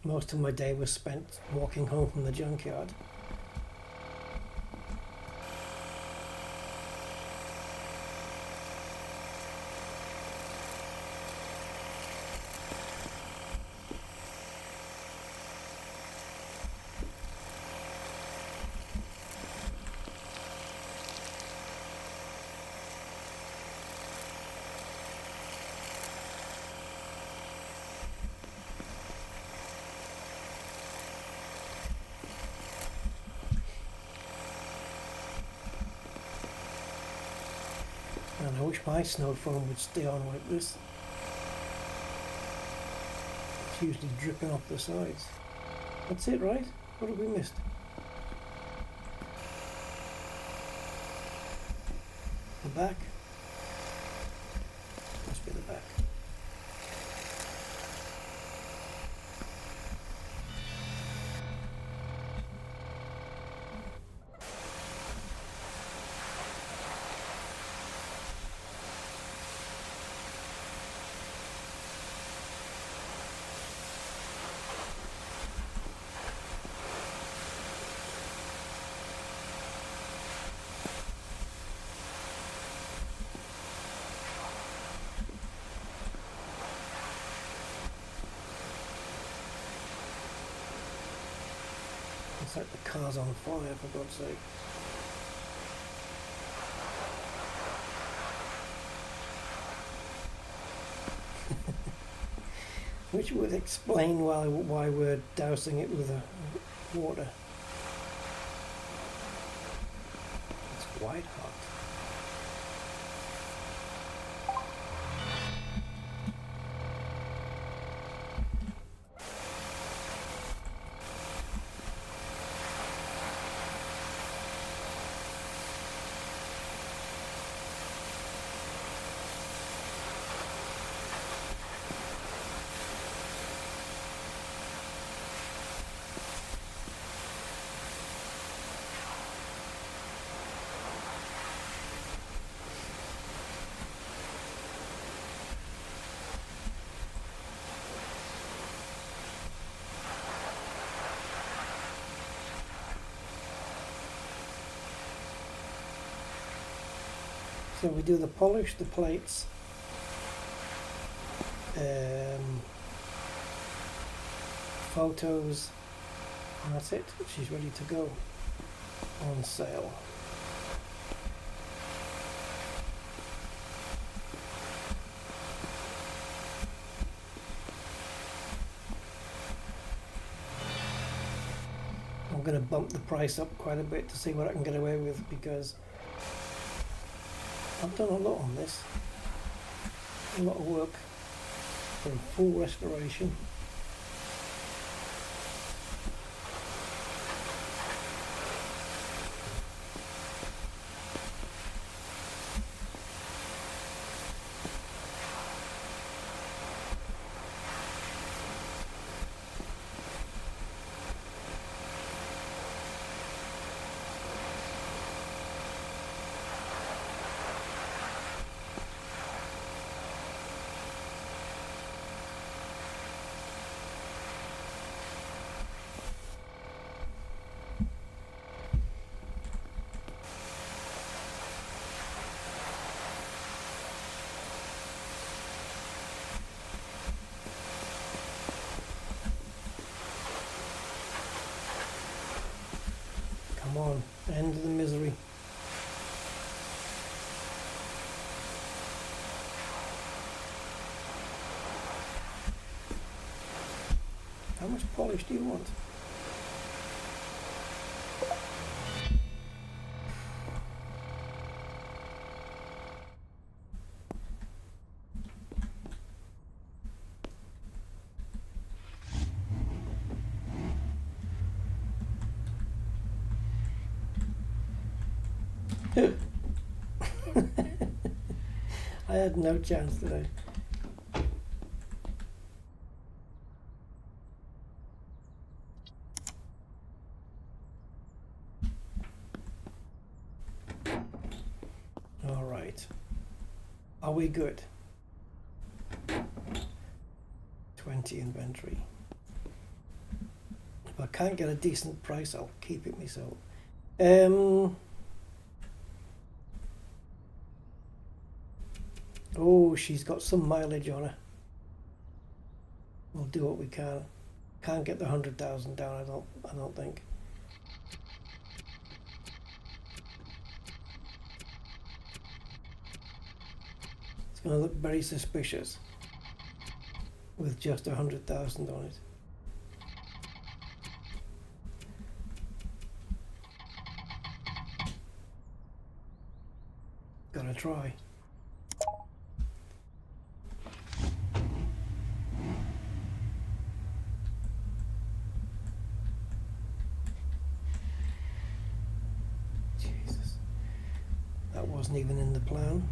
Most of my day was spent walking home from the junkyard. And I wish my snow foam would stay on like this. It's usually dripping off the sides. That's it, right? What have we missed? The back? Must be the back. It's like the car's on fire, for God's sake. Which would explain why we're dousing it with water. It's quite hot. So we do the polish, the plates, photos, and that's it. She's ready to go on sale. I'm going to bump the price up quite a bit to see what I can get away with, because I've done a lot on this, a lot of work for a full restoration. polish do you want? I had no chance today. All right. Are we good? 20 inventory. If I can't get a decent price, I'll keep it myself. Oh, she's got some mileage on her. We'll do what we can. Can't get the 100,000 down. I don't think. It's going to look very suspicious with just 100,000 on it. Gotta try. Jesus, that wasn't even in the plan.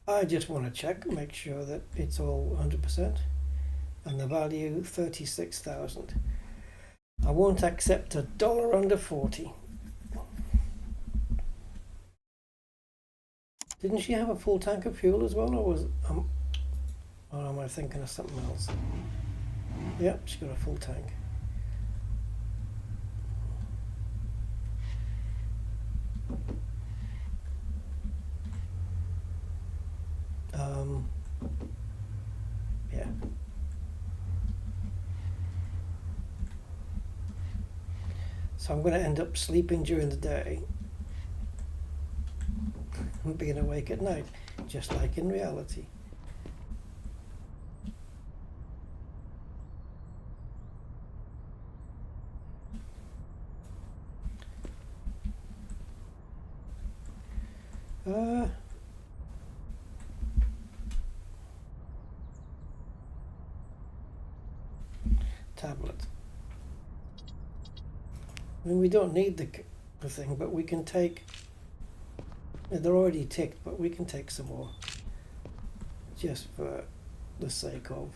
I just want to check, make sure that it's all 100%, and the value 36,000. I won't accept $1 under 40. Didn't she have a full tank of fuel as well, or or am I thinking of something else? Yep, she got a full tank. Yeah. So I'm going to end up sleeping during the day and being awake at night, just like in reality. Tablet. I mean, we don't need the thing, but we can take. They're already ticked, but we can take some more, just for the sake of.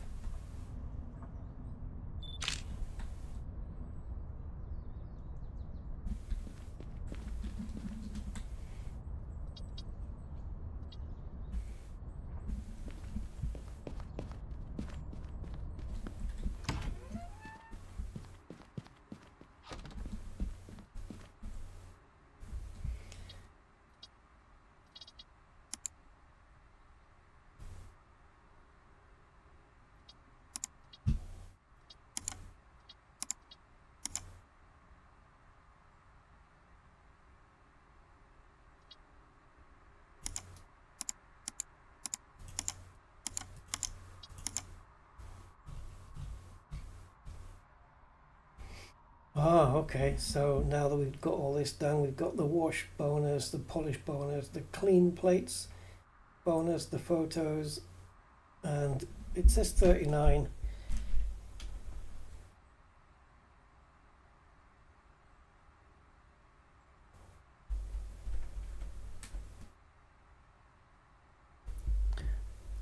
Ah, okay, so now that we've got all this done, we've got the wash bonus, the polish bonus, the clean plates bonus, the photos, and it says 39.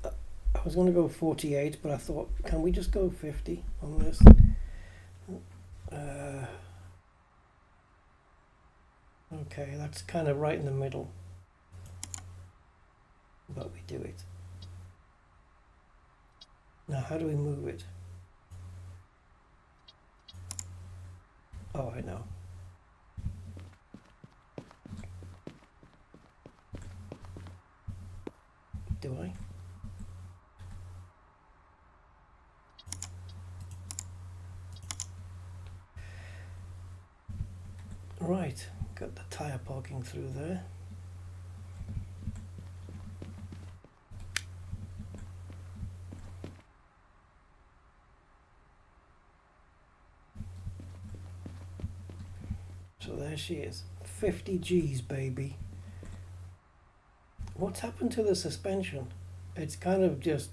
I was going to go 48, but I thought, can we just go 50 on this? Okay, that's kind of right in the middle, but we do it. Now, how do we move it? Oh, I know. Do I? Right, got the tyre poking through there. So there she is, 50 G's, baby. What's happened to the suspension? It's kind of just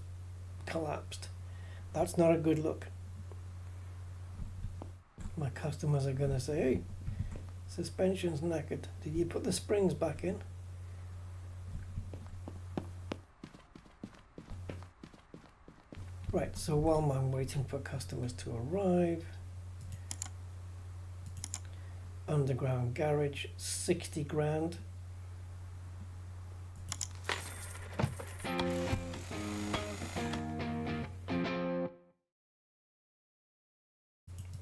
collapsed. That's not a good look. My customers are going to say, hey, suspension's knackered. Did you put the springs back in? Right, so while I'm waiting for customers to arrive, underground garage, 60 grand.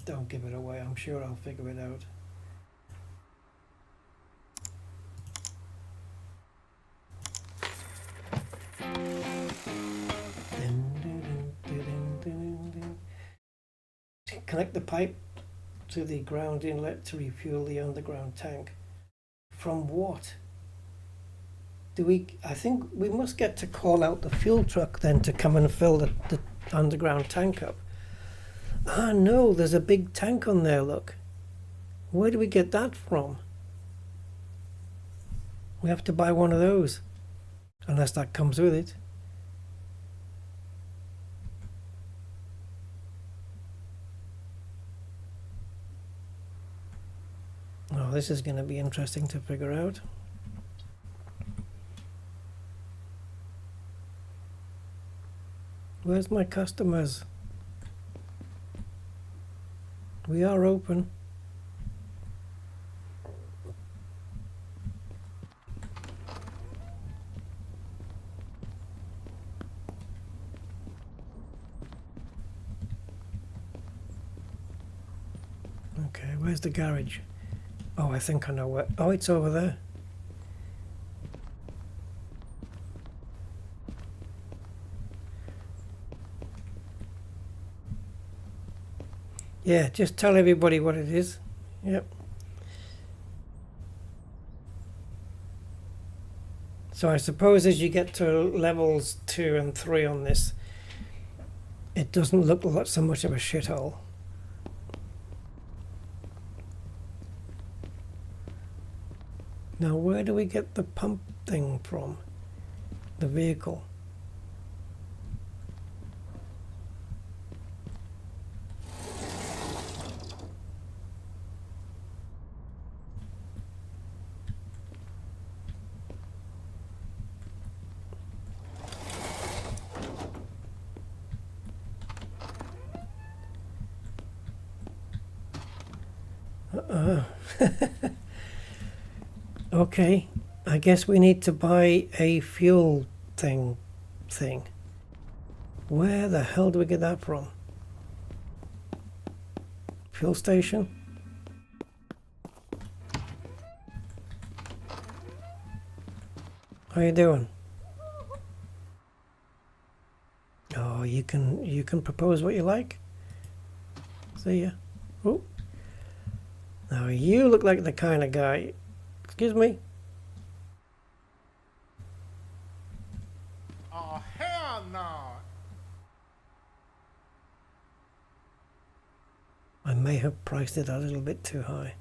Don't give it away, I'm sure I'll figure it out. Connect the pipe to the ground inlet to refuel the underground tank. From what? I think we must get to call out the fuel truck then to come and fill the underground tank up. Ah no, there's a big tank on there, look. Where do we get that from? We have to buy one of those. Unless that comes with it. Oh, this is going to be interesting to figure out. Where's my customers? We are open. Okay, where's the garage? Oh, I think I know where. Oh, it's over there. Yeah, just tell everybody what it is. Yep. So I suppose as you get to levels 2 and 3 on this, it doesn't look like so much of a shithole. Now, where do we get the pump thing from? The vehicle. Okay, I guess we need to buy a fuel thing. Where the hell do we get that from? Fuel station? How you doing? Oh, you can propose what you like. See ya. Oh. Now you look like the kind of guy. Excuse me. Oh, hell no. I may have priced it a little bit too high.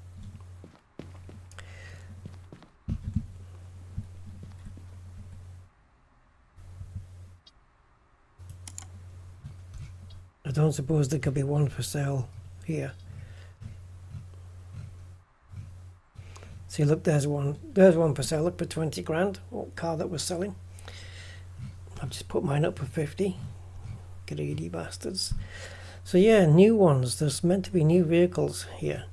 I don't suppose there could be one for sale here. See, look, there's one for sale. Look, for 20 grand. What car that was selling? I've just put mine up for 50. Greedy bastards. So yeah, new ones. There's meant to be new vehicles here.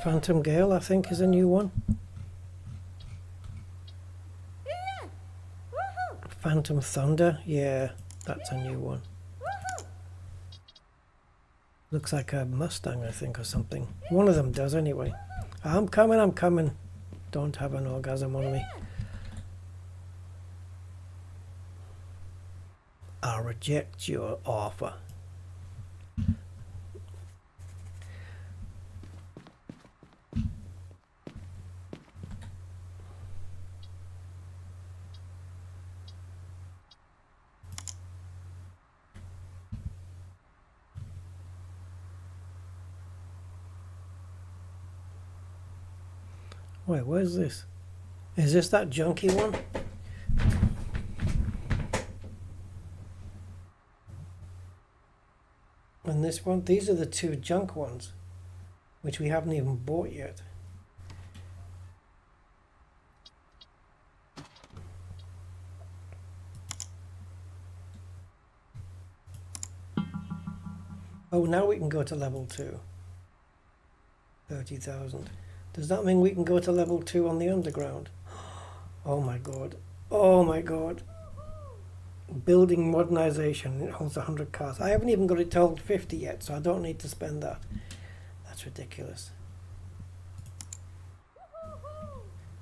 Phantom Gale, I think, is a new one. Phantom Thunder, yeah, that's a new one. Looks like a Mustang, I think, or something. One of them does, anyway. I'm coming. Don't have an orgasm on me. I'll reject your offer. Wait, where's this? Is this that junky one? And this one? These are the two junk ones, which we haven't even bought yet. Oh, now we can go to level 2. 30,000. Does that mean we can go to level 2 on the underground? Oh my god. Oh my god. Building modernization. It holds 100 cars. I haven't even got it to hold 50 yet, so I don't need to spend that. That's ridiculous.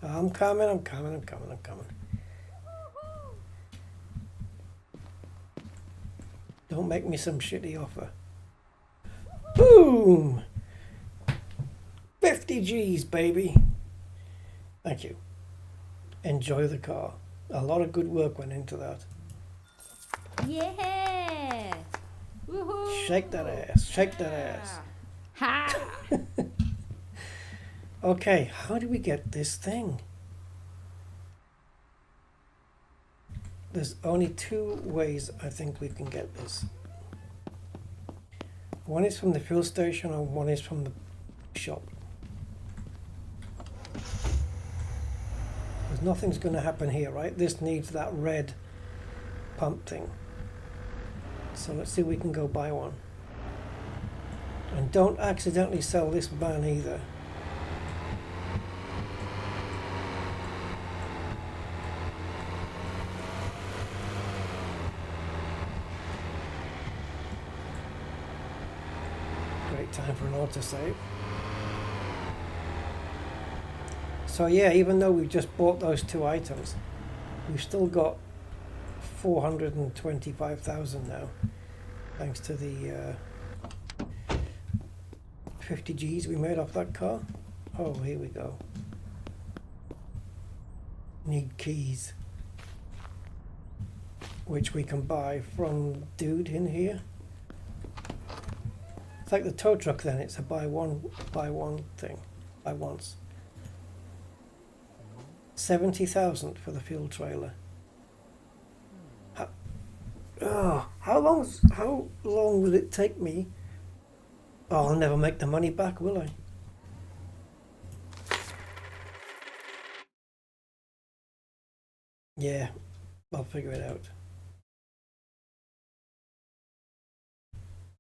I'm coming, I'm coming, I'm coming, I'm coming. Don't make me some shitty offer. Boom! 50 G's, baby. Thank you. Enjoy the car. A lot of good work went into that. Yeah! Woohoo! Shake that ass. Shake that ass. Ha! Okay, how do we get this thing? There's only 2 ways I think we can get this. One is from the fuel station and one is from the shop. Because nothing's going to happen here, right? This needs that red pump thing. So let's see if we can go buy one. And don't accidentally sell this van either. Great time for an autosave. So yeah, even though we've just bought those 2 items, we've still got 425,000 now, thanks to the 50 G's we made off that car. Oh, here we go. Need keys, which we can buy from dude in here. It's like the tow truck then, it's a buy one thing, buy once. 70,000 for the fuel trailer. How long will it take me? Oh, I'll never make the money back, will I? Yeah, I'll figure it out.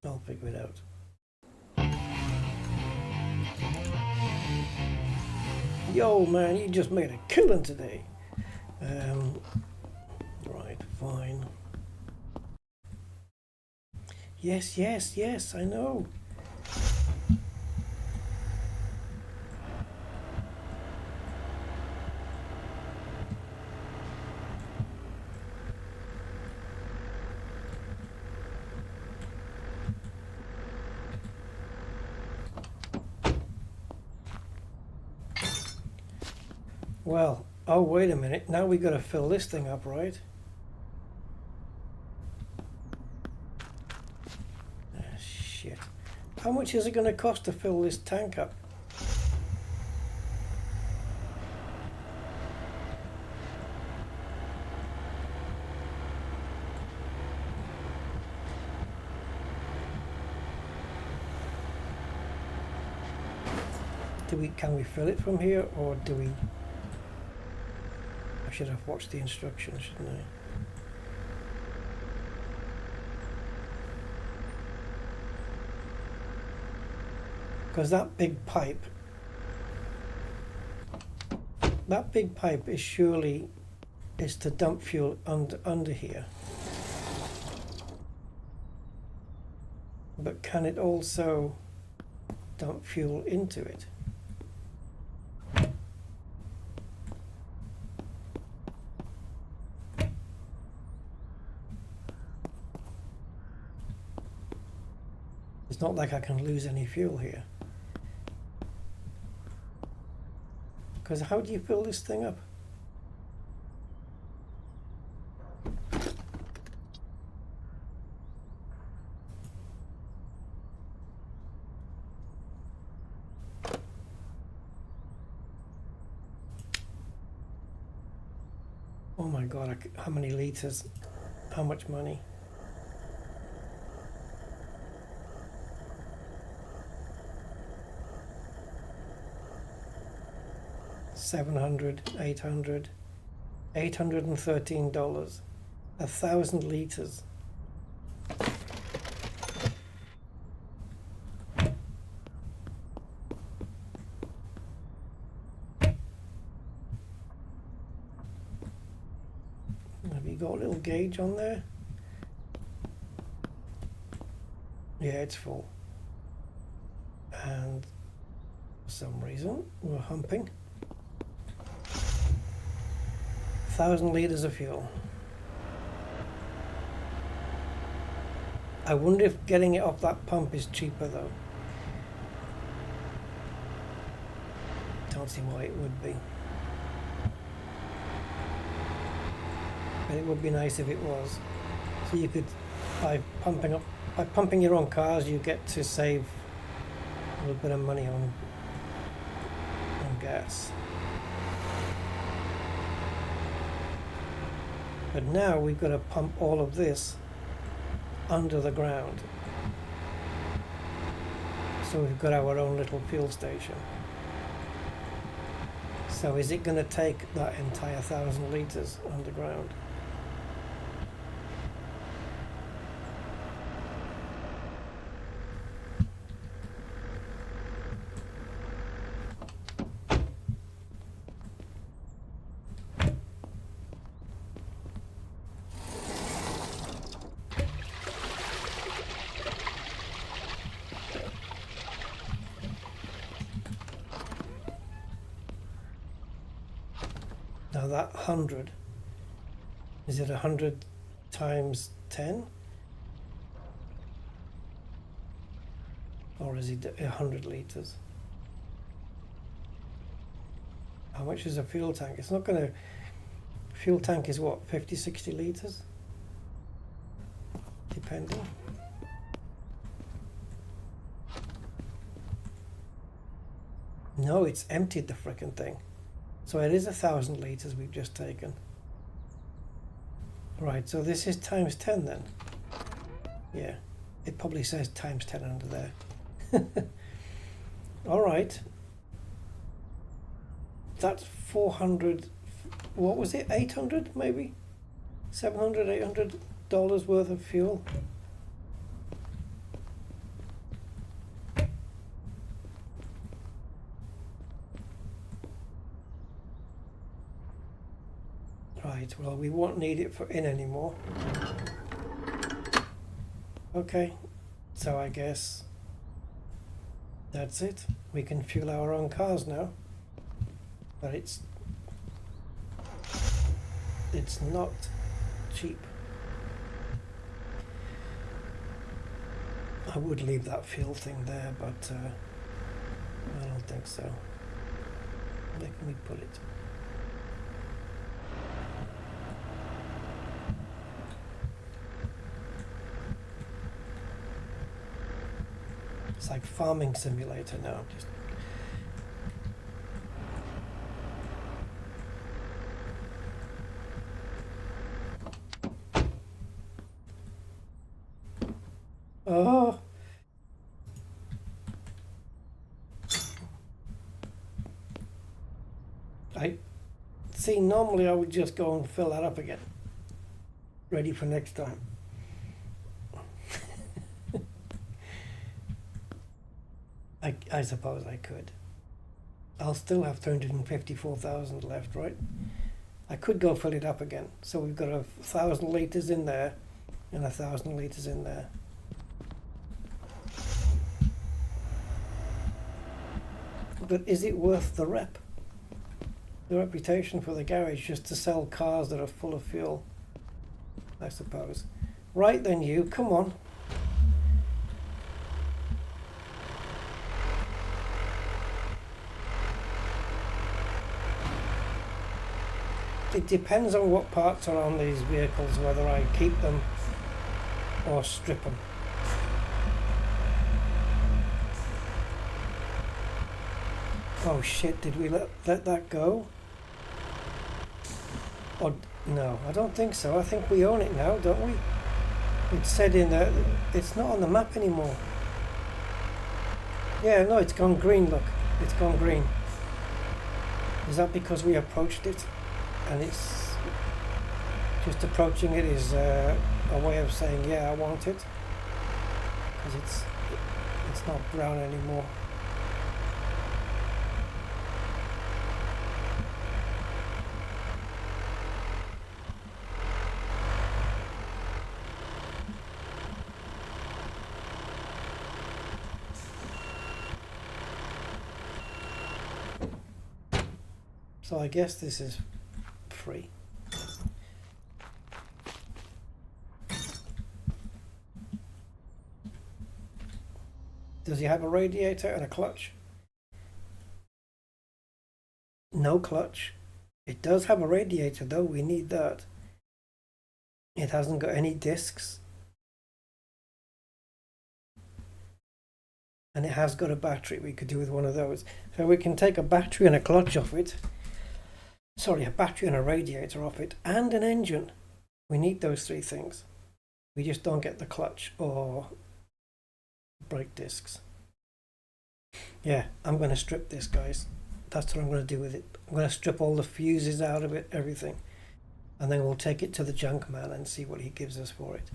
I'll figure it out. Yo, man, you just made a killing today. Right, fine. Yes, yes, yes, I know. Well, oh, wait a minute. Now we got to fill this thing up, right? Ah, shit. How much is it going to cost to fill this tank up? Can we fill it from here, or do we? I should have watched the instructions, shouldn't I? Because that big pipe is surely to dump fuel under here. But can it also dump fuel into it? It's not like I can lose any fuel here. Because how do you fill this thing up? Oh my god, how many liters? How much money? $700, $800, $813, 1,000 liters. Have you got a little gauge on there? Yeah, it's full. And for some reason, we're humping. 1,000 liters of fuel. I wonder if getting it off that pump is cheaper though. Don't see why it would be. But it would be nice if it was. So you could, by pumping your own cars, you get to save a little bit of money on gas. But now we've got to pump all of this under the ground. So we've got our own little fuel station. So is it going to take that entire 1,000 liters underground? Now that 100, is it 100 times 10? Or is it 100 liters? How much is a fuel tank? It's not going to... Fuel tank is what, 50, 60 liters? Depending. No, it's emptied the frickin' thing. So it is 1,000 liters we've just taken. Right, so this is times 10 then. Yeah, it probably says times 10 under there. All right. That's 400, what was it, 800 maybe? 700, $800 worth of fuel. Right, well, we won't need it for in anymore. Okay, so I guess that's it. We can fuel our own cars now. But it's not cheap. I would leave that fuel thing there, but I don't think so. Where can we put it? It's like farming simulator now. Just oh. I see, normally I would just go and fill that up again. Ready for next time. I suppose I could. I'll still have 354,000 left, right? I could go fill it up again. So we've got 1,000 liters in there and 1,000 liters in there. But is it worth the reputation for the garage just to sell cars that are full of fuel? I suppose. Right then, you, come on. it depends on what parts are on these vehicles, whether I keep them or strip them. Oh shit, did we let that go? Or no, I don't think so. I think we own it now, don't we? It said in there, it's not on the map anymore. Yeah, no, it's gone green, look. It's gone green. Is that because we approached it? And it's just approaching it is a way of saying, yeah, I want it. Because it's not brown anymore. So I guess this is free. Does he have a radiator and a clutch? No clutch. It does have a radiator though, we need that. It hasn't got any discs. And it has got a battery. We could do with one of those. So we can take a battery and a clutch off it. Sorry, a battery and a radiator off it, and an engine. We need those three things. We just don't get the clutch or brake discs. Yeah, I'm going to strip this, guys. That's what I'm going to do with it. I'm going to strip all the fuses out of it, everything. And then we'll take it to the junk man and see what he gives us for it.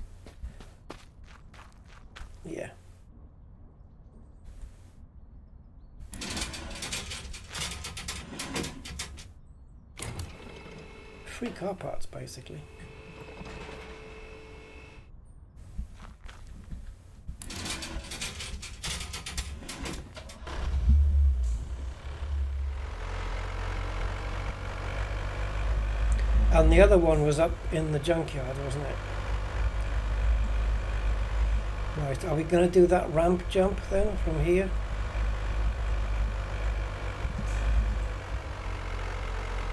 Yeah. Free car parts, basically. And the other one was up in the junkyard, wasn't it? Right, are we going to do that ramp jump then from here?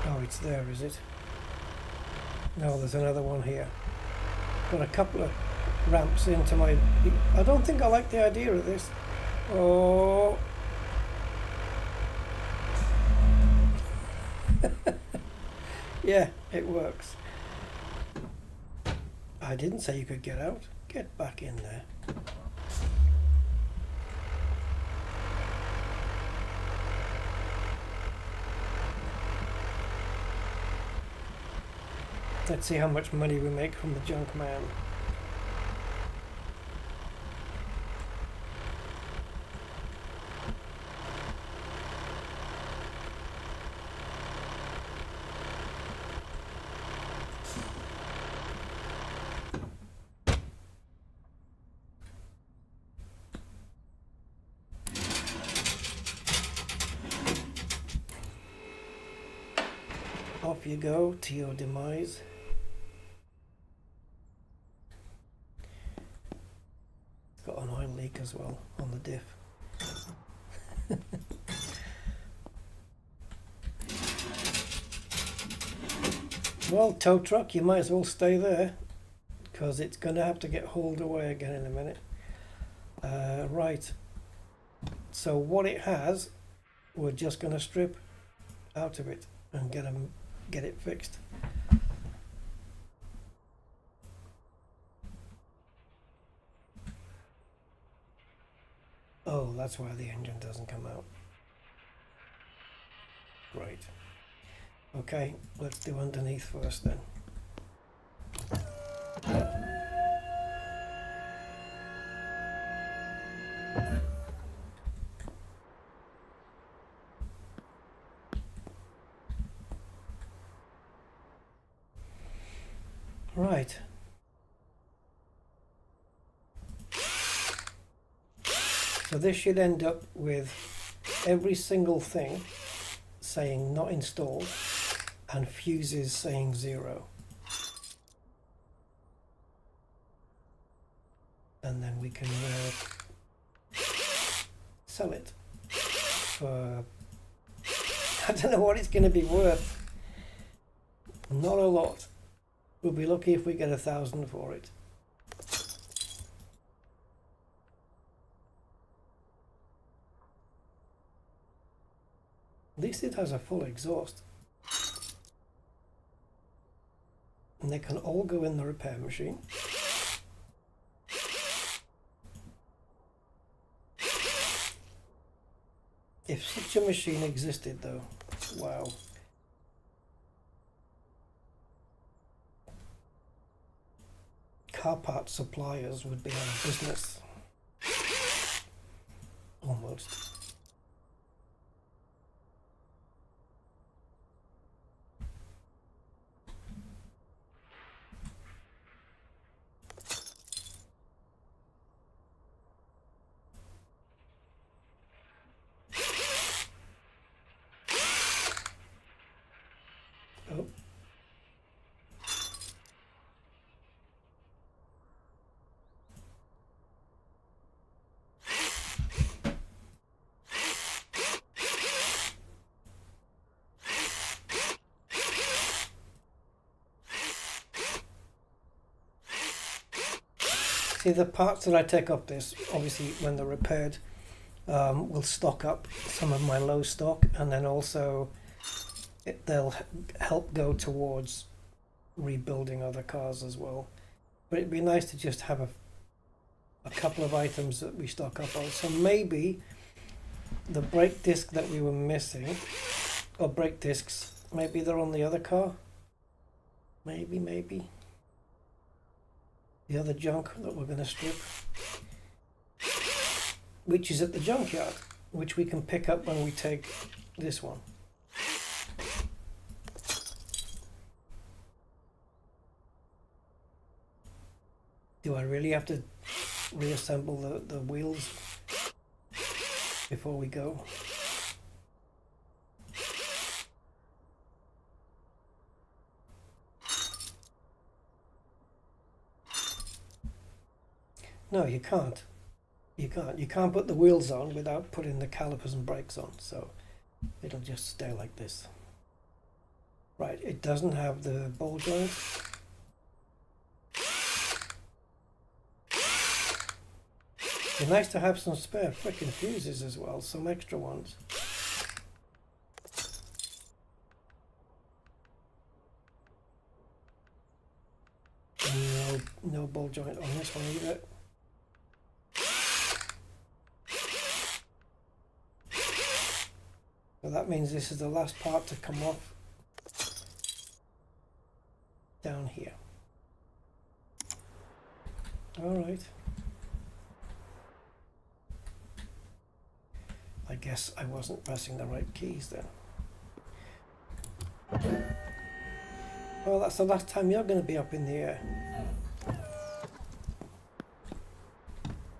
Oh, it's there, is it? No, there's another one here. Got a couple of ramps into my... I don't think I like the idea of this. Oh. Yeah, it works. I didn't say you could get out. Get back in there. Let's see how much money we make from the junk man. Off you go to your demise. Got an oil leak as well on the diff. Well, tow truck, you might as well stay there because it's going to have to get hauled away again in a minute. Right, so what it has, we're just going to strip out of it and get it fixed. Oh, that's why the engine doesn't come out. Great. Okay, let's do underneath first then. Right. So this should end up with every single thing saying not installed and fuses saying 0. And then we can sell it for, I don't know what it's going to be worth. Not a lot. We'll be lucky if we get 1,000 for it. At least it has a full exhaust. And they can all go in the repair machine. If such a machine existed though, wow. Car part suppliers would be out of business. Almost. Oh. See, the parts that I take off this, obviously when they're repaired, will stock up some of my low stock, and then also they'll help go towards rebuilding other cars as well. But it'd be nice to just have a couple of items that we stock up on. So maybe the brake disc that we were missing, or brake discs, maybe they're on the other car. Maybe. The other junk that we're going to strip, which is at the junkyard, which we can pick up when we take this one. Do I really have to reassemble the wheels before we go? No, you can't. You can't put the wheels on without putting the calipers and brakes on, so it'll just stay like this. Right, it doesn't have the ball joint. It'd be nice to have some spare frickin' fuses as well, some extra ones. And no ball joint on this one either. So that means this is the last part to come off down here. All right. I guess I wasn't pressing the right keys then. Well, that's the last time you're going to be up in the air.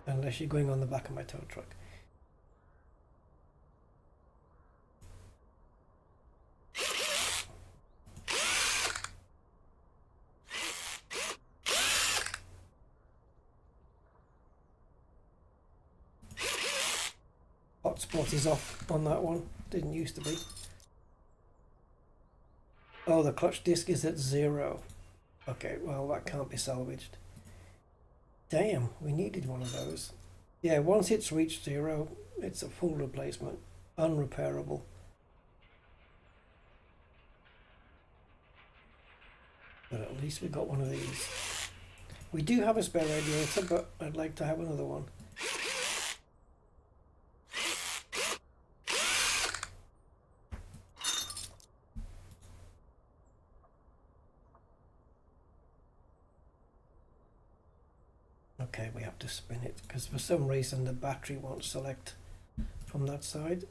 Unless you're going on the back of my tow truck. Hotspot is off on that one. Didn't used to be. Oh, the clutch disc is at 0. Okay, well that can't be salvaged. Damn, we needed one of those. Yeah, once it's reached 0, it's a full replacement. Unrepairable. But at least we got one of these. We do have a spare radiator, but I'd like to have another one. Okay, we have to spin it because for some reason the battery won't select from that side.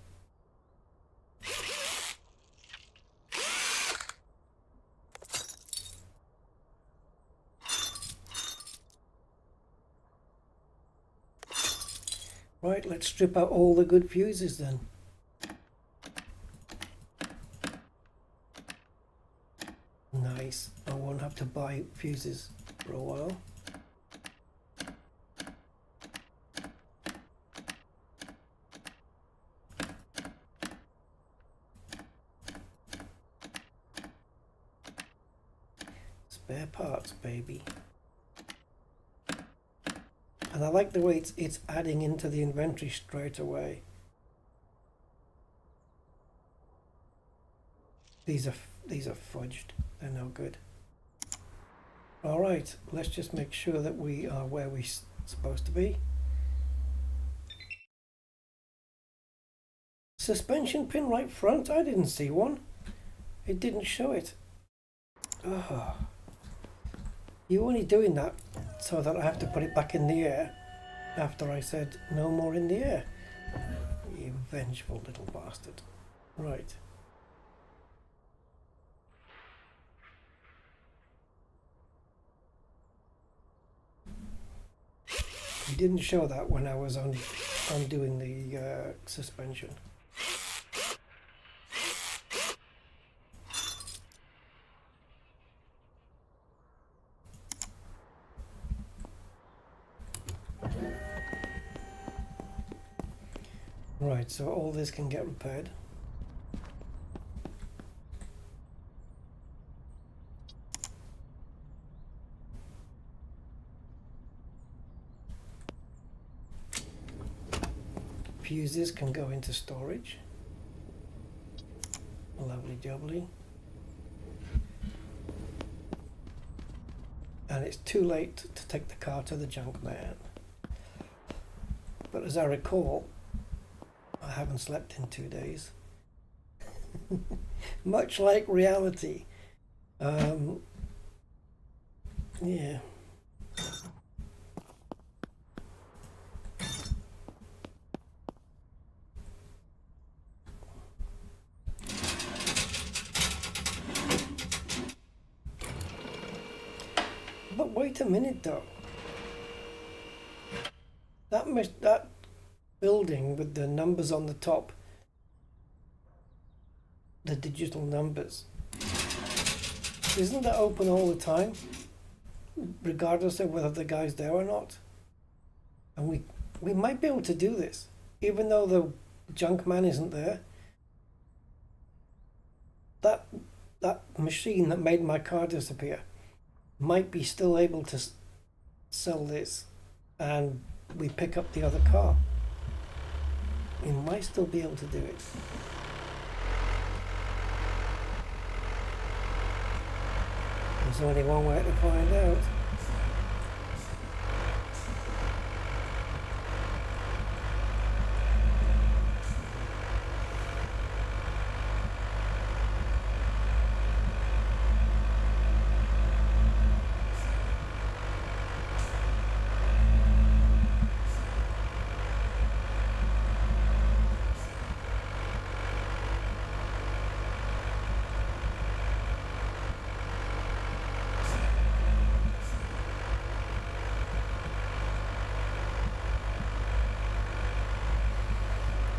Right, let's strip out all the good fuses then. Nice, I won't have to buy fuses for a while. Spare parts, baby. And I like the way it's adding into the inventory straight away. These are fudged. They're no good. All right, let's just make sure that we are where we're supposed to be. Suspension pin right front. I didn't see one. It didn't show it. Oh. You're only doing that so that I have to put it back in the air after I said no more in the air. You vengeful little bastard. Right. You didn't show that when I was undoing the suspension. Right, so all this can get repaired. Fuses can go into storage. Lovely jubbly. And it's too late to take the car to the junk man. But as I recall, I haven't slept in 2 days. Much like reality. Yeah. But wait a minute though. That building with the numbers on the top, the digital numbers, isn't that open all the time, regardless of whether the guy's there or not? And we might be able to do this, even though the junk man isn't there. That machine that made my car disappear might be still able to sell this, and we pick up the other car. We might still be able to do it. There's only one way to find out.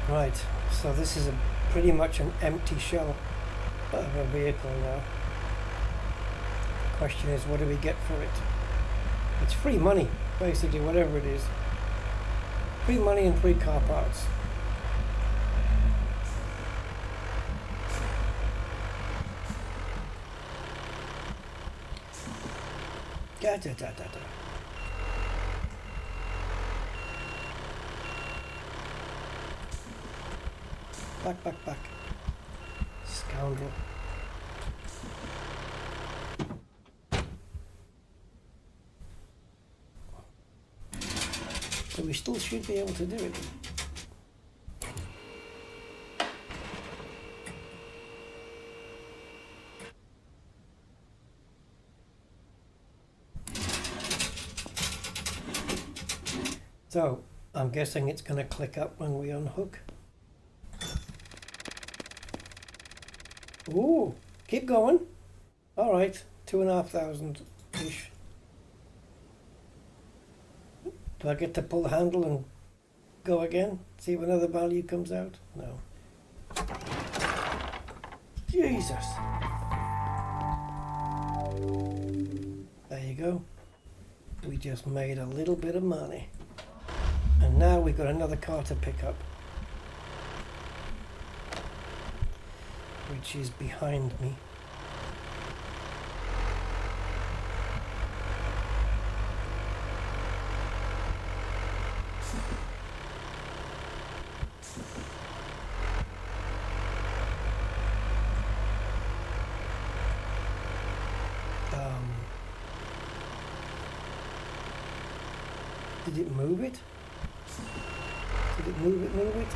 Right, so this is pretty much an empty shell of a vehicle now. The question is, what do we get for it? It's free money, basically, whatever it is. Free money and free car parts. Da da da da da. Back. Scoundrel. So we still should be able to do it. So, I'm guessing it's going to click up when we unhook. Ooh, keep going. All right, 2,500-ish. Do I get to pull the handle and go again? See if another value comes out? No. Jesus. There you go. We just made a little bit of money. And now we've got another car to pick up, which is behind me. Did it move it? Did it move it, move it?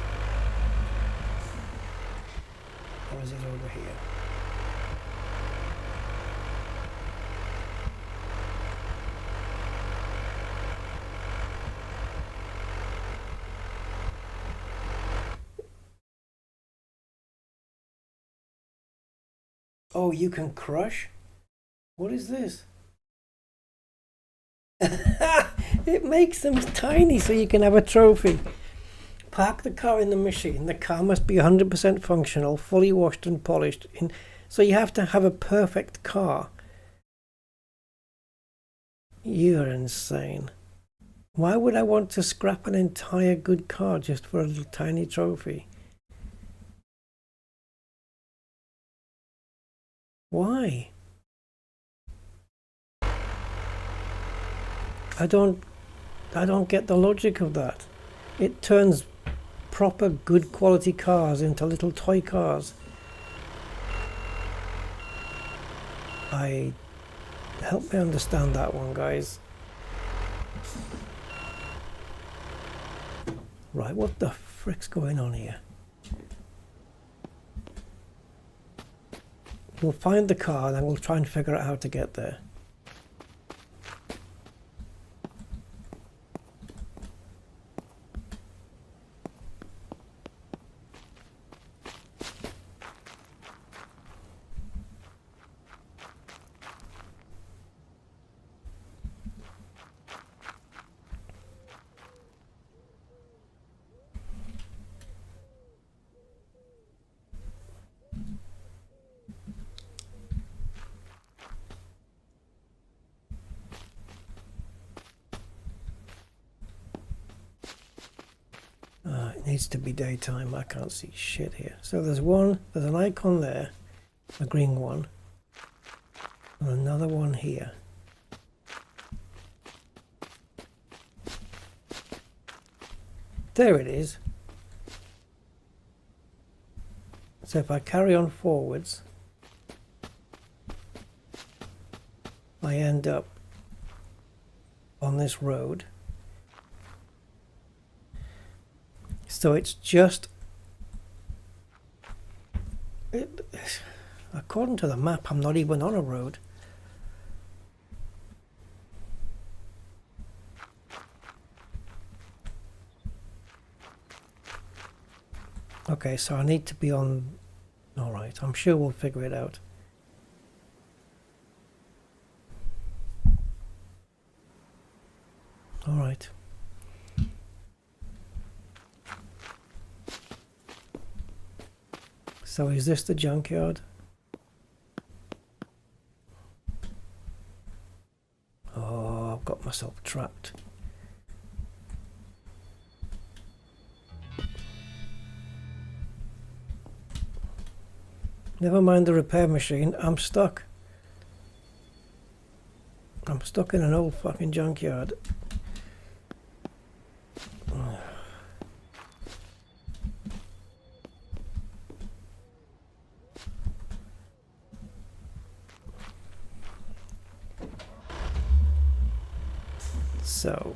Or is it over here? Oh, you can crush? What is this? It makes them tiny so you can have a trophy. Park the car in the machine. The car must be 100% functional, fully washed and polished. So you have to have a perfect car. You're insane. Why would I want to scrap an entire good car just for a little tiny trophy? Why? I don't get the logic of that. It turns proper good quality cars into little toy cars. Help me understand that one, guys. Right, what the frick's going on here? We'll find the car and then we'll try and figure out how to get there. It needs to be daytime. I can't see shit here. So there's an icon there, a green one, and another one here. There it is. So if I carry on forwards, I end up on this road. So it's just, according to the map, I'm not even on a road. Okay, so I need to be on, alright, I'm sure we'll figure it out. Alright. So is this the junkyard? Oh, I've got myself trapped. Never mind the repair machine, I'm stuck. I'm stuck in an old fucking junkyard. So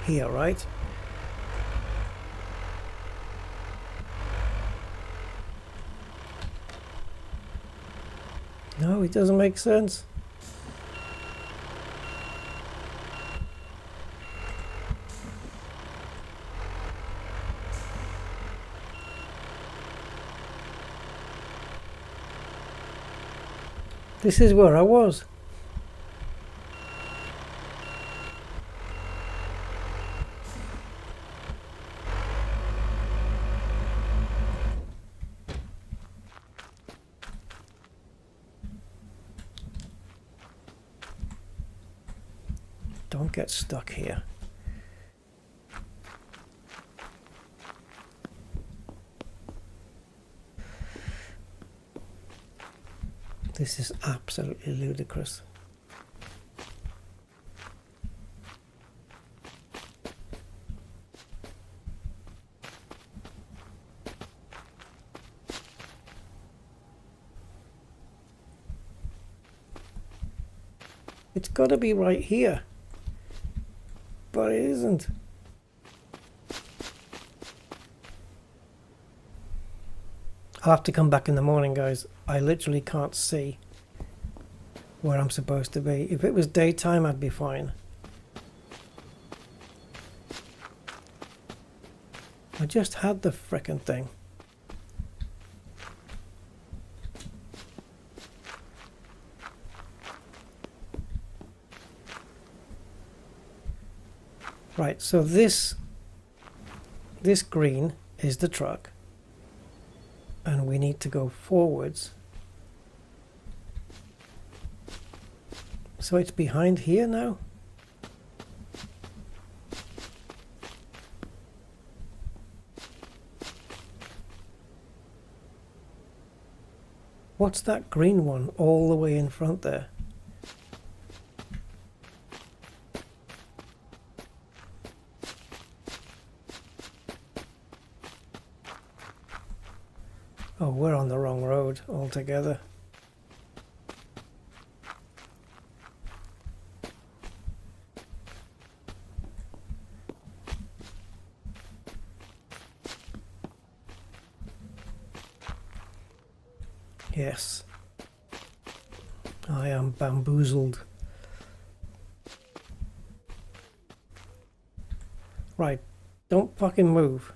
here, right? No, it doesn't make sense. This is where I was. Don't get stuck here. This is absolutely ludicrous. It's got to be right here. But it isn't. I'll have to come back in the morning, guys. I literally can't see where I'm supposed to be. If it was daytime, I'd be fine. I just had the frickin' thing. Right, so this green is the truck. And we need to go forwards. So it's behind here now? What's that green one all the way in front there? Oh, we're on the wrong road altogether. Yes. I am bamboozled. Right. Don't fucking move.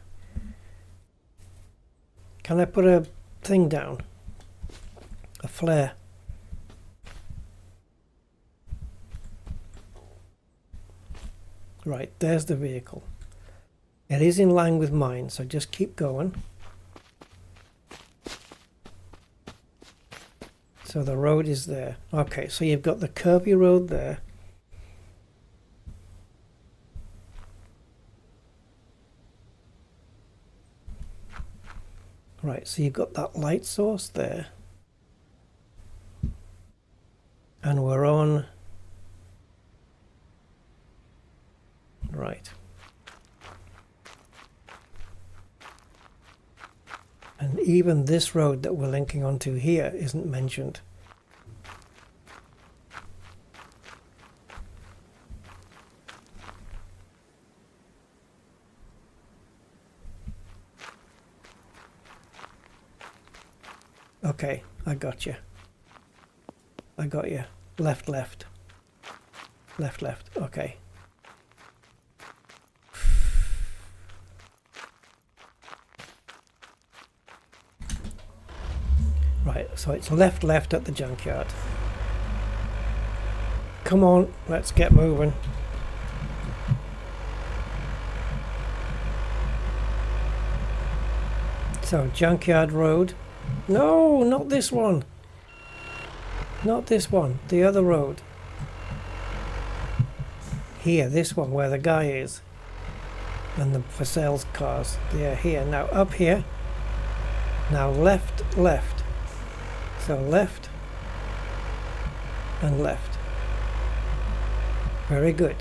Can I put a thing down? A flare. Right, there's the vehicle. It is in line with mine, so just keep going. So the road is there. Okay, so you've got the curvy road there. Right, so you've got that light source there. And we're on... Right. And even this road that we're linking onto here isn't mentioned. Okay, I got you. I got you. Left, left. Left, left. Okay. Right, so it's left, left at the junkyard. Come on, let's get moving. So, Junkyard Road. No, not this one. Not this one. The other road. Here, this one where the guy is. And the for sales cars. They're here. Now up here. Now left, left. So left and left. Very good.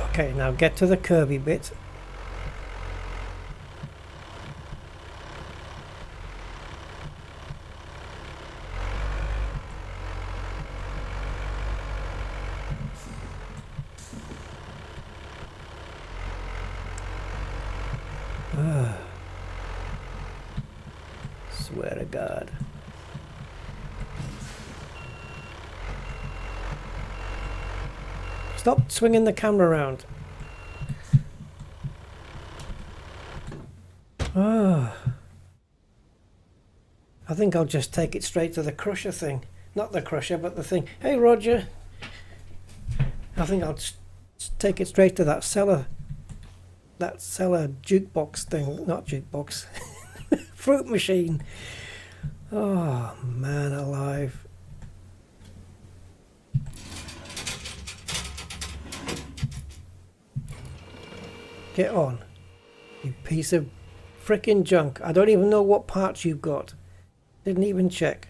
Okay, now get to the curvy bit. Swear to God. Stop swinging the camera around. Oh. I think I'll just take it straight to the crusher thing. Not the crusher, but the thing. Hey, Roger. I think I'll just take it straight to that cellar. That cellar jukebox thing. Not jukebox. Fruit machine. Oh, man alive. Get on, you piece of frickin' junk. I don't even know what parts you've got. Didn't even check.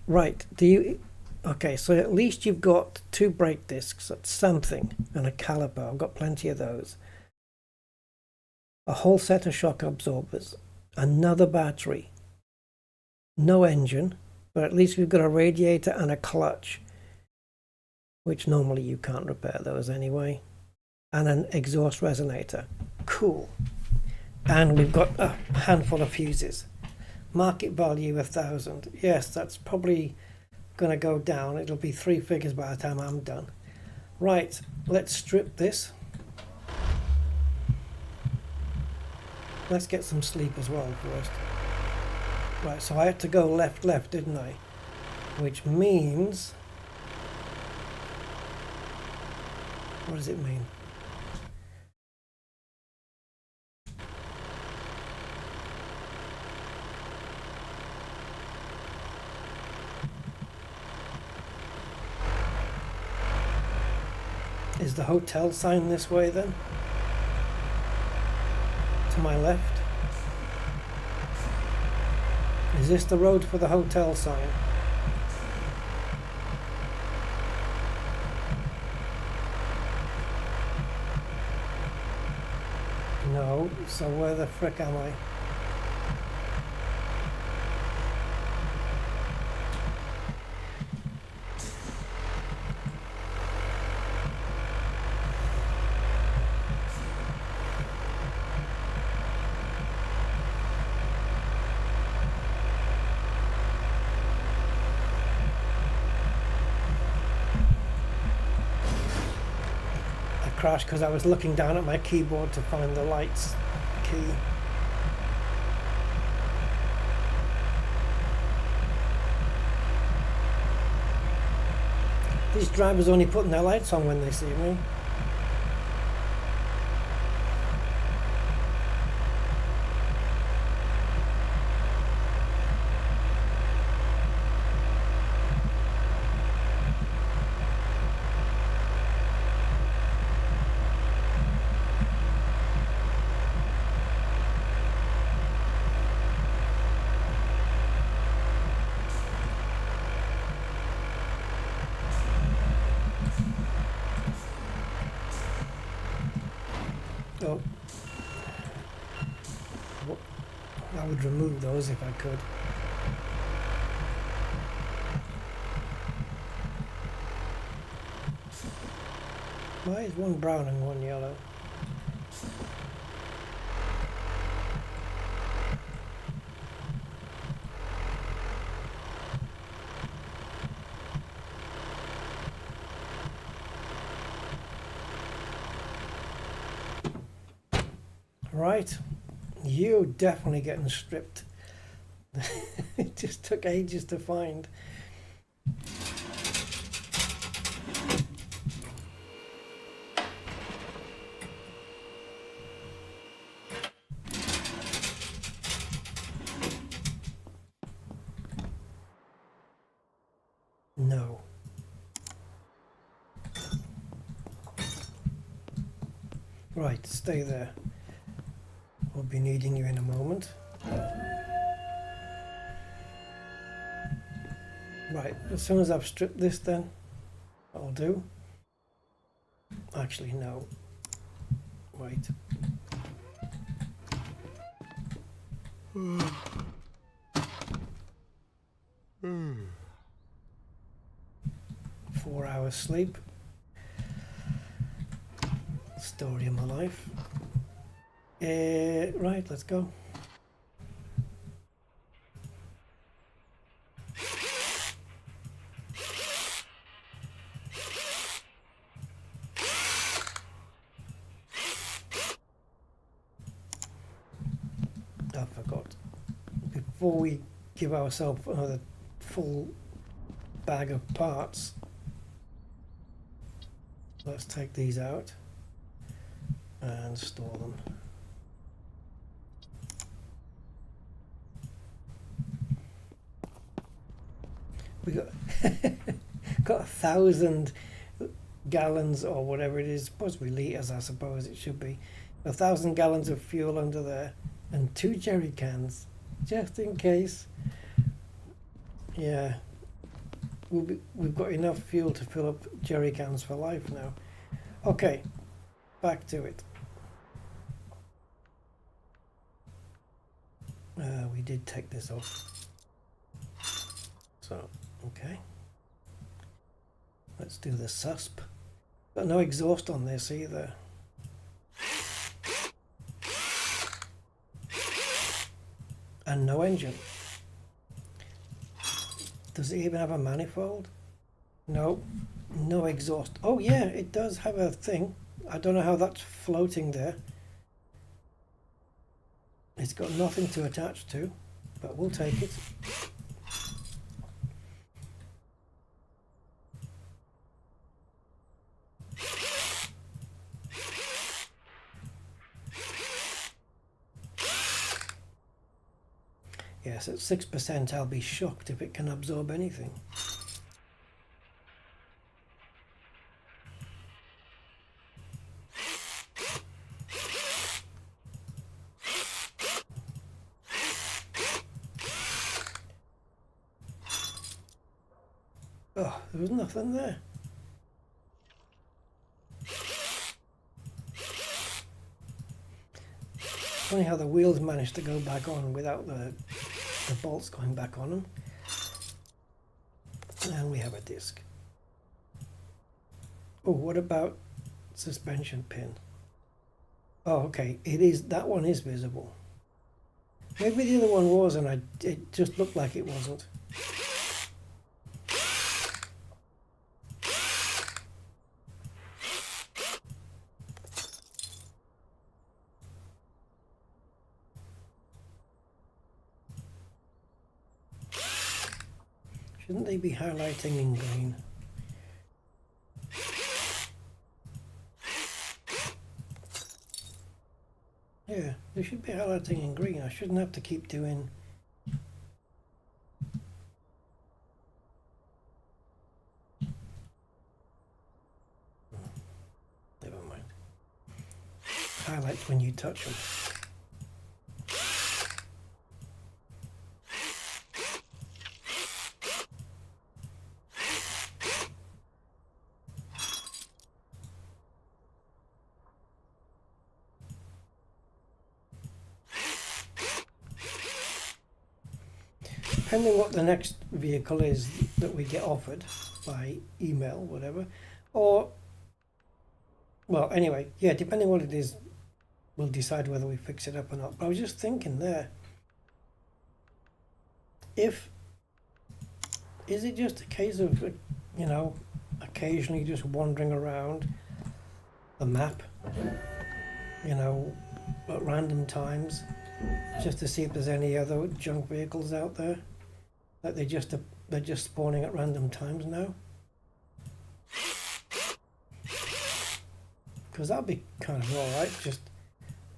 Right, do you... Okay, so at least you've got 2 brake discs, that's something, and a caliper. I've got plenty of those. a whole set of shock absorbers, another battery, no engine, but at least we've got a radiator and a clutch, which normally you can't repair those anyway, and an exhaust resonator. Cool. And we've got a handful of fuses. Market value 1,000. Yes, that's probably going to go down. It'll be 3 figures by the time I'm done. Right, let's strip this. Let's get some sleep as well first. Right, so I had to go left, didn't I? Which means... what does it mean? Is the hotel sign this way then? To my left? Is this the road for the hotel sign? No, so where the frick am I? Crashed because I was looking down at my keyboard to find the lights key. These drivers only putting their lights on when they see me. Oh, I would remove those if I could. Why is one brown and one yellow? Right, you definitely getting stripped. It just took ages to find. No. Right, stay there. We'll be needing you in a moment. Right, as soon as I've stripped this then, I'll do. Actually, no. Wait. Four hours sleep. Story of my life. Right, let's go. I forgot. Before we give ourselves another full bag of parts, let's take these out and store them. We got got 1,000 gallons or whatever it is, possibly litres I suppose it should be, 1,000 gallons of fuel under there and 2 jerry cans just in case. Yeah, we've got enough fuel to fill up jerry cans for life now. Okay, back to it. We did take this off. So, okay. Let's do the susp. Got no exhaust on this either. And no engine. Does it even have a manifold? No. No exhaust. Oh yeah, it does have a thing. I don't know how that's floating there. It's got nothing to attach to, but we'll take it. Yes, at 6% I'll be shocked if it can absorb anything. Oh, there was nothing there. Funny how the wheels managed to go back on without the bolts going back on them. And we have a disc. Oh, what about suspension pin? Oh, okay, it is, that one is visible. Maybe the other one was and it just looked like it wasn't. Shouldn't they be highlighting in green? Yeah, they should be highlighting in green. I shouldn't have to keep doing... Never mind. Highlights when you touch them. Depending what the next vehicle is that we get offered by email, whatever, or, well, anyway, yeah, depending what it is, we'll decide whether we fix it up or not. But I was just thinking there, is it just a case of, you know, occasionally just wandering around the map, you know, at random times, just to see if there's any other junk vehicles out there? Like they're just spawning at random times now? Because that'd be kind of alright, just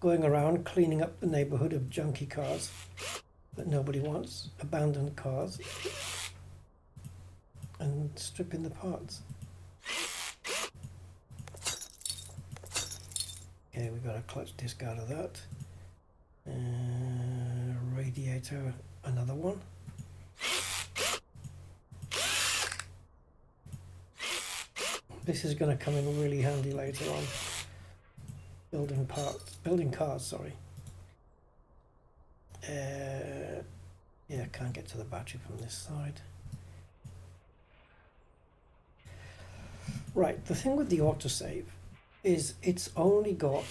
going around cleaning up the neighbourhood of junky cars that nobody wants, abandoned cars, and stripping the parts. Okay, we got a clutch disc out of that. Radiator, another one. This is going to come in really handy later on. Building cars, sorry. Yeah, can't get to the battery from this side. Right, the thing with the autosave is it's only got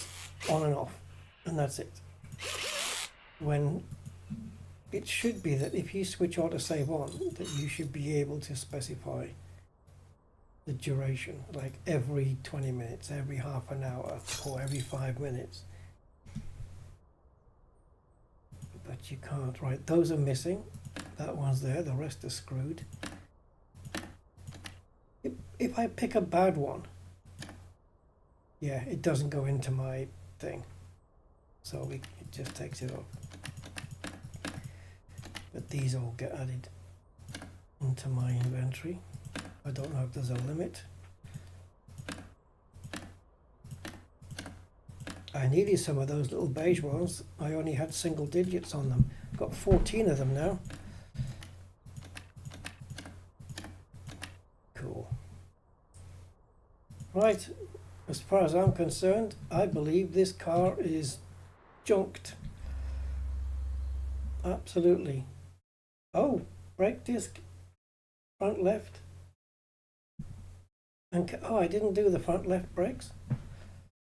on and off, and that's it. When it should be that if you switch autosave on, that you should be able to specify the duration, like every 20 minutes, every half an hour, or every 5 minutes. But you can't, right? Those are missing. That one's there, the rest are screwed. If I pick a bad one, yeah, it doesn't go into my thing. So it just takes it off. But these all get added into my inventory. I don't know if there's a limit. I needed some of those little beige ones. I only had single digits on them. Got 14 of them now. Cool. Right, as far as I'm concerned, I believe this car is junked. absolutely. Oh, brake disc, front left. And oh, I didn't do the front left brakes.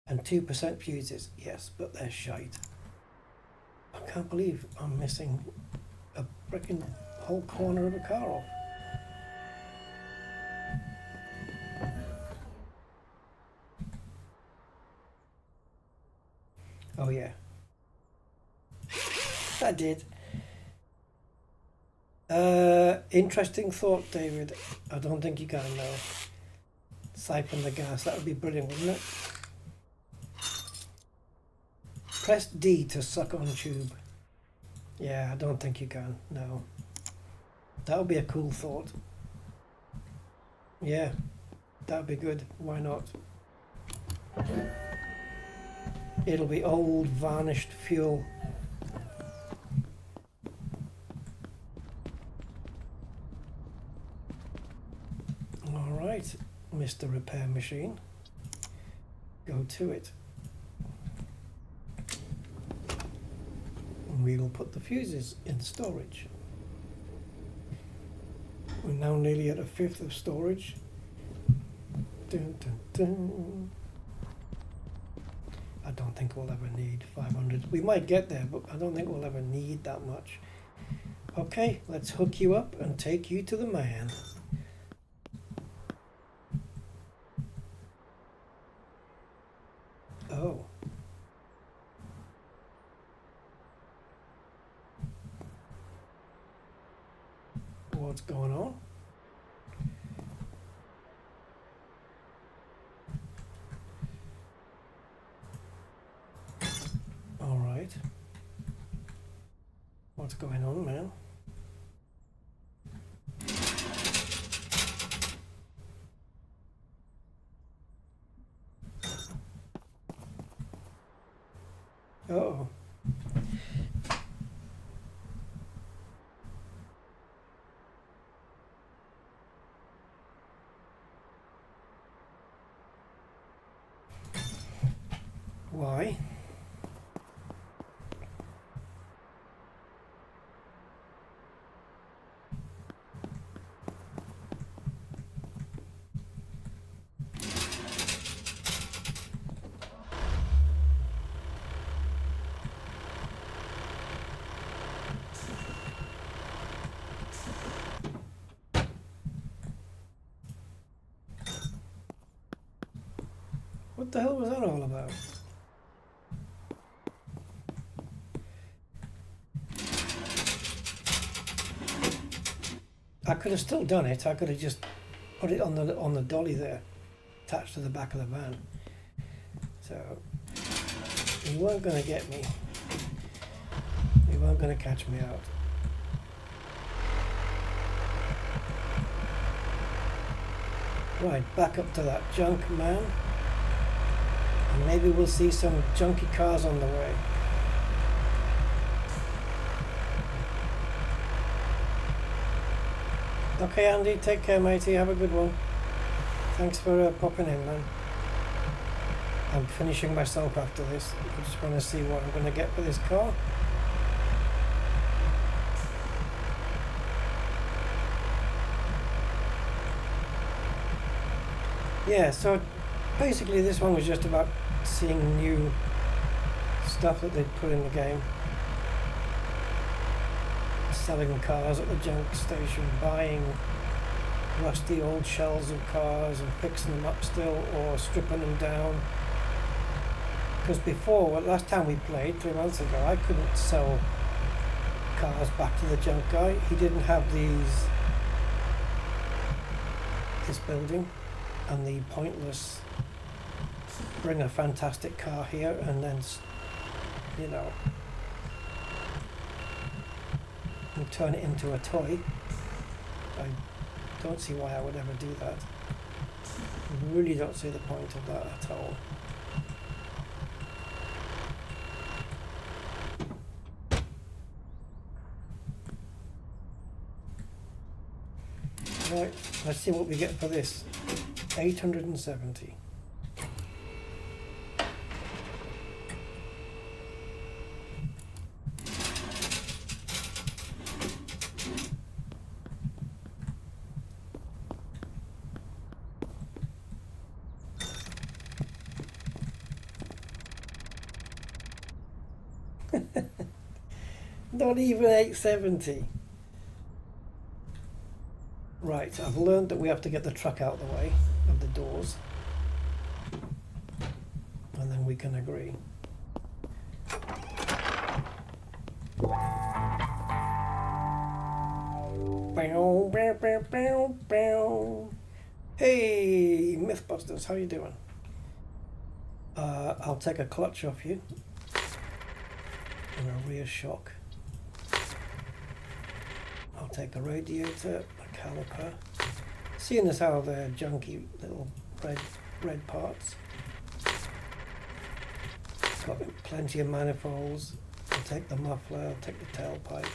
And 2% fuses, yes, but they're shite. I can't believe I'm missing a freaking whole corner of a car off. Oh yeah. I did. Interesting thought, David. I don't think you can know. Siphon the gas, that would be brilliant, wouldn't it? Press D to suck on tube. Yeah, I don't think you can, no. That would be a cool thought. Yeah, that would be good. Why not? It'll be old, varnished fuel. Alright, Mr. Repair Machine. Go to it. We will put the fuses in storage. We're now nearly at a fifth of storage. Dun, dun, dun. I don't think we'll ever need 500. We might get there, but I don't think we'll ever need that much. Okay, let's hook you up and take you to the man. Oh. What's going on? All right. What's going on, man? Uh-oh. Why? What the hell was that all about? I could have still done it. I could have just put it on the dolly there, attached to the back of the van. So you weren't going to get me. You weren't going to catch me out. Right, back up to that junk, man. And maybe we'll see some junky cars on the way. Okay, Andy, take care, matey. Have a good one. Thanks for popping in, man. I'm finishing myself after this. I just want to see what I'm going to get for this car. Yeah, so basically this one was just about seeing new stuff that they'd put in the game. Selling cars at the junk station, buying rusty old shells of cars and fixing them up still or stripping them down. Because before, well, last time we played, 3 months ago, I couldn't sell cars back to the junk guy. He didn't have this building and the pointless bring a fantastic car here and then, you know, and turn it into a toy. I don't see why I would ever do that. I really don't see the point of that at all. Right, let's see what we get for this. 870. Not even 870. Right, I've learned that we have to get the truck out of the way of the doors. And then we can agree. Bow, bow, bow, bow, bow. Hey, Mythbusters, how you doing? I'll take a clutch off you and a rear shock. I'll take a radiator, a caliper. Seeing as how they're junky little red parts. Got plenty of manifolds. I'll take the muffler, I'll take the tailpipe.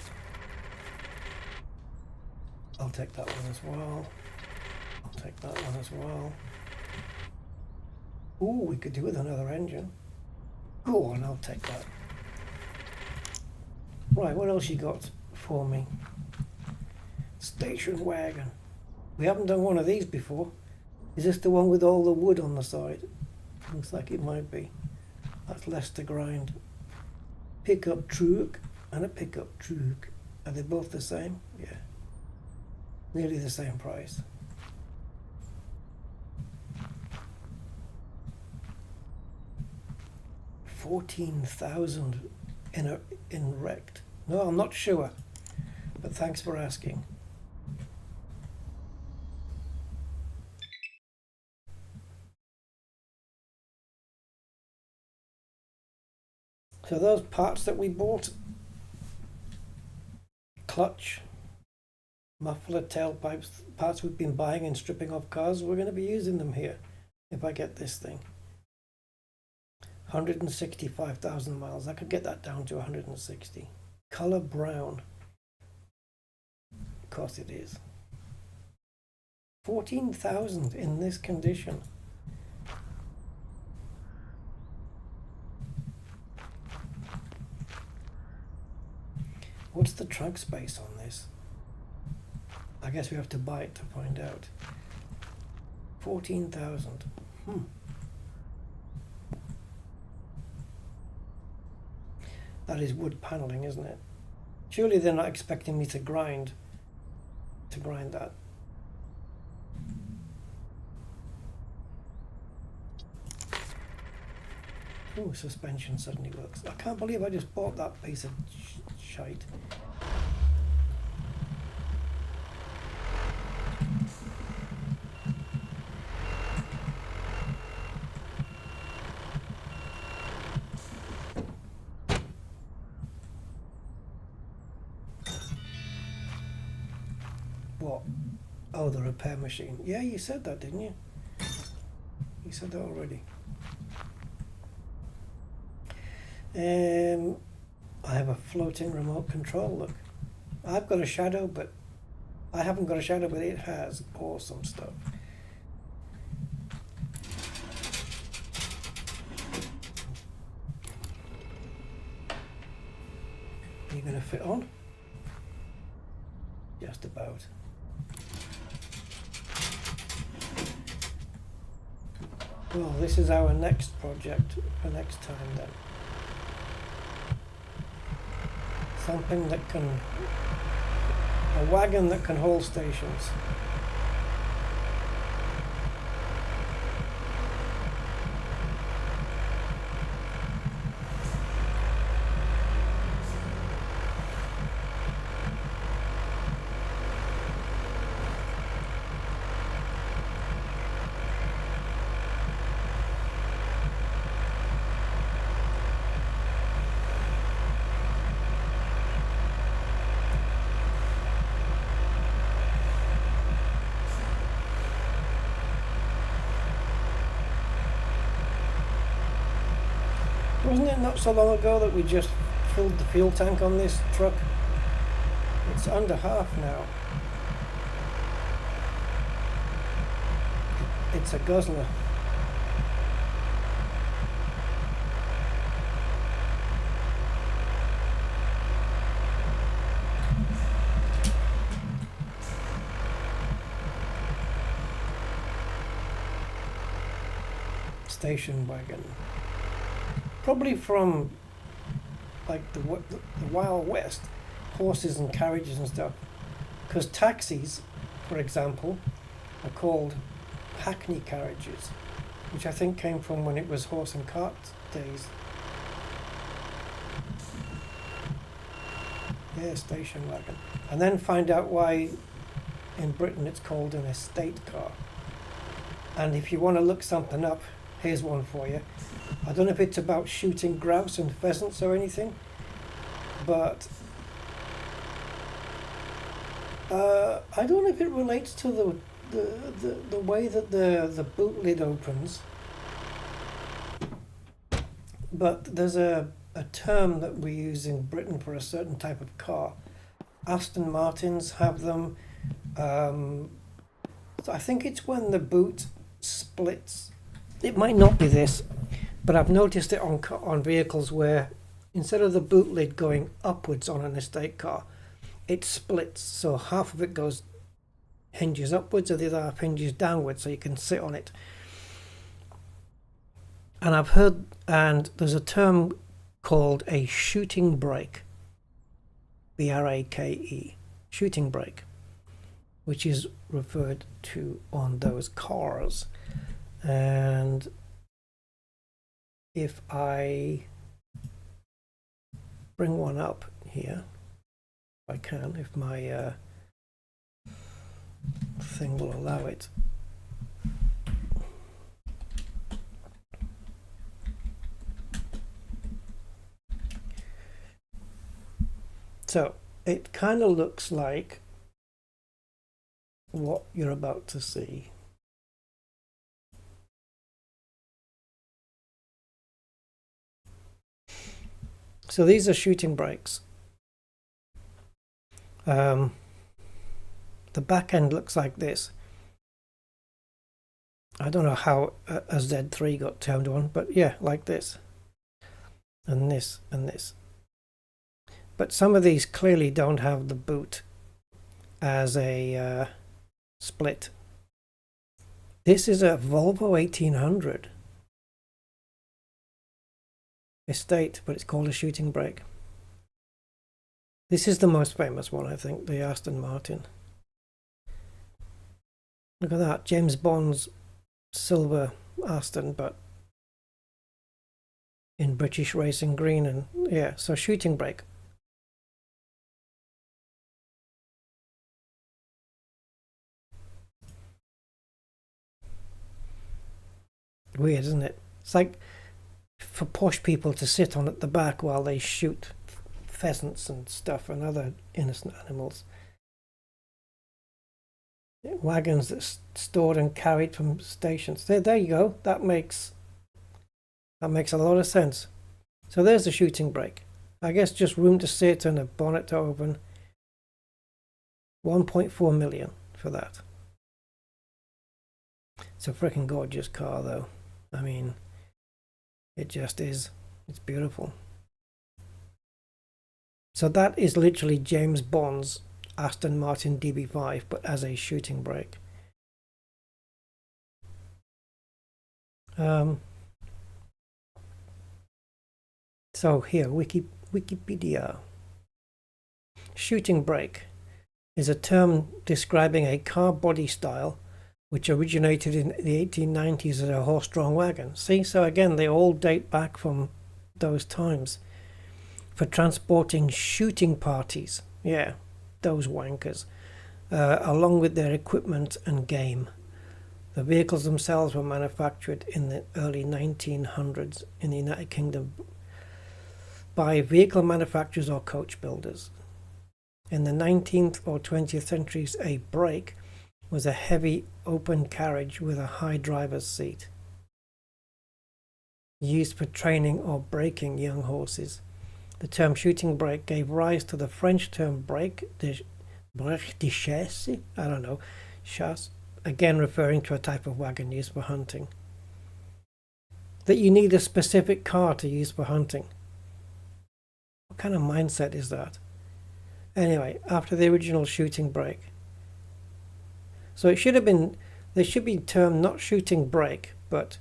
I'll take that one as well. I'll take that one as well. Ooh, we could do with another engine. Go on, I'll take that. Right, what else you got for me? Station wagon. We haven't done one of these before. Is this the one with all the wood on the side? Looks like it might be. That's less to grind. Pickup truck and a pickup truck. Are they both the same? Yeah. Nearly the same price. $14,000 in wrecked. No, I'm not sure, but thanks for asking. So those parts that we bought, clutch, muffler, tailpipes, parts we've been buying and stripping off cars, we're going to be using them here if I get this thing. 165,000 miles. I could get that down to 160. Color brown. Of course it is. 14,000 in this condition. What's the trunk space on this? I guess we have to buy it to find out. 14,000. That is wood paneling, isn't it? Surely they're not expecting me to grind that. Oh, suspension suddenly works. I can't believe I just bought that piece of shite. What? Oh, the repair machine. Yeah, you said that, didn't you? You said that already. I have a floating remote control, look. I've got a shadow, but I haven't got a shadow, but it has awesome stuff. Are you going to fit on? Just about. Well, this is our next project for next time then. Something that can, a wagon that can hold stations. Wasn't it not so long ago that we just filled the fuel tank on this truck? It's under half now. It's a guzzler. Station wagon. Probably from like the Wild West, horses and carriages and stuff. Because taxis, for example, are called hackney carriages, which I think came from when it was horse and cart days. Yeah, station wagon. And then find out why in Britain it's called an estate car. And if you want to look something up, here's one for you. I don't know if it's about shooting grouse and pheasants or anything, but I don't know if it relates to the way that the boot lid opens. But there's a term that we use in Britain for a certain type of car. Aston Martins have them. So I think it's when the boot splits. It might not be this, but I've noticed it on vehicles where instead of the boot lid going upwards on an estate car, it splits. So half of it hinges upwards and the other half hinges downwards so you can sit on it. And I've heard, and there's a term called a shooting brake, B-R-A-K-E, shooting brake, which is referred to on those cars. And if I bring one up here, if I can, if my thing will allow it. So it kind of looks like what you're about to see. So these are shooting brakes. The back end looks like this. I don't know how a Z3 got turned on, but yeah, like this. And this and this. But some of these clearly don't have the boot as a split. This is a Volvo 1800 estate, but it's called a shooting brake. This is the most famous one, I think, the Aston Martin. Look at that, James Bond's silver Aston, but in British racing green. And yeah, so shooting brake. Weird, isn't it? It's like for posh people to sit on at the back while they shoot pheasants and stuff and other innocent animals. Wagons that's stored and carried from stations. There you go. That makes a lot of sense. So there's the shooting brake. I guess just room to sit and a bonnet to open. 1.4 million for that. It's a freaking gorgeous car, though. I mean, it just is. It's beautiful. So that is literally James Bond's Aston Martin DB5, but as a shooting brake. So here, Wikipedia. Shooting brake is a term describing a car body style which originated in the 1890s as a horse-drawn wagon. See, so again, they all date back from those times. For transporting shooting parties, yeah, those wankers, along with their equipment and game. The vehicles themselves were manufactured in the early 1900s in the United Kingdom by vehicle manufacturers or coach builders. In the 19th or 20th centuries, a brake was a heavy open carriage with a high driver's seat, used for training or braking young horses. The term shooting brake gave rise to the French term brake de chasse, I don't know, chasse, again referring to a type of wagon used for hunting. That you need a specific car to use for hunting. What kind of mindset is that? Anyway, after the original shooting brake. So it should have been, there should be termed not shooting brake, but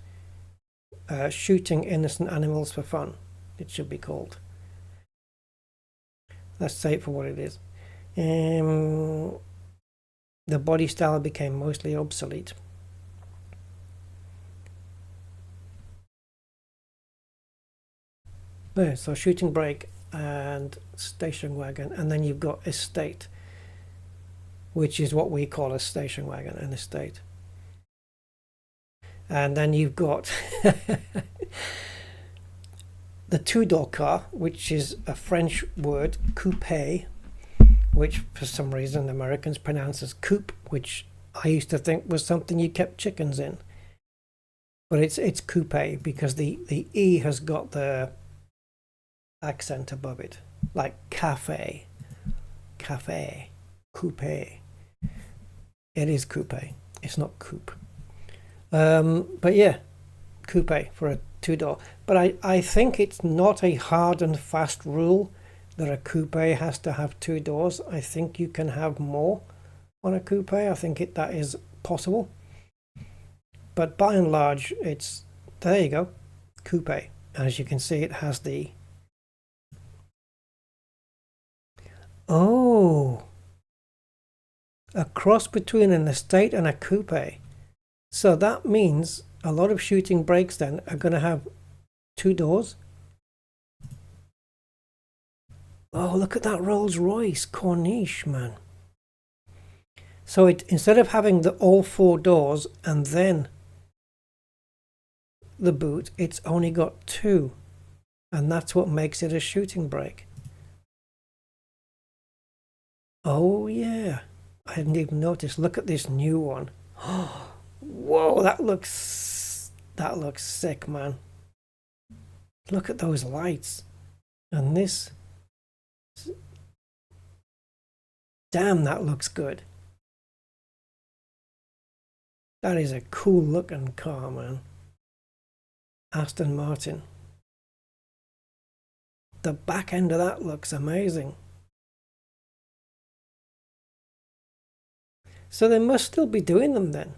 shooting innocent animals for fun, it should be called. Let's say it for what it is. The body style became mostly obsolete. There, so shooting brake and station wagon, and then you've got estate, which is what we call a station wagon, an estate. And then you've got the two-door car, which is a French word, coupe, which for some reason Americans pronounce as coupe, which I used to think was something you kept chickens in. But it's coupe because the E has got the accent above it, like cafe, coupe. It is coupe. It's not coupe. But yeah, coupe for a two-door. But I think it's not a hard and fast rule that a coupe has to have two doors. I think you can have more on a coupe. I think that is possible. But by and large, it's, there you go, coupe. As you can see, it has the, oh, a cross between an estate and a coupe. So that means a lot of shooting brakes then are going to have two doors. Oh, look at that Rolls Royce Corniche, man. So it, instead of having the all four doors and then the boot, it's only got two. And that's what makes it a shooting brake. Oh yeah, I hadn't even noticed. Look at this new one. Whoa, that looks sick, man. Look at those lights. And this, damn, that looks good. That is a cool looking car, man. Aston Martin. The back end of that looks amazing. So they must still be doing them then.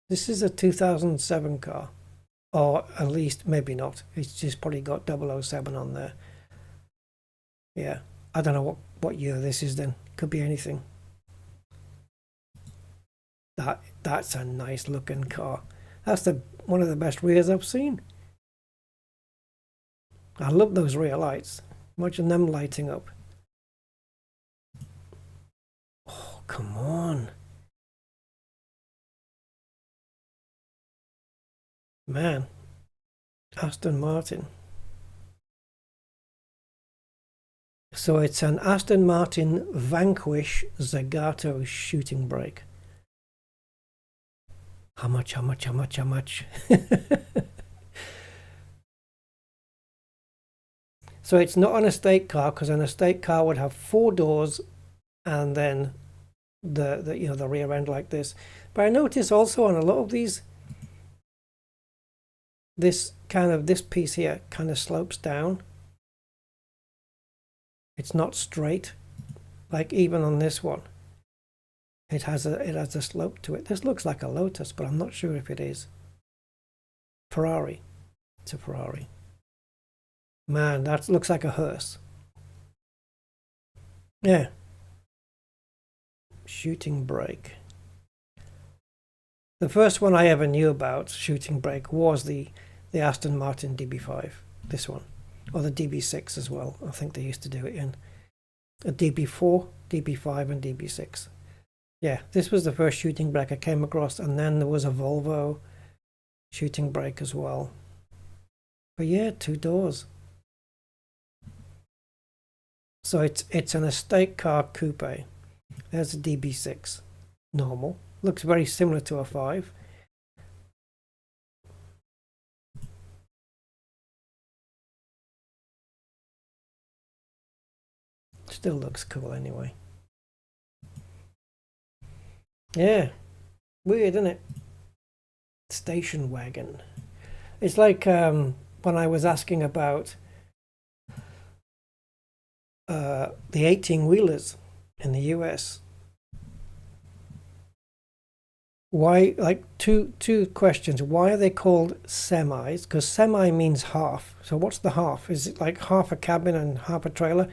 This is a 2007 car. Or at least, maybe not. It's just probably got 007 on there. Yeah. I don't know what year this is then. Could be anything. That's a nice looking car. That's one of the best rears I've seen. I love those rear lights. Imagine them lighting up. Oh, come on. Man. Aston Martin. So it's an Aston Martin Vanquish Zagato shooting brake. How much? So it's not an estate car, because an estate car would have four doors and then the you know, the rear end like this. But I notice also on a lot of these, this piece here kind of slopes down. It's not straight, like even on this one. It has a slope to it. This looks like a Lotus, but I'm not sure if it is. Ferrari. It's a Ferrari. Man, that looks like a hearse. Yeah. Shooting brake. The first one I ever knew about shooting brake was the Aston Martin DB5. This one. Or the DB6 as well. I think they used to do it in a DB4, DB5 and DB6. Yeah, this was the first shooting brake I came across, and then there was a Volvo shooting brake as well. But yeah, two doors. So it's an estate car coupe. There's a DB6, normal. Looks very similar to a 5. Still looks cool anyway. Yeah, weird, isn't it? Station wagon. It's like when I was asking about the 18-wheelers in the US. Why, like two questions. Why are they called semis? Because semi means half. So what's the half? Is it like half a cabin and half a trailer?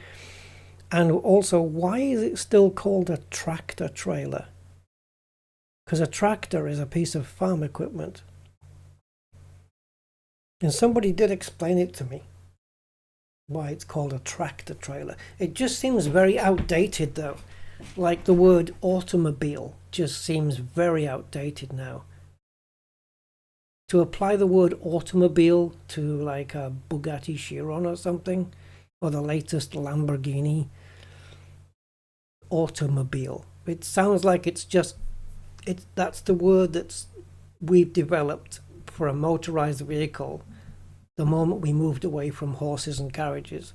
And also, why is it still called a tractor trailer? Because a tractor is a piece of farm equipment. And somebody did explain it to me, why it's called a tractor trailer. It just seems very outdated though. Like the word automobile just seems very outdated now. To apply the word automobile to like a Bugatti Chiron or something, or the latest Lamborghini automobile, it sounds like that's the word we've developed for a motorized vehicle the moment we moved away from horses and carriages.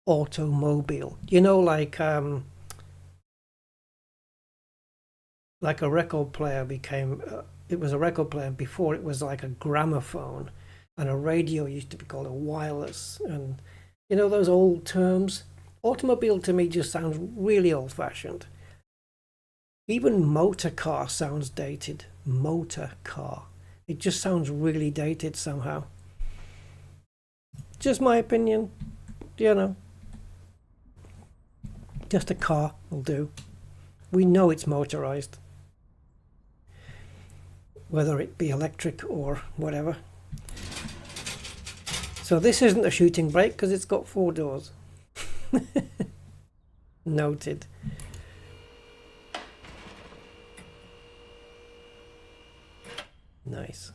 Automobile, you know, like a record player became it was a record player before it was like a gramophone, and a radio used to be called a wireless, and you know those old terms. Automobile to me just sounds really old-fashioned. Even motor car sounds dated. Motor car, it just sounds really dated somehow. Just my opinion, you know. Just a car will do. We know it's motorized, whether it be electric or whatever. So this isn't a shooting brake because it's got 4 doors. Noted. Nice.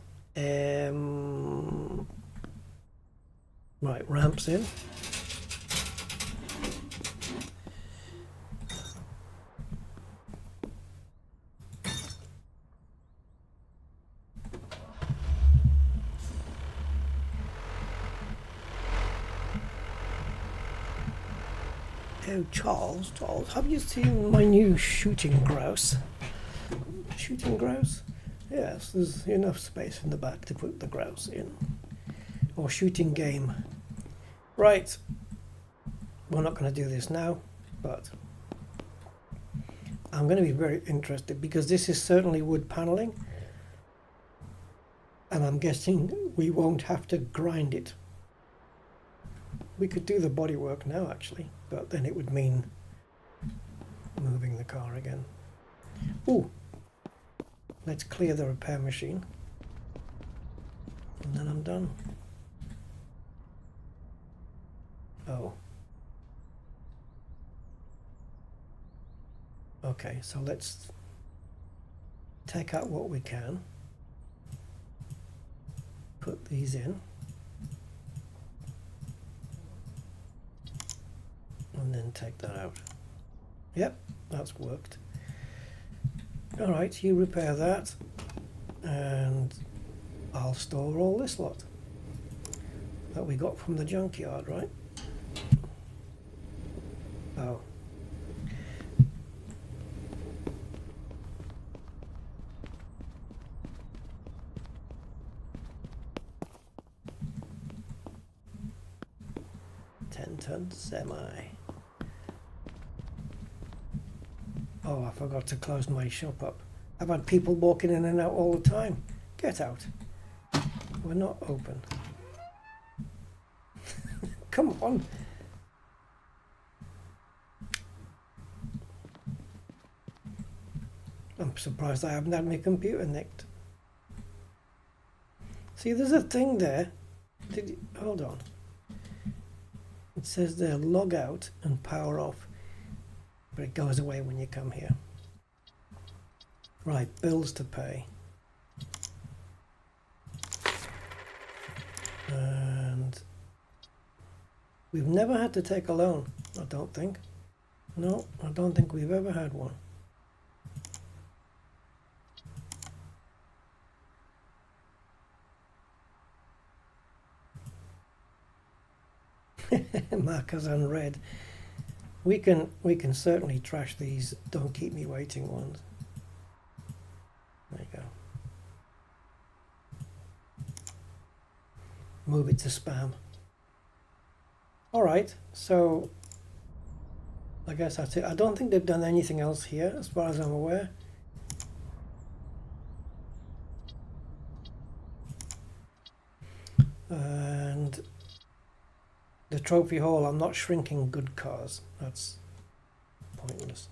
Right, ramps in. Oh, Charles, have you seen my new shooting grouse? Shooting grouse? Yes, there's enough space in the back to put the grouse in. Or shooting game. Right. We're not going to do this now, but I'm going to be very interested because this is certainly wood paneling. And I'm guessing we won't have to grind it. We could do the bodywork now actually, but then it would mean moving the car again. Ooh, let's clear the repair machine and then I'm done. Oh. Okay, so let's take out what we can. Put these in. And then take that out. Yep, that's worked. Alright, you repair that and I'll store all this lot that we got from the junkyard, right? Oh. Ten-ton semi. Oh, I forgot to close my shop up. I've had people walking in and out all the time. Get out. We're not open. Come on. I'm surprised I haven't had my computer nicked. See, there's a thing there. Hold on. It says there log out and power off, but it goes away when you come here. Right, bills to pay. And we've never had to take a loan, I don't think. No, I don't think we've ever had one. Markers unread. We can certainly trash these don't keep me waiting ones. There you go. Move it to spam. Alright, so I guess that's it. I don't think they've done anything else here as far as I'm aware. And the trophy hall, I'm not shrinking good cars. That's pointless.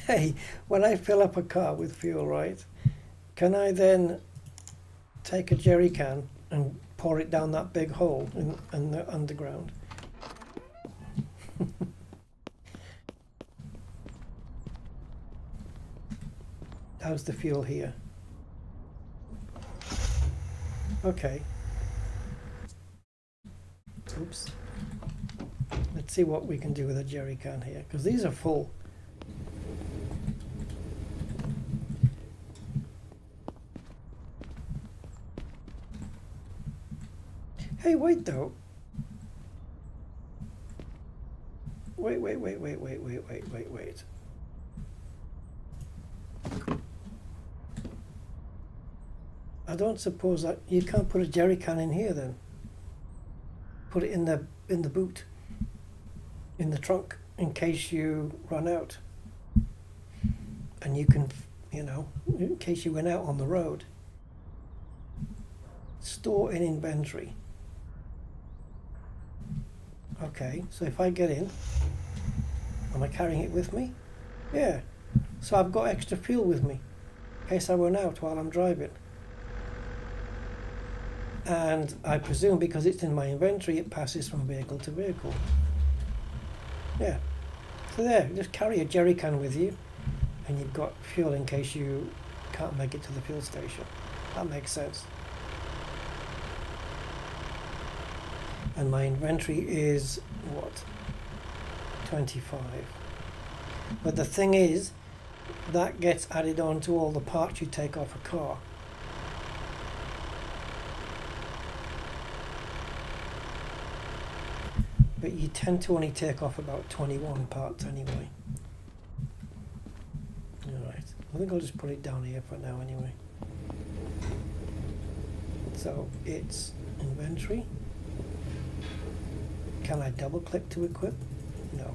Hey, when I fill up a car with fuel, right, can I then take a jerry can and pour it down that big hole in the underground? How's the fuel here? Okay. Oops. Let's see what we can do with a jerry can here, because these are full. Hey, wait though. Wait. I don't suppose that you can't put a jerry can in here then. Put it in the boot, in the trunk, in case you run out. And you can, you know, in case you went out on the road. Store in inventory. Okay, so if I get in, am I carrying it with me? Yeah. So I've got extra fuel with me, in case I run out while I'm driving. And I presume because it's in my inventory, it passes from vehicle to vehicle. Yeah. So there, just carry a jerry can with you, and you've got fuel in case you can't make it to the fuel station. That makes sense. And my inventory is what? 25. But the thing is, that gets added on to all the parts you take off a car. But you tend to only take off about 21 parts anyway. Alright, I think I'll just put it down here for now anyway. So it's inventory. Can I double click to equip? No.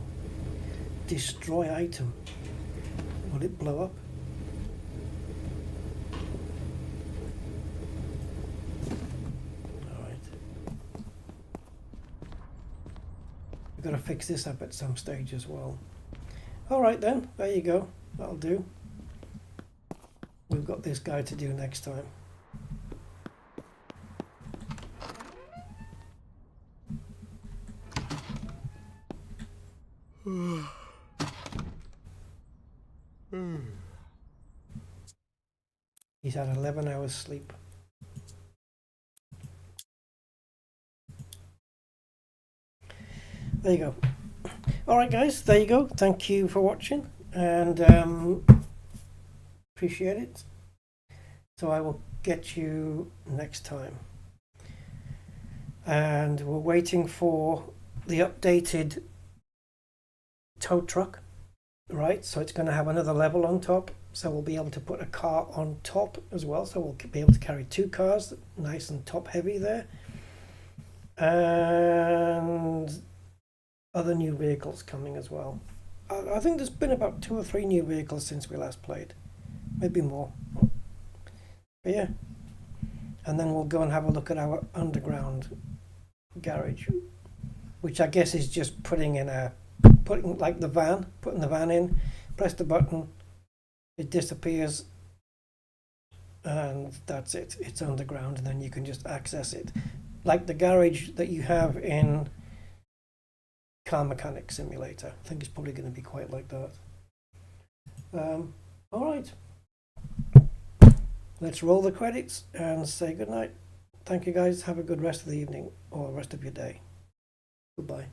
Destroy item. Will it blow up? Alright. We've got to fix this up at some stage as well. Alright then, there you go. That'll do. We've got this guy to do next time. He's had 11 hours sleep. There you go. Alright guys, there you go. Thank you for watching, and appreciate it. So I will get you next time. And we're waiting for the updated tow truck, right? So it's going to have another level on top, so we'll be able to put a car on top as well, so we'll be able to carry two cars, nice and top heavy there. And other new vehicles coming as well. I think there's been about 2 or 3 new vehicles since we last played, maybe more. But yeah, and then we'll go and have a look at our underground garage, which I guess is just putting like the van, putting the van in, press the button, it disappears, and that's it. It's underground, and then you can just access it, like the garage that you have in Car Mechanic Simulator. I think it's probably going to be quite like that. All right, let's roll the credits and say goodnight. Thank you guys. Have a good rest of the evening or rest of your day. Goodbye.